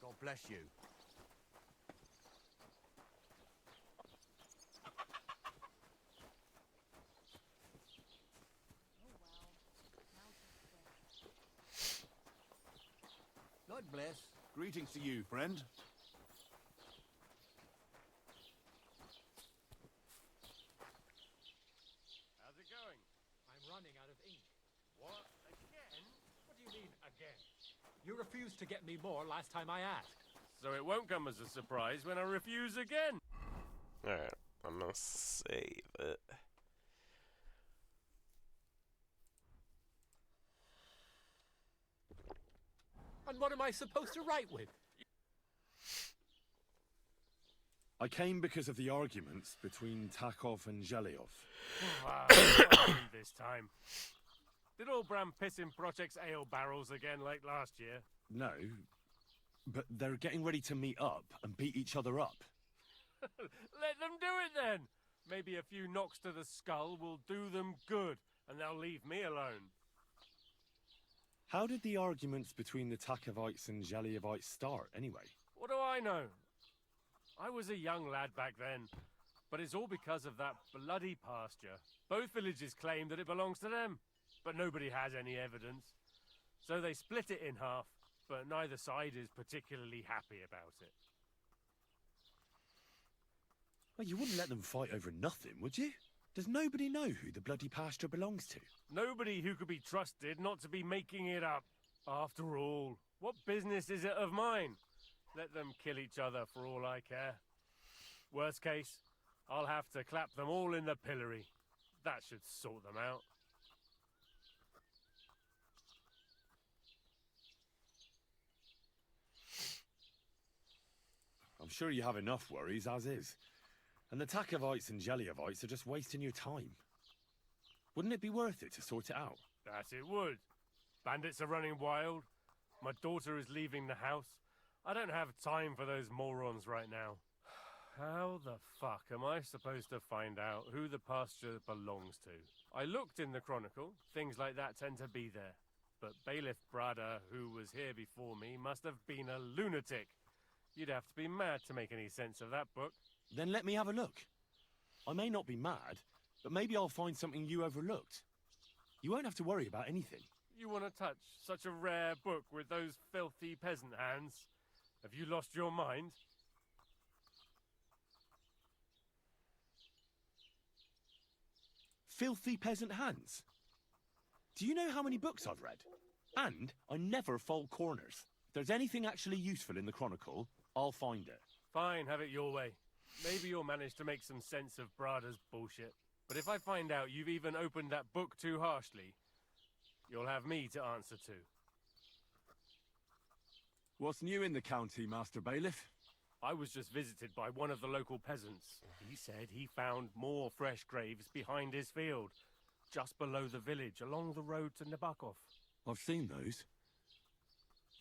God bless you. God bless. Greetings to you, friend. How's it going? I'm running out of ink. What? Again? What do you mean, again? You refused to get me more last time I asked. So it won't come as a surprise when I refuse again. Alright, I'm gonna save it. And what am I supposed to write with? I came because of the arguments between Takov and Zhelyov. This time. Did all Bram piss in Project's ale barrels again like last year? No, but they're getting ready to meet up and beat each other up. Let them do it then. Maybe a few knocks to the skull will do them good, and they'll leave me alone. How did the arguments between the Takovites and Zhelyevites start, anyway? What do I know? I was a young lad back then, but it's all because of that bloody pasture. Both villages claim that it belongs to them, but nobody has any evidence. So they split it in half, but neither side is particularly happy about it. Well, you wouldn't let them fight over nothing, would you? Does nobody know who the bloody pasture belongs to? Nobody who could be trusted not to be making it up. After all, what business is it of mine? Let them kill each other for all I care. Worst case, I'll have to clap them all in the pillory. That should sort them out. I'm sure you have enough worries as is. And the Takovites and Zhelyevites are just wasting your time. Wouldn't it be worth it to sort it out? That it would. Bandits are running wild. My daughter is leaving the house. I don't have time for those morons right now. How the fuck am I supposed to find out who the pasture belongs to? I looked in the Chronicle. Things like that tend to be there. But Bailiff Brada, who was here before me, must have been a lunatic. You'd have to be mad to make any sense of that book. Then let me have a look. I may not be mad, but maybe I'll find something you overlooked. You won't have to worry about anything. You want to touch such a rare book with those filthy peasant hands? Have you lost your mind? Filthy peasant hands? Do you know how many books I've read? And I never fold corners. If there's anything actually useful in the Chronicle, I'll find it. Fine, have it your way. Maybe you'll manage to make some sense of Brada's bullshit. But if I find out you've even opened that book too harshly, you'll have me to answer to. What's new in the county, Master Bailiff? I was just visited by one of the local peasants. He said he found more fresh graves behind his field, just below the village, along the road to Nabokov. I've seen those.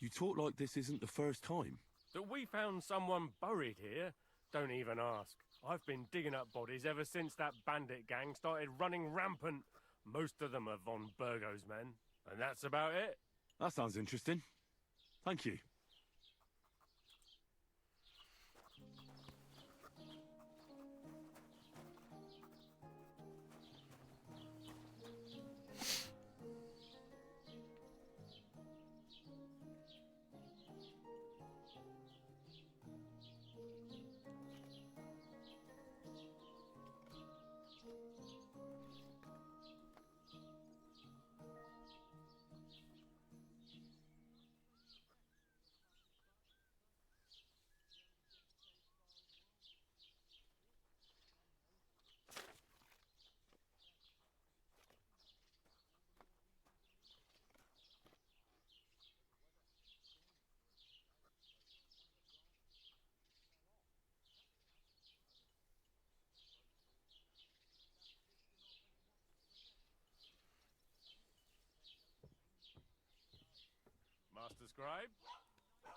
You talk like this isn't the first time. That we found someone buried here? Don't even ask. I've been digging up bodies ever since that bandit gang started running rampant. Most of them are von Burgo's men, and that's about it. That sounds interesting. Thank you. Master Scribe?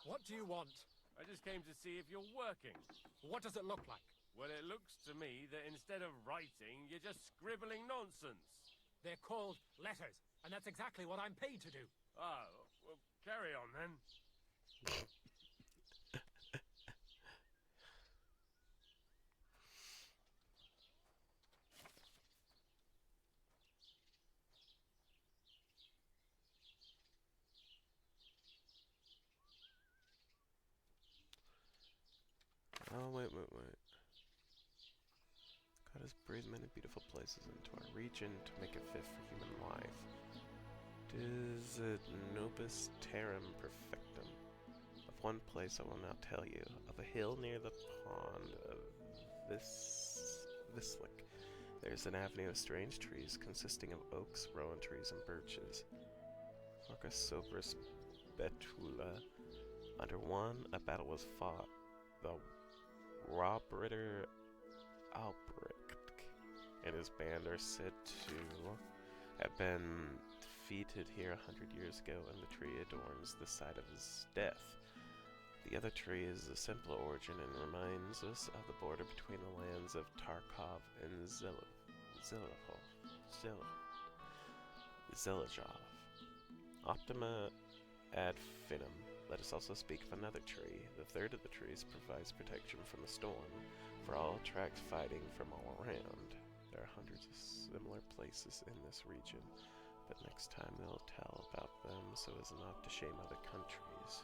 What do you want? I just came to see if you're working. What does it look like? Well, it looks to me that instead of writing, you're just scribbling nonsense. They're called letters, and that's exactly what I'm paid to do. Ah, well, carry on then. Oh, wait. God has breathed many beautiful places into our region to make it fit for human life. 'Tis it nobis terram perfectum. Of one place I will now tell you, of a hill near the pond of Vislik. There's an avenue of strange trees consisting of oaks, rowan trees, and birches. Orcasobris betula. Under one, a battle was fought. The Robritter Albrecht and his band are said to have been defeated here 100 years ago, and the tree adorns the site of his death. The other tree is of simpler origin and reminds us of the border between the lands of Tarkov and Zelajov. Optima ad finum. Let us also speak of another tree. The third of the trees provides protection from the storm, for all attracts fighting from all around. There are hundreds of similar places in this region, but next time we'll tell about them so as not to shame other countries.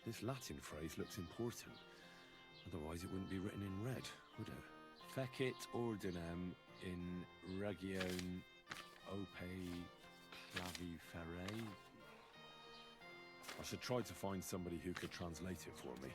This Latin phrase looks important. Otherwise it wouldn't be written in red, would it? Fecit ordinem in region ope claviferae. I should try to find somebody who could translate it for me.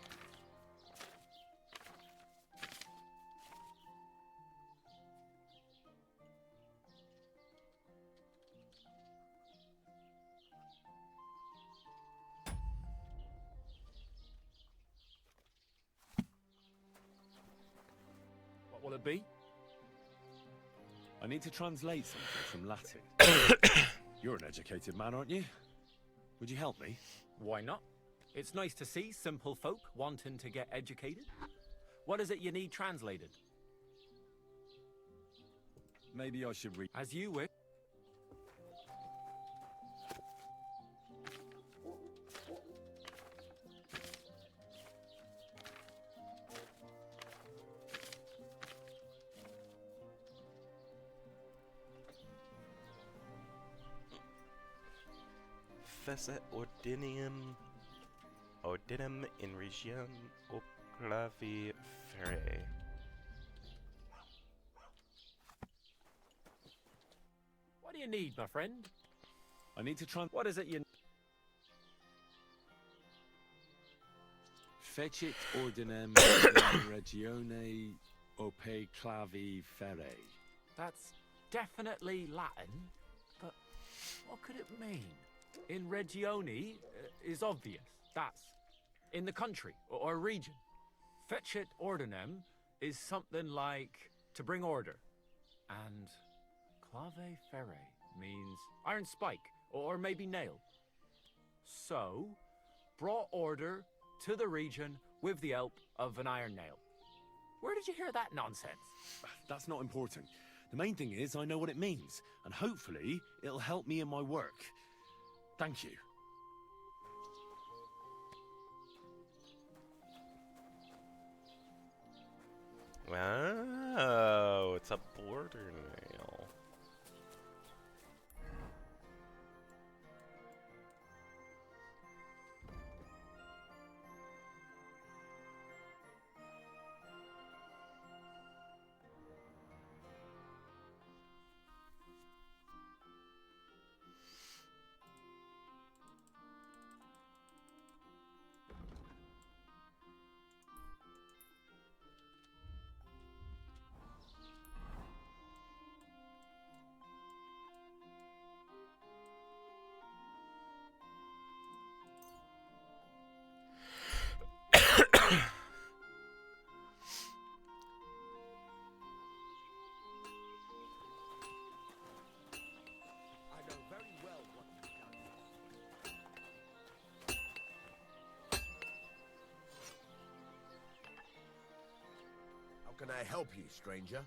What will it be? I need to translate something from Latin. You're an educated man, aren't you? Would you help me? Why not? It's nice to see simple folk wanting to get educated. What is it you need translated? Maybe I should read. As you wish. Fecit ordinem in region claviferae. What do you need, my friend? I need to try. What is it you... Fecit ordinem in regione ope claviferae. That's definitely Latin, but what could it mean? In regione is obvious. That's in the country or region. Fecit ordinem is something like to bring order. And clave ferre means iron spike or maybe nail. So, brought order to the region with the help of an iron nail. Where did you hear that nonsense? That's not important. The main thing is I know what it means, and hopefully it'll help me in my work. Thank you. Wow, it's a border nail. How can I help you, stranger?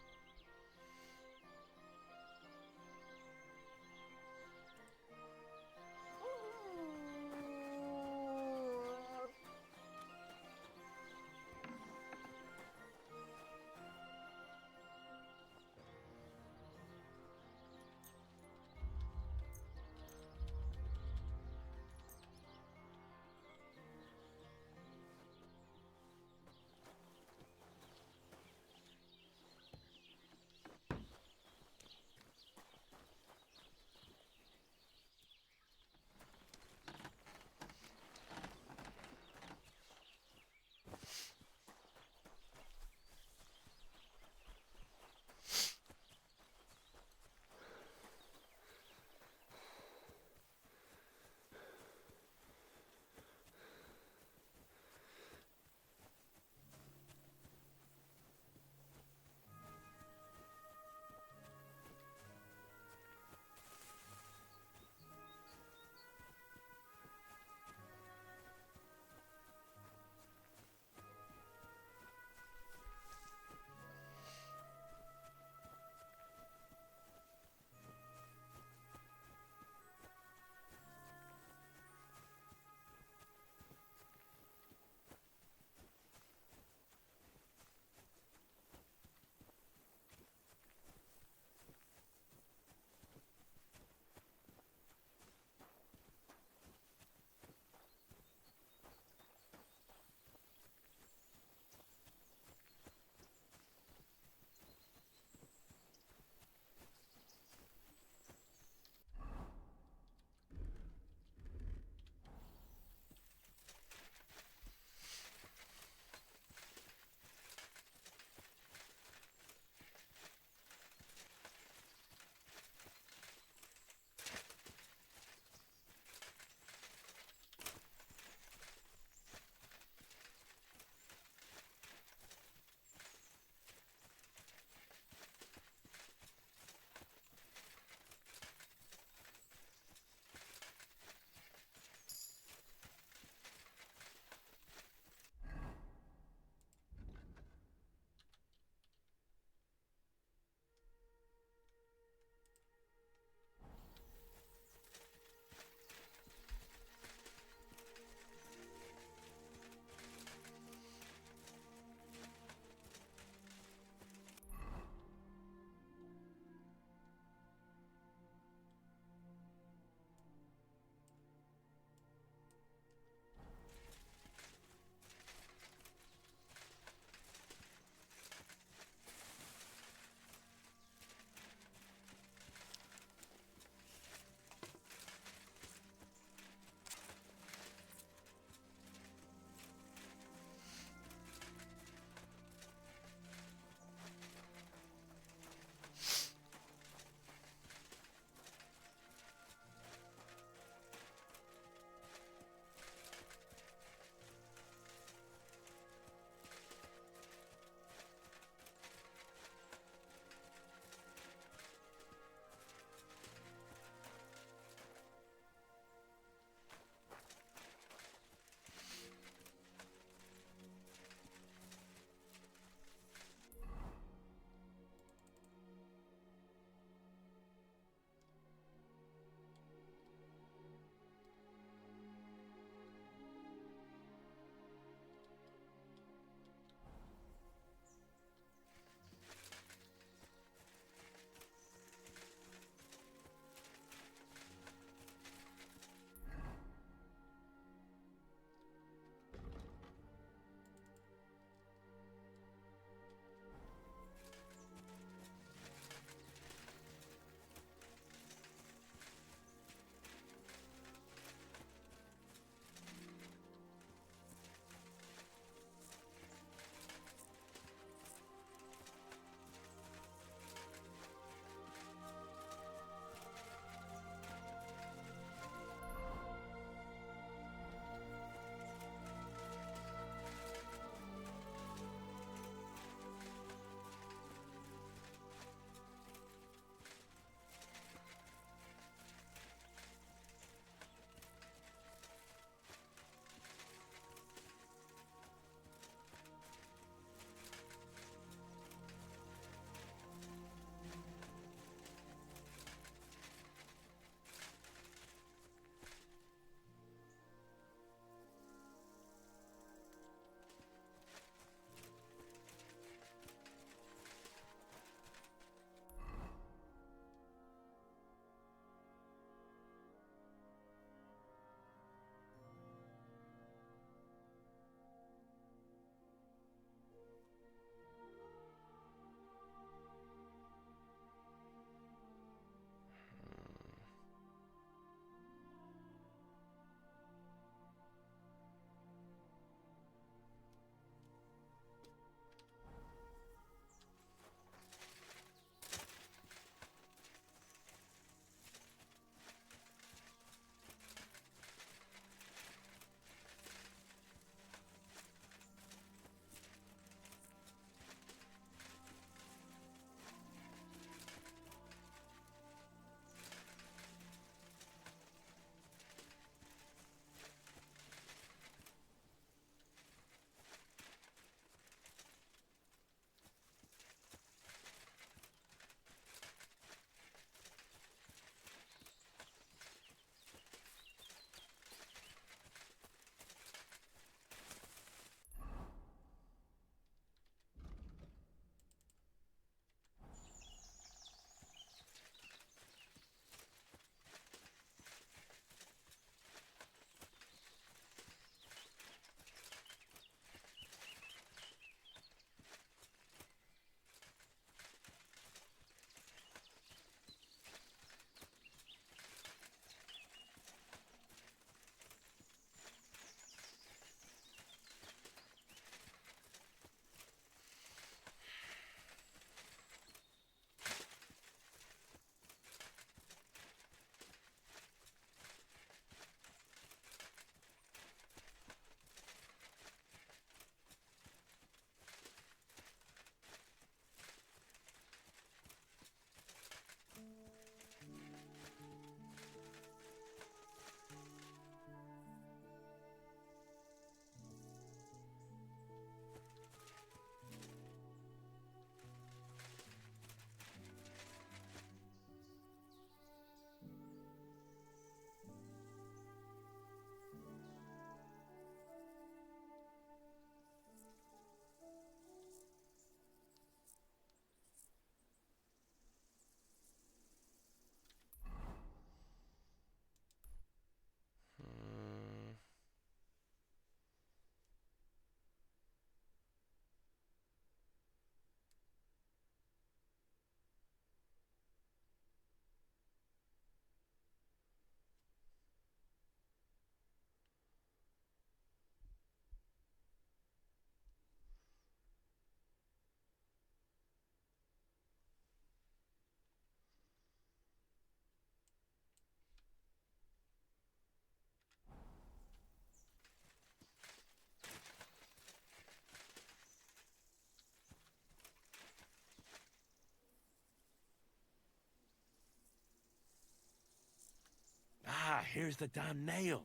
here's the damn nail.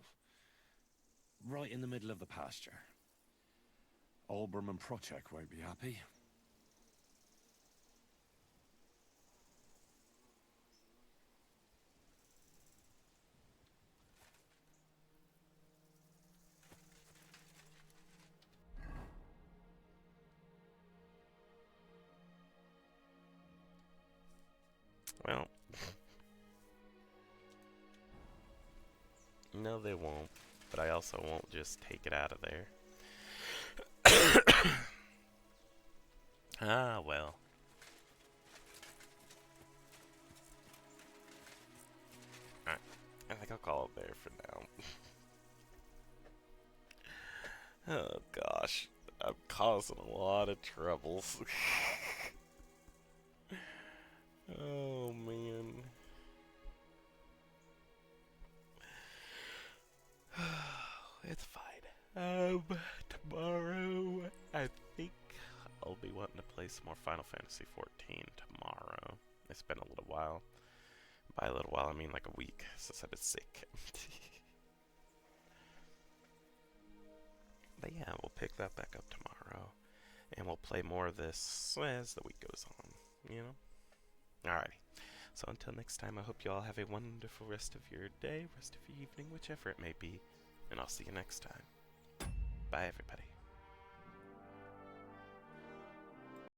Right in the middle of the pasture. Olbram and Prochek won't be happy. Well, no, they won't. But I also won't just take it out of there. Ah, well. Alright, I think I'll call it there for now. Oh gosh, I'm causing a lot of troubles. Oh man. It's fine. Tomorrow, I think I'll be wanting to play some more Final Fantasy XIV tomorrow. It's been a little while. By a little while, I mean like a week since I've been sick. But yeah, we'll pick that back up tomorrow. And we'll play more of this as the week goes on, you know? Alrighty. So until next time, I hope you all have a wonderful rest of your day, rest of your evening, whichever it may be. And I'll see you next time. Bye, everybody.